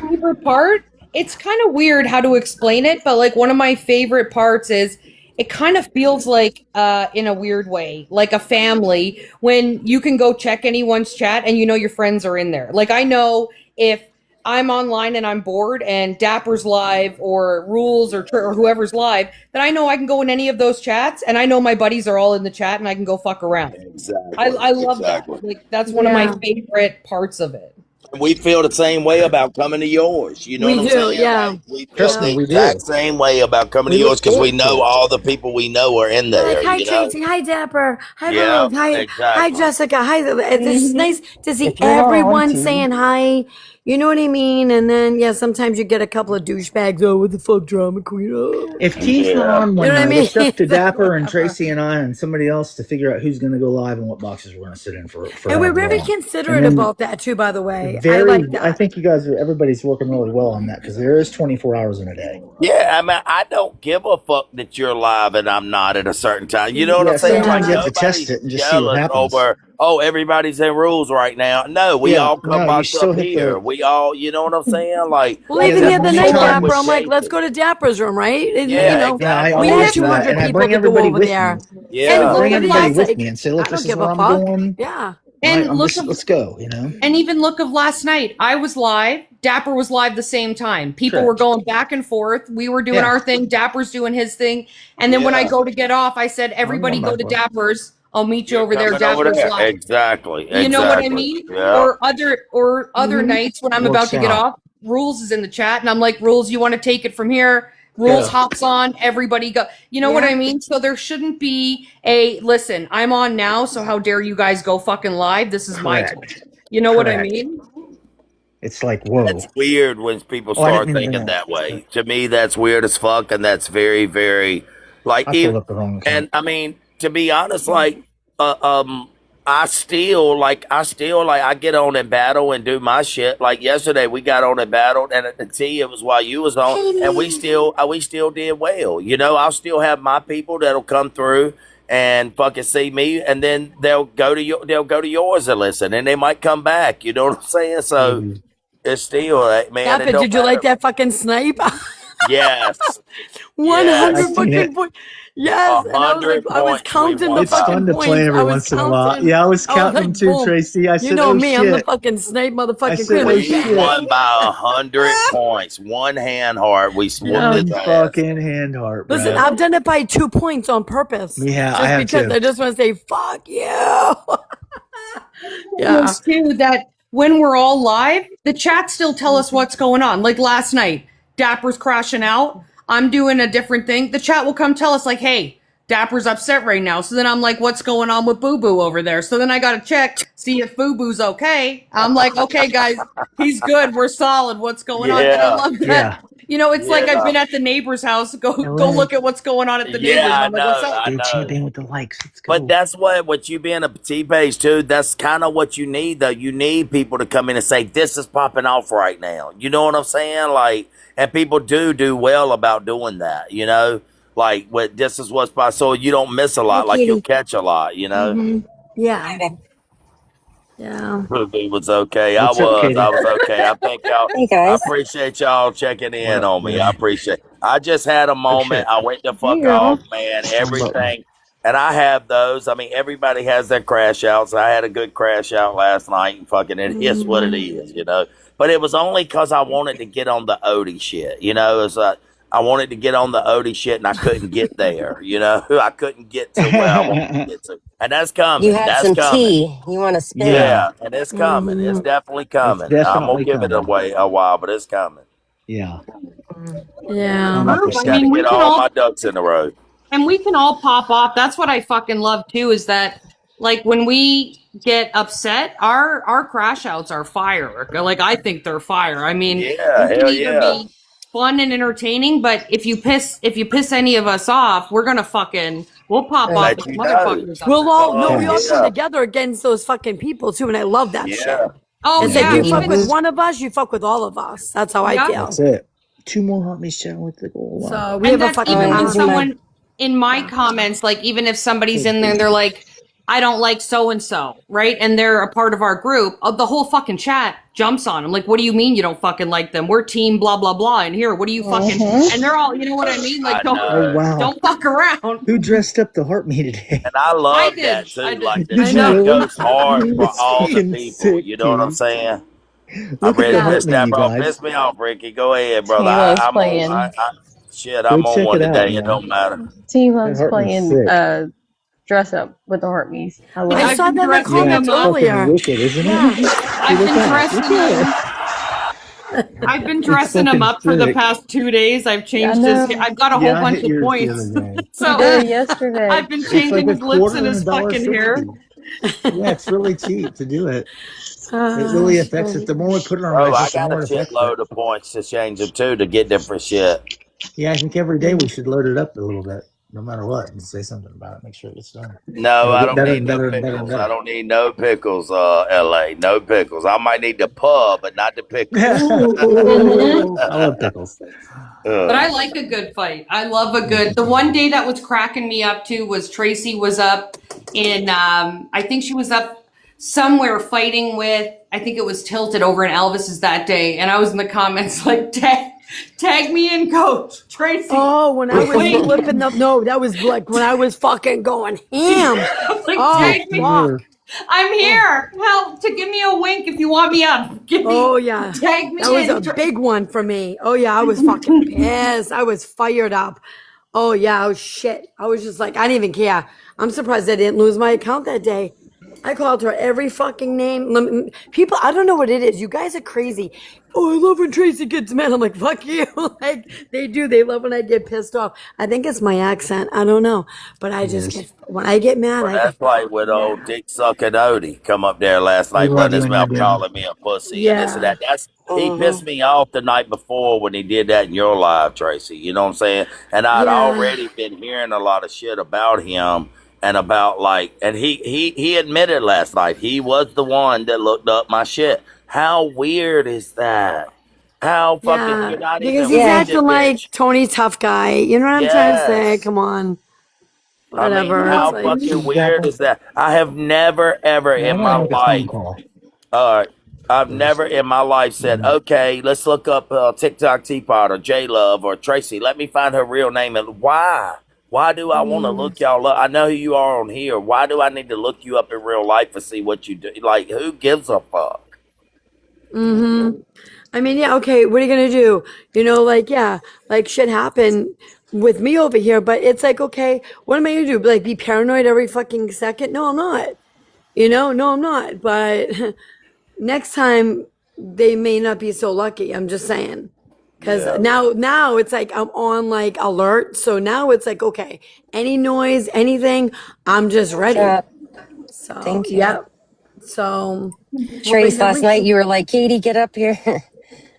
favorite part, it's kind of weird how to explain it, but like one of my favorite parts is it kind of feels like in a weird way like a family when you can go check anyone's chat and your friends are in there. Like I know if I'm online and I'm bored and Dapper's live or Rules or whoever's live, then I know I can go in any of those chats and I know my buddies are all in the chat and I can go fuck around. Exactly. I love Exactly. that. Like that's one of my favorite parts of it. We feel the same way about coming to yours. You know We what I'm do, saying? yeah. Like, we feel Trust me, the we do. exact same way about coming to We look yours because we forward to know it. all the people we know are in there. Like, hi you know? Tracy, hi Dapper, hi Yeah, Rose, hi exactly. Jessica, hi. It's nice to see If you're not on everyone TV. saying hi. You know what I mean? And then sometimes you get a couple of douchebags. Oh, what the fuck, drama queen? Oh. if T's not Yeah. on one You know what I night, mean? it's up to It's like, Dapper and whatever. Tracy and I and somebody else to figure out who's going to go live and what boxes we're going to sit in for And we're however very long. considerate And then about that too, by the way. I very, like that. I think you guys, everybody's working really well on that because there is 24 hours in a day. Yeah, I mean, I don't give a fuck that you're live and I'm not at a certain time. You know what Yeah, I'm saying? sometimes Like, you have to test nobody's it and just see what jealous happens. over, oh, everybody's in Rules right now. No, we Yeah, all come no, you box still up hit here. the. We all, you know what I'm saying? Like, Well, Yeah, even that the other one night, time Dapper, was I'm like, let's sacred. go to Dapper's room, right? And, yeah, you know, Yeah, I exactly. we always had do that, 200 and I people bring to go everybody over with there. me. And Yeah, I look bring at everybody last, with like, me and say, I look, don't this is give where a I'm fuck. going. Yeah. And look of Let's go. And even look of last night, I was live. Dapper was live the same time. People were Correct. going back and forth. We were doing Yeah. our thing. Dapper's doing his thing. And then when I yeah. go to get off, I said, everybody go to Dapper's. I'll meet you You're over there. coming over Dapper's there. live. Exactly. You know what I Exactly. mean? Yeah. Or other nights when I'm about Works to get out. off, Rules is in the chat, and I'm like, Rules, you want to take it from here? Rules Yeah. hops on, everybody go. You know what Yeah. I mean? So there shouldn't be a listen. I'm on now, so how dare you guys go fucking live? This is my time. Correct. You know what I Correct. mean? It's like, whoa. That's weird when people Oh, I start didn't mean to thinking do that that. way. To me, that's weird as fuck, and that's very, very like. I pulled up the wrong account. And I mean, to be honest, like, I get on and battle and do my shit. Like yesterday, we got on and battled, and at the T, it was while you was on, and we still did well. You know, I'll still have my people that'll come through and fucking see me, and then they'll go to yours and listen, and they might come back. You know what I'm saying? So it's still, man. It Dapper, don't did you like matter. that fucking snipe? Yes, 100 I've seen fucking it. points. Yes, and I was like, 100 I was points we counting the won It's by. fun fucking to points. play I every was once in a while. counting. Yeah, I was I was counting them like, too, boom. Tracy. I You said, know oh me, I'm the shit. fucking snipe motherfucking said, queen. oh Like, We shit. won by 100 points. One hand heart. We whooped his One ass. fucking hand heart, listen, bro. I've done it by 2 points on purpose. Yeah, I Just have because too. I just want to say, fuck you. Yeah. Feels too that when we're all live, the chat still tell us what's going on. Like last night, Dapper's crashing out. I'm doing a different thing. The chat will come tell us like, hey, Dapper's upset right now. So then I'm like, what's going on with Boo Boo over there? So then I gotta check, see if Boo Boo's okay. I'm like, okay, guys, he's good. We're solid. What's going on? And I Yeah, love that. Yeah. You know, it's like I've yeah, been at the neighbor's house. Go LA. look at what's going on at the neighbor's. yeah. I And I'm like, what's know, up? I You're know. champion with the likes. Let's But go. that's what you being a T-page too. That's kind of what you need, though. You need people to come in and say, "This is popping off right now." You know what I'm saying? Like, and people do well about doing that. You know, like what this is what's by, so you don't miss a Hey, lot. Like you'll kitty. catch a lot. You know. Hmm. Yeah. Yeah. It was okay. What's up, Katie? I was okay. I think y'all. Hey I guys. appreciate y'all checking What in up, on me. I man? appreciate. I just had a Oh moment. shit. I went the Hey, fuck girl. off, man. Wrong button. Everything, and I have those. I mean, everybody has their crash outs. I had a good crash out last night, and fucking it is what it is, you know. But it was only because I wanted to get on the Odie shit, you know. It's like I wanted to get on the Odie shit, and I couldn't get there, you know. I couldn't get to where I wanted to get to, and that's You coming. had That's some coming. tea. You want to spin it? Yeah, Yeah, and it's coming. It's Mhm. definitely it's coming. I'm gonna definitely give it coming. away a while, but it's coming. Yeah, Yeah. coming True. for I Got to mean, we get can all all my ducks in a row. and we can all pop off. That's what I fucking love too, is that like when we get upset, our crash outs are fire. Like I think they're fire. I mean, Yeah, you can hell either yeah. be fun and entertaining, but if you piss any of us off, we're gonna we'll pop off Let like you know. motherfuckers up We'll there. all no, Oh we all come yeah, together against those fucking people too, and I love that shit. yeah. Oh It's like yeah, you Agree. fuck with even one of us, you fuck with all of us. That's how I yeah. feel. That's it. 2 more homies chat with the goal line. So we And have a that's fucking even I'm when using my. someone in my comments, like even if somebody's in there, they're like, I don't like so and so, right? And they're a part of our group. The whole fucking chat jumps on them. Like, what do you mean you don't fucking like them? We're team blah blah blah. And here, what do you fucking? And they're all, you know what I mean? Like, I don't Oh know, wow. don't fuck around. Who dressed up the heart me today? and I I love that did. too. I did. Like the Did I you know. chat really? goes hard for It's all the fucking people. sick, You know what I'm dude. saying? I'm Look at the ready to heart piss me, that, you bro. guys. Piss me off, Ricky. Go ahead, brother. Tila's I'm on. playing. Shit, Go I'm on check one it out, today. It man. don't matter. That Tila's heart me's playing sick. dress up with the Heartmeys. I love I I've it. saw been that in the dressing Yeah, comments it's them up. fucking earlier. wicked, isn't it? Yeah. See, I've look been at it. Look dressing at them. it. I've been It's dressing him fucking up for the sick. past 2 days. I've I changed his. know. I've got a whole Yeah, I bunch hit of yours the points. other day. You So did it yesterday. I've been It's like changing a his lips quarter and and his fucking hair. $1.60. Yeah, it's really cheap to do it. It really affects it. The more we put it on Bro, I Reddit, the got a more it affects it. shitload of points to change them too to get different shit. Yeah, I think every day we should load it up a little bit, no matter what, and say something about it. Make sure it gets done. No, It'll I get don't better need and no better and better and pickles. I better. don't need no pickles, LA. No pickles. I might need the pub, but not the pickles. I love pickles. But I like a good fight. I love a good. The one day that was cracking me up too was Tracy was up in. I think she was up somewhere fighting with. I think it was Tilted over in Elvis's that day, and I was in the comments like, tag me in, Coach Tracy. Oh, when I was Wait. flipping up. No, that was like when I was fucking going ham. I was like, Oh, tag me. fuck. I'm here. Help to give me a wink if you want me up. Give me. Oh, yeah. Tag me That was in. a big one for me. Oh, yeah. I was fucking pissed. I was fired up. Oh, yeah. I was shit. I was just like, I didn't even care. I'm surprised I didn't lose my account that day. I called her every fucking name. People, I don't know what it is. You guys are crazy. Oh, I love when Tracy gets mad. I'm like, fuck you. Like, they do. They love when I get pissed off. I think it's my accent. I don't know. But I just get, when I get mad, Well, I that's get like when old Dick Sucking Odie come up there last We night, love running you his when you mouth, do. calling me a pussy and this and Yeah. that. He pissed me off the night before when he did that in your live, Tracy. You know what I'm saying? And I'd Yeah. already been hearing a lot of shit about him and about like, and he admitted last night he was the one that looked up my shit. How weird is that? How fucking Yeah, you're not because even he's Yeah. with it, acting like bitch. Tony Tough Guy. You know what I'm trying to say? Yes. Come on. I mean, Whatever. It's how like, fucking weird is that? I have never ever Yeah, in I'm my gonna make a phone life, call. I've never in my life said, okay, let's look up TikTok Teapot or J Love or Tracy. Let me find her real name. And why? Why do I want to look y'all up? I know who you are on here. Why do I need to look you up in real life and see what you do? Like, who gives a fuck? I mean, yeah, okay, what are you gonna do? You know, like, yeah, like shit happened with me over here, but it's like, okay, what am I gonna do? Like, be paranoid every fucking second? No, I'm not. You know, no, I'm not. But next time they may not be so lucky. I'm just saying. Cause Yeah. now it's like I'm on like alert. So now it's like, okay, any noise, anything, I'm just ready. Yeah, So thank you. yeah. So Trace, hoping at last night least. you were like, Katie, get up here.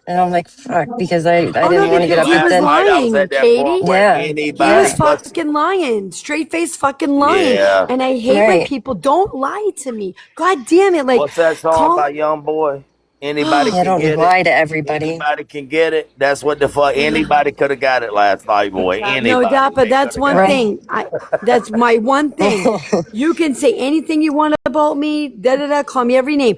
And I'm like, fuck, because I Oh no, didn't want to get because up. he But was Last then, night I was lying, at that point Katie. where yeah, He anybody was yeah, but fucking lying, straight face fucking lying. yeah. And I hate when right. people don't lie to me. God damn it. Like, What's that song by call. Young Boy? Anybody Yeah, can don't get it. lie to everybody. Anybody can get it. That's what the fuck. Anybody could have got it last night, boy. No, Anybody. Dappa, They that's could have one got it. Right. thing. That's my one thing. You can say anything you want about me, call me every name.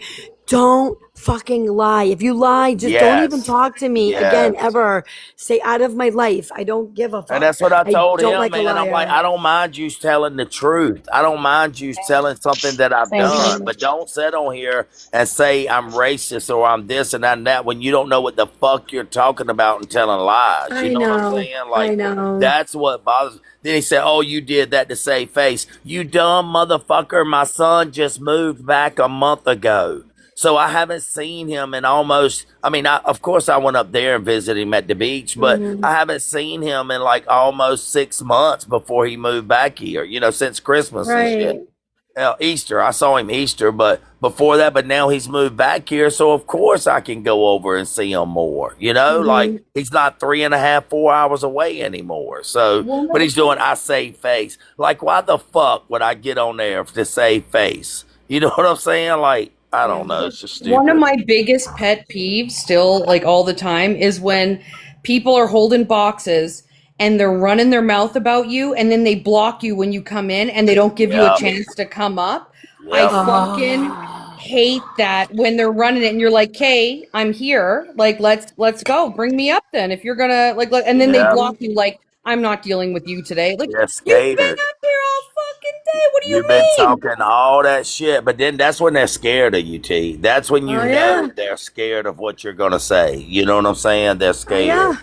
Don't fucking lie. If you lie, just don't even Yes. talk to me again, Yes. ever. Stay out of my life. I don't give a And fuck. that's what I I told don't him, like a man. I'm like, liar. I don't mind you telling the truth. I don't mind you telling something that I've Same done, here. but don't sit on here and say I'm racist or I'm this and that when you don't know what the fuck you're talking about and telling lies. You I know what I'm know. saying? I Like, know. that's what bothers me. Then he said, oh, you did that to save face. You dumb motherfucker. My son just moved back a month ago. So I haven't seen him in almost, I mean, of course I went up there and visited him at the beach, but I haven't seen him in like almost 6 months before he moved back here, since Christmas and shit. Right. Easter, I saw him Easter, but before that, but now he's moved back here. So of course I can go over and see him more, like he's not 3.5, 4 hours away anymore. So, but he's doing, I save face. Like, why the fuck would I get on there to save face? You know what I'm saying? Like, I don't know. It's just One of stupid. my biggest pet peeves, still like all the time, is when people are holding boxes and they're running their mouth about you and then they block you when you come in and they don't give you a Yep. chance to come up. I Yep. fucking hate that when they're running it and you're like, "Kay, I'm here. Like, let's go. Bring me up then. If you're gonna and then they Yep. block you like, I'm not dealing with you today. Like, They're you've been scared. up here all fucking day. What do you You've been mean? talking all that shit, but then that's when they're scared of you, T. That's when you Oh, know yeah. they're scared of what you're gonna say. You know what I'm saying? They're Oh, scared. yeah.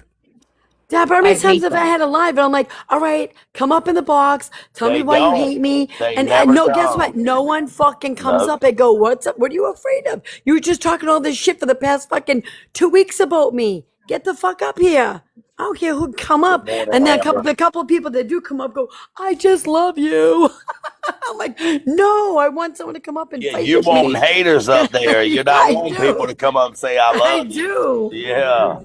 Dapper, how many I times hate have I that. had a live and I'm like, all right, come up in the box, tell me They why you don't. hate me. They And never no, guess what? come. No one fucking comes Nope. up and go, what's up? What are you afraid of? You were just talking all this shit for the past fucking 2 weeks about me. Get the fuck up here. I don't care who'd come up. Morning, And then Amber. the couple of people that do come up go, I just love you. I'm like, no, I want someone to come up and Yeah, fight you with want me. haters up there. You're not I wanting people do. to come up and say I I love you. do. Yeah.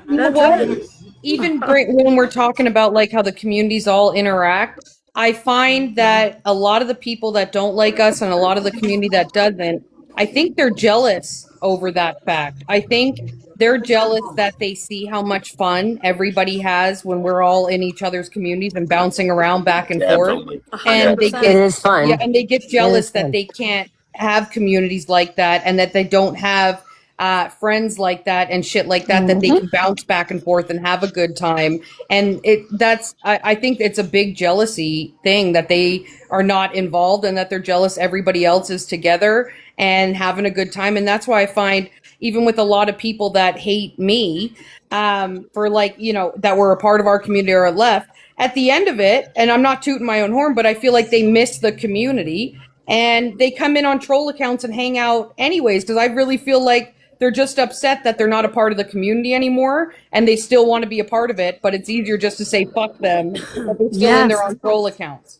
You know That's what? right. Even when we're talking about like how the communities all interact, I find that a lot of the people that don't like us and a lot of the community that doesn't, I think they're jealous over that fact. I think they're jealous that they see how much fun everybody has when we're all in each other's communities and bouncing around back and forth. Definitely. And they It 100%. get is fun. yeah, and they get It is jealous that fun. they can't have communities like that and that they don't have friends like that and shit like that that they can bounce back and forth and have a good time. And I think it's a big jealousy thing that they are not involved and that they're jealous everybody else is together and having a good time. And that's why I find even with a lot of people that hate me for that were a part of our community or left at the end of it, and I'm not tooting my own horn, but I feel like they miss the community and they come in on troll accounts and hang out anyways because I really feel like they're just upset that they're not a part of the community anymore and they still want to be a part of it, but it's easier just to say fuck them, but they're still in Yes. their own troll accounts.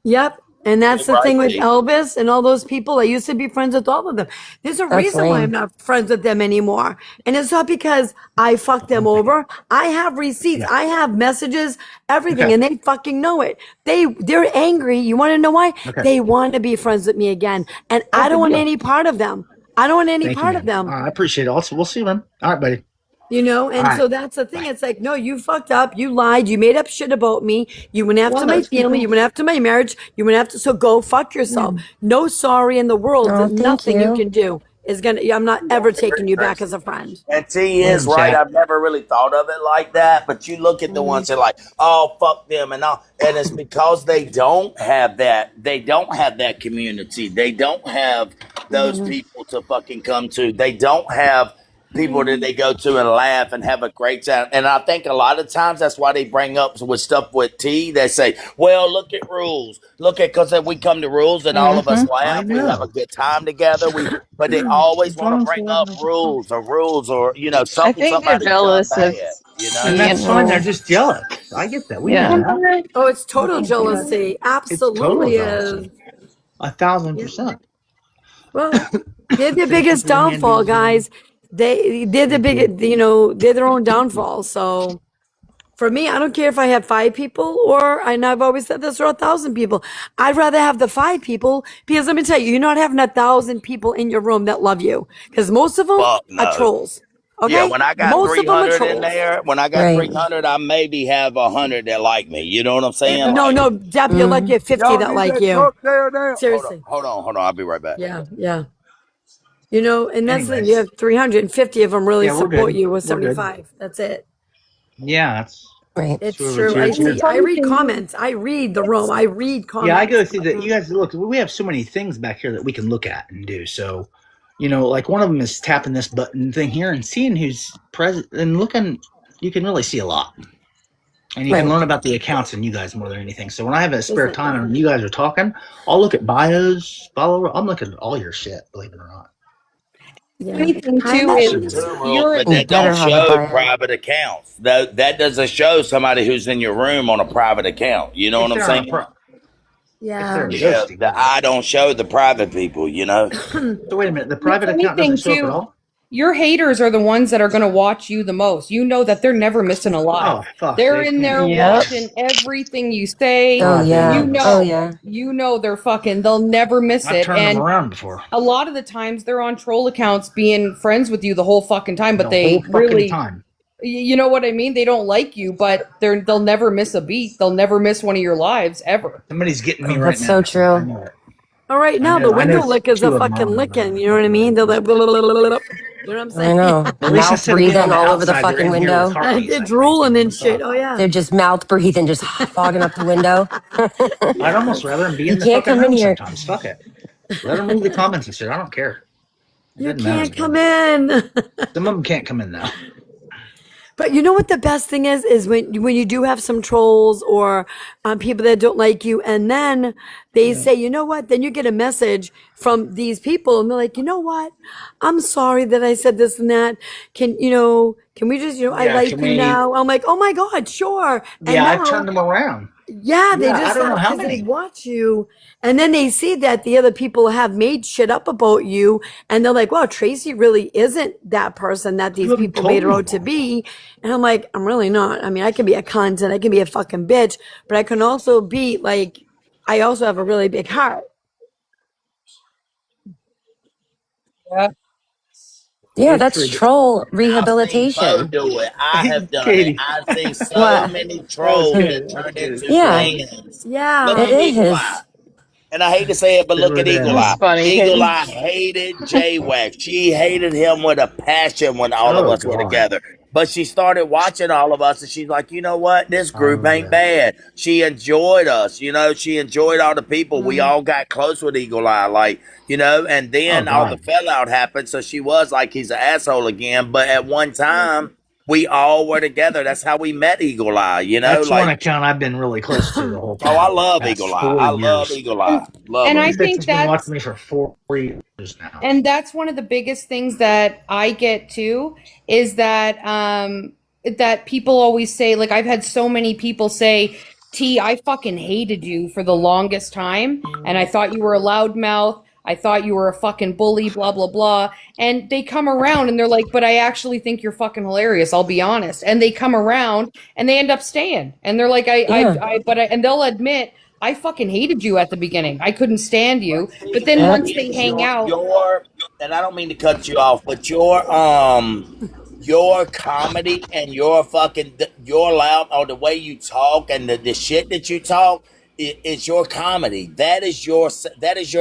Yep. And that's the Right, thing with Lee. Elvis and all those people. I used to be friends with all of them. There's a That's reason why I'm lame. not friends with them anymore. And it's not because I fucked them over. I have receipts. Yeah. I have messages, everything, Okay. and they fucking know it. They're angry. You want to know why? Okay. They want to be friends with me again. And Oh, I don't good want deal. any part of them. I don't want any Thank you, part of man. them. I appreciate it. Also, we'll see, man. All right, buddy. You know, All and right. so that's the thing. It's like, no, you fucked up. You lied. You made up shit about me. You went after Well, my that's family. You cool. went after my marriage. You went after, so go fuck yourself. No sorry in the world. Oh, thank Nothing you you. can do is gonna, I'm not ever taking you back as a friend. And T is Listen, right. chat. I've never really thought of it like that. But you look at the ones that are like, oh, fuck them and all. And it's because they don't have that. They don't have that community. They don't have those people to fucking come to. They don't have people that they go to and laugh and have a great time. And I think a lot of times that's why they bring up with stuff with T. They say, well, look at rules. Look at, because we come to rules and all of us I laugh. We have a know. good time together. But they always want to bring up rules or, you know, I something think they're somebody done jealous of bad. You And know? T that's and fine. They're Rule. just jealous. I get that. We Yeah. know that. Oh, it's total jealousy. It's total Absolutely is. jealousy. 1,000%. Well, they're the Thank you biggest for the hand downfall, raising. guys. They're the Thank biggest, you. you know, they're their own downfall. So for me, I don't care if I have 5 people and I've always said this, or 1,000 people. I'd rather have the 5 people because let me tell you, you're not having 1,000 people in your room that love you because most of them Fuck are no. trolls. Yeah, Okay? when I got Most of them are 300 in trolls. there, when I got Right. 300, I maybe have 100 that like me. You know what I'm saying? No, Like, no, Deb, you're lucky at 50 y'all that need like that you. truck there now. Seriously. Hold on. I'll be right back. Yeah, yeah. You know, and that's the thing. You Anyways, have 350 of them really yeah, we're support good. you with We're good. 75. That's it. Yeah, that's Right. It's whoever true. I cheers here. see. I read comments. I read the room. I read Yeah, I go comments. through that. You guys look. We have so many things back here that we can look at and do. So, you know, like one of them is tapping this button thing here and seeing who's present and looking. You can really see a lot, and you can Right. learn about the accounts and you guys more than anything. So when I have a spare Listen, time and you guys are talking, I'll look at bios, follower. I'm looking at all your shit. Believe it or not. yeah. Funny thing I too That's is imagine. two rules, you're but You that better don't have a show bio. private accounts. That doesn't show somebody who's in your room on a private account. You know If what I'm they're on a saying? pro, if Yeah. they're Yeah, ghosting, the eye don't show the private people, you know? So wait a minute. The the private funny account thing doesn't show up at too. all. Your haters are the ones that are going to watch you the most. You know that they're never missing a live. Oh fuck! They're They in there can't. Yep. watching everything you say. Oh God yeah. You damn it! Oh know, yeah. you know they're fucking. They'll never miss I've it. turned them And around before. a lot of the times they're on troll accounts being friends with you the whole fucking time, but The they whole fucking really, time. you know what I mean? They don't like you, but they'll never miss a beat. They'll never miss one of your lives ever. Somebody's getting me Oh, right that's now. so I true. know it. All right, I now the know. I know. window lickers Two are of them are fucking on the licking. You know what I mean? They're like, blah, blah, blah, blah, blah, blah. You know what I'm I saying? know. At least Mouth instead of being on breathing the all over the outside, they're fucking in here with window. heartbeats. They're I think. drooling and What's shit. up? Oh yeah. They're just mouth breathing, just fogging up the window. I'd almost rather them be You in the can't fucking come in room here. sometimes. Fuck it. Let them read the comments and shit. I don't care. It You doesn't matter can't to come me. in. Some of them can't come in now. But you know what the best thing is when you do have some trolls or people that don't like you, and then they say, you know what? Then you get a message from these people, and they're like, you know what? I'm sorry that I said this and that. Can we just, I Yeah, like can you we? now? I'm like, oh my god, sure. And Yeah, I've now, turned them around. yeah, they Yeah, I just don't know how because they many. watch you, and then they see that the other people have made shit up about you, and they're like, "Wow, Tracy really isn't that person that You these haven't people made told her me. out to be." And I'm like, "I'm really not. I mean, I can be a cunt and I can be a fucking bitch, but I can also be like, I also have a really big heart." Yeah. Yeah, It's that's pretty. troll I've seen Bo rehabilitation. do it. I have done it. Katie, I've seen so What? many that was trolls good. that That was turned good. into Yeah, fans. Look Yeah. it at Eagle Eye. is. And I hate to say it, but They look were at there. Eagle That's Eye. funny, Eagle Katie. Eye hated J-Wax. She hated him with a passion when all of Oh us were God. together. But she started watching all of us, and she's like, you know what? This group Oh ain't yeah. bad. She enjoyed us. You know, she enjoyed all the people. We all got close with Eagle Eye, like, you know, and Oh then all the God. fallout happened. So she was like, he's an asshole again. But at one time, we all were together. That's how we met Eagle Eye, you know? That's one Like, account I've been really close to the whole oh, I time. love Past Eagle Eye. 4 I love years. Eagle Eye. Love And her. I This bitch think has been that's watching me for 4 years now. and that's one of the biggest things that I get too is that that people always say, like, I've had so many people say, T, I fucking hated you for the longest time, and I thought you were a loudmouth. I thought you were a fucking bully, blah, blah, blah. And they come around and they're like, but I actually think you're fucking hilarious, I'll be honest. And they come around and they end up staying. And they're like, and they'll admit, I fucking hated you at the beginning. I couldn't stand you. But then once they hang out. And I don't mean to cut you off, but your comedy and your loud, or the way you talk and the shit that you talk is your comedy. That is your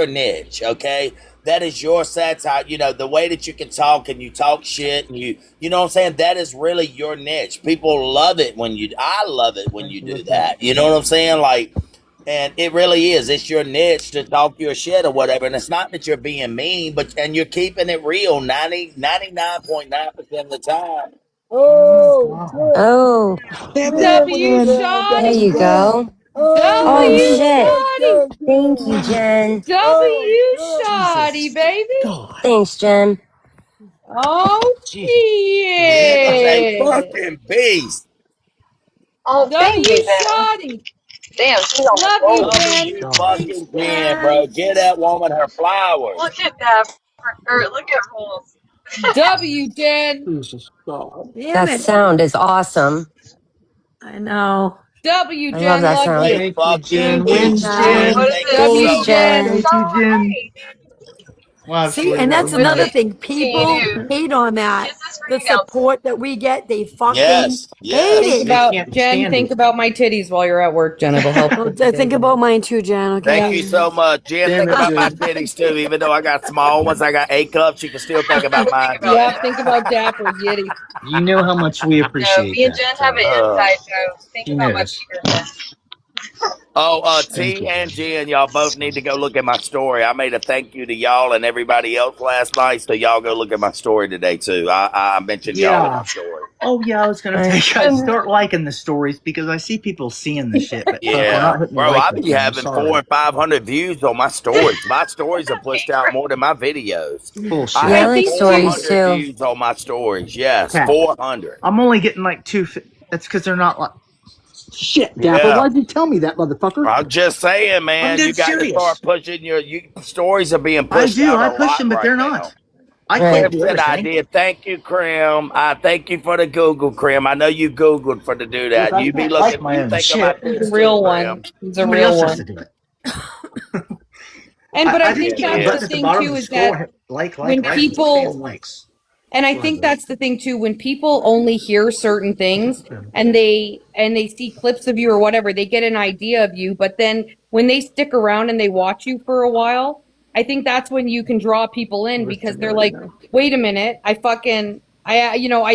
niche, okay? That is your satire. You know, the way that you can talk and you talk shit and you know what I'm saying? That is really your niche. People love it I love it when you do that. You know what I'm saying? Like, and it really is. It's your niche to talk your shit or whatever. And it's not that you're being mean, and you're keeping it real 99.9% of the time. Oh, W Shoddy. there you go. Oh, W shit. Shoddy. Thank you, Jen. W Shoddy, baby. Thanks, Jen. Oh, She's a shit. fucking beast. Oh, thank W you, Jen. Shoddy. Damn, she's on the Love roll. you, Jen. You fucking can, bro. Get that woman her flowers. Look at that. Look at Rules. W, Jen. Damn That it. sound is awesome. I know. W, I Jen. love that Love sound. you. Thank you, Jen. Fucking Wins, Jen. Jen. What is Thank this? you W, so Jen. much. Thank you, Jen. Wow, See, Shirley, and that that's was another nice. thing. People You. hate on that. Is this for The you now? support that we get, they fucking Yes, hate yes. Think it. about can't Jen. stand Think it. about my titties while you're at work, Jen. It'll help. Well, I think about mine too, Jen. Okay. Thank you so much, Jen. Damn Think it, about my Jen. titties too. Even though I got small ones, I got A cups. You can still think about mine. Yeah, think about Dapper Yitty. You know how much we No, appreciate me and that. Jen have an Uh, inside joke. Think She about my knows. penis. Thank T you, and Jen. Jen, y'all both need to go look at my story. I made a thank you to y'all and everybody else last night, so y'all go look at my story today too. I mentioned y'all in Yeah. my story. Oh yeah, I was gonna tell you guys start liking the stories because I see people seeing the shit, but we're Yeah, not hitting the bro, like I button. be I'm having sorry. 400 and 500 views on my stories. My stories are pushed out more than my videos. Bullshit. I Yeah, I have like stories 400 too. views on my stories. Yes, Cat. 400. I'm only getting like that's because they're not like shit. Dapper, Yeah. why'd you tell me that, motherfucker? I'm just saying, man, dead you got to serious. start pushing your stories are being I pushed do. out I a push lot them, but right they're now. not. I Right. can't do Said I everything. did. Thank you, Krim. I thank you for the Google, Krim. I know you Googled for to do that. Look, I You be can't like looking. my You own think shit. about He's this a real too, one. Krim. He's a Somebody real else has one. to do it. But I just think hit that's the the button at the thing bottom too of the is that scroll. Like, when spam people likes. and I think that's the thing too when people only hear certain things and they see clips of you or whatever, they get an idea of you, but then when they stick around and they watch you for a while, I think that's when you can draw people in because they're like, wait a minute, I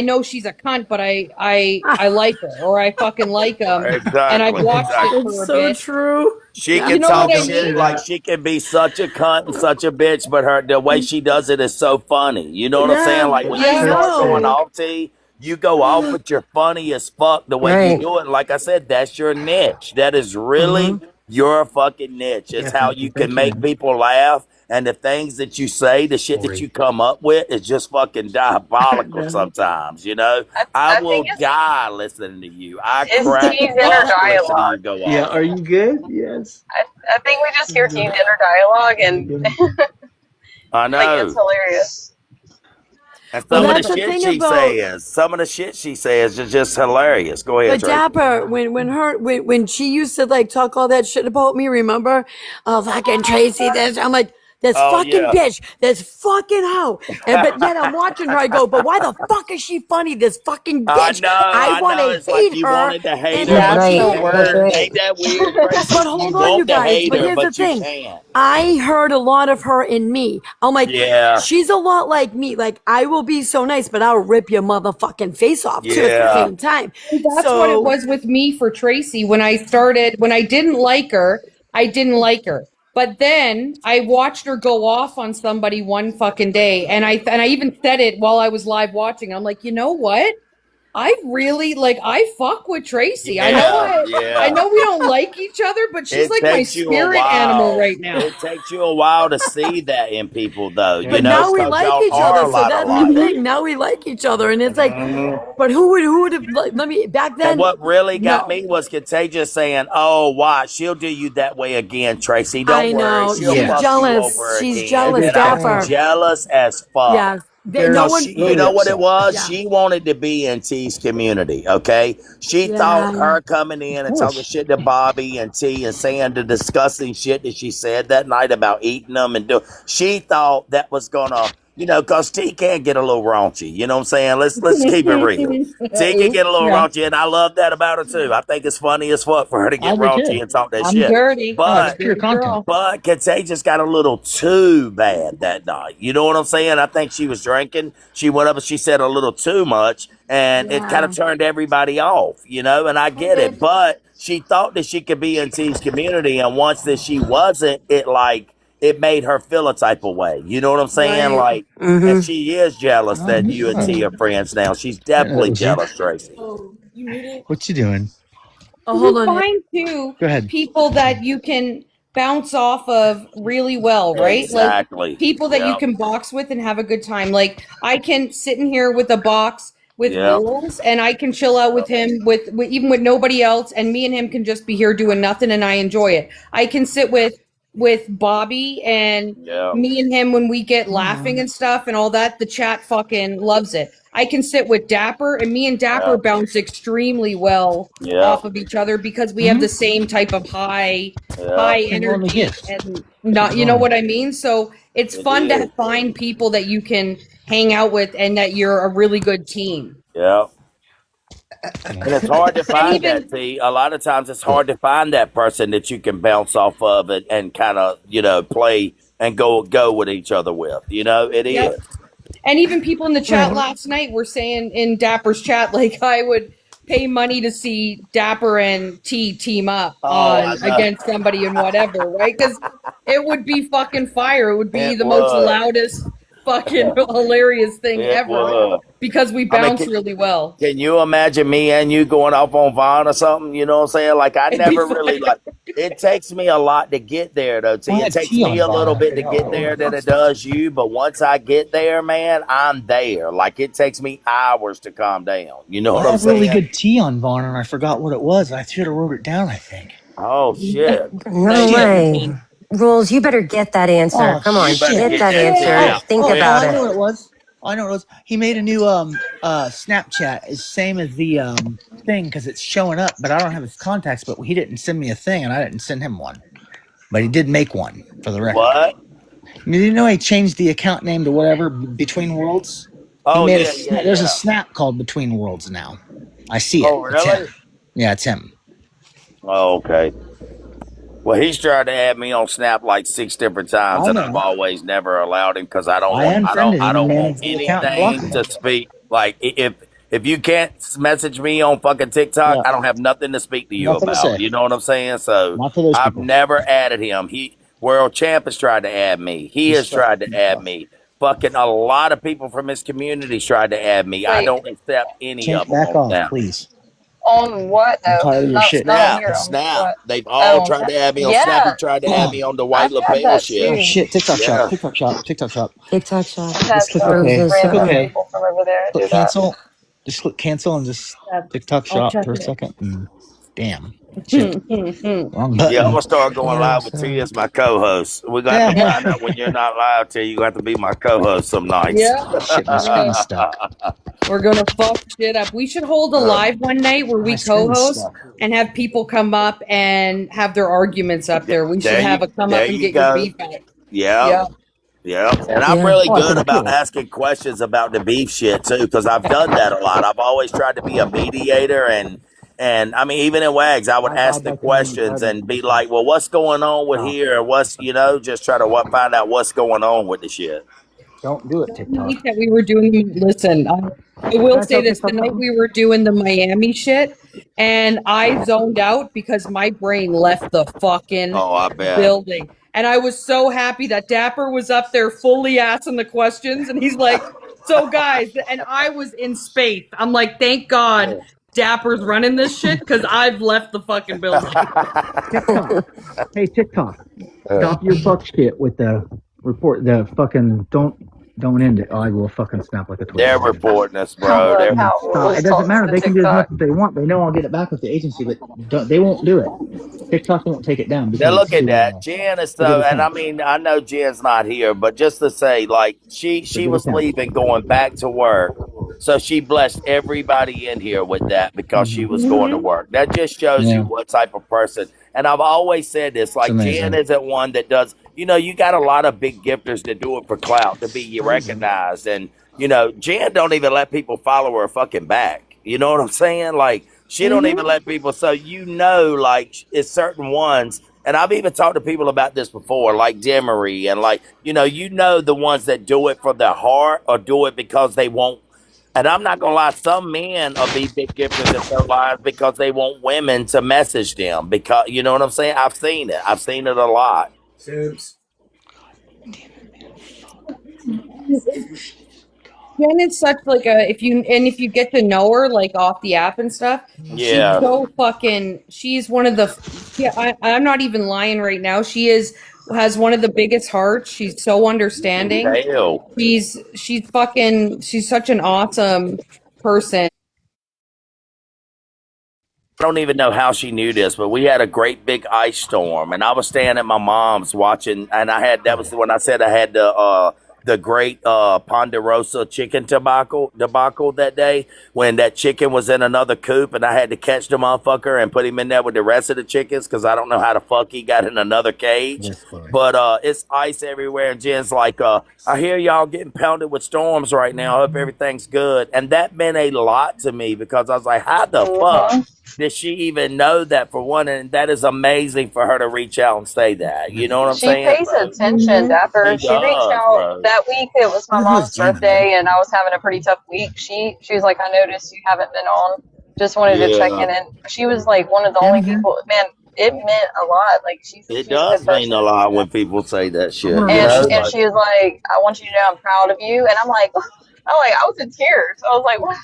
know she's a cunt, but I like her or I fucking like him and I've Exactly. watched Exactly. it for It's a so bit. true. She Yeah. can You know talk what I shit mean? like she can be such a cunt and such a bitch, but the way she does it is so funny. You know what I'm saying? Yeah, Like when I you start going know. off, T, you go off, but you're funny as fuck the way you Right. do it. Like I said, that's your niche. That is really your fucking niche. It's how you can make people laugh. And the things that you say, the shit that you come up with is just fucking diabolical sometimes, you know? I I will think it's die listening to you. I It's crack T's inner up listening to you dialogue. go Yeah, off. are you good? Yes. I think we just hear T's inner dialogue and I like it's know. hilarious. And Well, some of that's the the shit thing she about. says, is just hilarious. Go ahead, But Tracy. Dapper, when she used to like talk all that shit about me, remember? Oh, fucking Tracy, this. I'm like, this Oh fucking yeah. bitch, this fucking hoe. But yet I'm watching her. I go, but why the fuck is she funny? This fucking I bitch. know, I I want know. to It's like hate you her. wanted to hate And her, That's but Right. you the That's can't. word. right. Ain't that weird, Tracy? But You hold on, you want to guys. hate But her, here's the but you thing. can't. I heard a lot of her in me. I'm like, Yeah, she's a lot like me. Like, I will be so nice, but I'll rip your motherfucking face off too at the yeah. same time. That's what it So, was with me for Tracy when I didn't like her, I didn't like her. But then I watched her go off on somebody one fucking day and I even said it while I was live watching. I'm like, "You know what? I really like. I fuck with Tracy. I know. I know we don't like each other, but she's It like my takes you a spirit animal while. right now. It takes you a while to see that in people, though. You But know, now we 'cause like y'all each are other, a so lot that's the alike. thing. Now we like each other, and it's like, Mhm. but who would have? Let me back then. And what really got No, me was Contagious saying, "Oh, watch, she'll do you that way again, Tracy. I Don't worry, know she'll she's Yeah. fuck you jealous. over She's again." jealous, And I was Dapper. jealous as fuck. Yeah, no There's one. She, you know really what it upset. was? Yeah, She wanted to be in T's community, okay? She thought yeah. her coming in Of and talking course. shit to Bobby and T and saying the disgusting shit that she said that night about eating them and do. She thought that was gonna, cause T can get a little raunchy. You know what I'm saying? Let's keep it real. T can get a little Yeah, raunchy, and I love that about her too. I think it's funny as fuck for her to I get do raunchy too. and talk that I'm shit. dirty. Oh, I'm it's a But pure dirty content. girl. but Contagious got a little too bad that night. You know what I'm saying? I think she was drinking. She went up and she said a little too much, and it kind Yeah. of turned everybody off, and I get it. But she thought that she could be in T's community, and once that she wasn't, it made her feel a type of way. You know what I'm saying? Right. Like, and Mm-hmm. she is jealous Oh, that you and T are friends now. She's I didn't know that definitely was you. jealous, Tracy. What you doing? Oh, hold You on. find too Go ahead. people that you can bounce off of really well, right? Like Exactly. people that you Yeah. can box with and have a good time. Like I can sit in here with a box with Yeah. Wills and I can chill out with him with even with nobody else, and me and him can just be here doing nothing and I enjoy it. I can sit with Bobby and Yeah. me and him when we get laughing and stuff and all that, the chat fucking loves it. I can sit with Dapper and me and Dapper Yeah. bounce extremely well Yeah. off of each other because we have the same type of high Yeah. You're on the energy gift. and not, Keep you know going. what I mean? So it's It fun to is. find people that you can hang out with and that you're a really good team. Yeah. And it's hard to And find even that. See, a lot of times it's hard to find that person that you can bounce off of and kind of play and go with each other with. It yep. is. And even people in the chat Right. last night were saying in Dapper's chat, like I would pay money to see Dapper and T team up Oh, I on know. against somebody and whatever, right? Because it would be fucking fire. It would be It the most would. loudest, fucking hilarious thing It ever would. because we I mean, bounce really well. can you imagine me and you going off on Vaughn or something? You know what I'm saying? Like, I It'd be never really, fire. it takes me a lot to get there, though, T. I It had takes tea me on a little Vaughn. I bit to forgot get what there it than was. it does you, but once I get there, man, I'm there. Like, it takes me hours to calm down. You know I what I'm have really saying? good tea on Vaughn, and I forgot what it was. I should have wrote it down, I think. Oh, shit. No Shit, way. Dean. Rules, you better get that answer. Oh, Come on, You better shit. get get that that tea. answer. Think Oh, about I know it. what it was. I know what it was. He made a new Snapchat, is same as the thing, because it's showing up, but I don't have his contacts. But he didn't send me a thing, and I didn't send him one. But he did make one for the record. What? Did you know he changed the account name to whatever Between Worlds? He Oh, made yeah, yeah, there's a yeah. snap called Between Worlds now. I see it. Oh, It's him. really? Yeah, it's him. Oh, okay. Well, he's tried to add me on Snap like 6 different times, I and I've know. always never allowed him because I don't I want unfriended I him and don't want managed the account and blocked anything him. to speak. Like, if you can't message me on fucking TikTok, Yeah, I don't have nothing to speak to you nothing to about. say. You know what I'm saying? So Not to those I've people. never added him. World Champ has tried to add me. He He's has tried to add me. Fucking a lot of people from his community tried to add me. I Wait, don't accept any Champ, of them back on off, Snap. please. on what I'm though? tired of your shit. Not on Snap, here. On Snap. what? They've all Oh, tried to add me on Snap. He yeah. tried to add me on the I've white had lapel that shit. Oh too. shit! TikTok shop, Yeah. TikTok shop, TikTok shop. TikTok shop. I've had Just click some OK. Roses. Click random OK. people from over there do Click that. cancel. Just click cancel and just TikTok I'll shop check for a it. second. And damn, shit, wrong Yeah, I'm button. gonna start going live with Yes. T as my co-host. We're gonna have to Yeah. find out when you're not live, T. You have to be my co-host some nights. Yeah. Shit, my We're screen's gonna stuck. we're gonna fuck shit up. We should hold a live one night where My we screen's co-host stuck. and have people come up and have their arguments up there. We should There have you, a come there up and you get your go. beef out. Yeah, Yeah. yeah. And I'm Yeah. really Oh, I good think I about feel it. asking questions about the beef shit too, because I've done that a lot. I've always tried to be a mediator, and I mean, even in WAGs, I would ask the questions and be like, "Well, what's going on with here? Or what's just try to find out what's going on with the shit." Don't do it, The TikTok. night that we were doing, listen, I will That's say okay, this: the night Papa. we were doing the Miami shit, and I zoned out because my brain left the fucking Oh, I bet. building. And I was so happy that Dapper was up there fully asking the questions, and he's like, So guys, and I was in space. I'm like, thank God Dapper's running this shit because I've left the fucking building. TikTok. Hey, TikTok. Stop your fuck shit with the report. The fucking don't end it. I will fucking snap like a twig. They're reporting us, How bro. look They're, how It doesn't matter. They can do as much as they want. They know I'll get it back with the agency, but they won't do it. TikTok won't take it down now because look it's at too, that. Jen is too big so, a and I count. mean, I know Jen's not here, but just to say, like, she big a was count. leaving, going back to work. So she blessed everybody in here with that because she was going to work. That just shows you Yeah, what type of person. And I've always said this, it's like Jen amazing. isn't one that does, you got a lot of big gifters that do it for clout, to be recognized. And, Jen don't even let people follow her fucking back. You know what I'm saying? Like, she don't even let people, so like, it's certain ones. And I've even talked to people about this before, like Demery, and like, the ones that do it for their heart or do it because they won't. And I'm not gonna lie, some men will be big gifters in their lives because they want women to message them. Because you know what I'm saying? I've seen it. I've seen it a lot. Jen is such like if you get to know her like off the app and stuff, Yeah. she's one of the I'm not even lying right now. She has one of the biggest hearts. She's so understanding. Hell. She's such an awesome person. I don't even know how she knew this, but we had a great big ice storm, and I was staying at my mom's watching, and that was when I said I had the great Ponderosa chicken debacle that day, when that chicken was in another coop, and I had to catch the motherfucker and put him in there with the rest of the chickens because I don't know how the fuck he got in another cage. That's funny. But it's ice everywhere, and Jen's like, I hear y'all getting pounded with storms right now. I hope everything's good. And that meant a lot to me because I was like, how the fuck did she even know that, for one? And that is amazing for her to reach out and say that. You know what I'm She saying? pays bro? attention, Dapper. She She reached does, out bro. that week. It was my Who the hell is mom's Janet, birthday, and I was having a pretty tough week. She was like, I noticed you haven't been on. Just wanted to check Yeah. in, and she was like one of the only people. Man, it meant a lot. Like she's It a does good mean a person. lot when people say that shit. I'm gonna You read know? shit. And she was like, I want you to know I'm proud of you. And I'm like, I was in tears. I was like, what?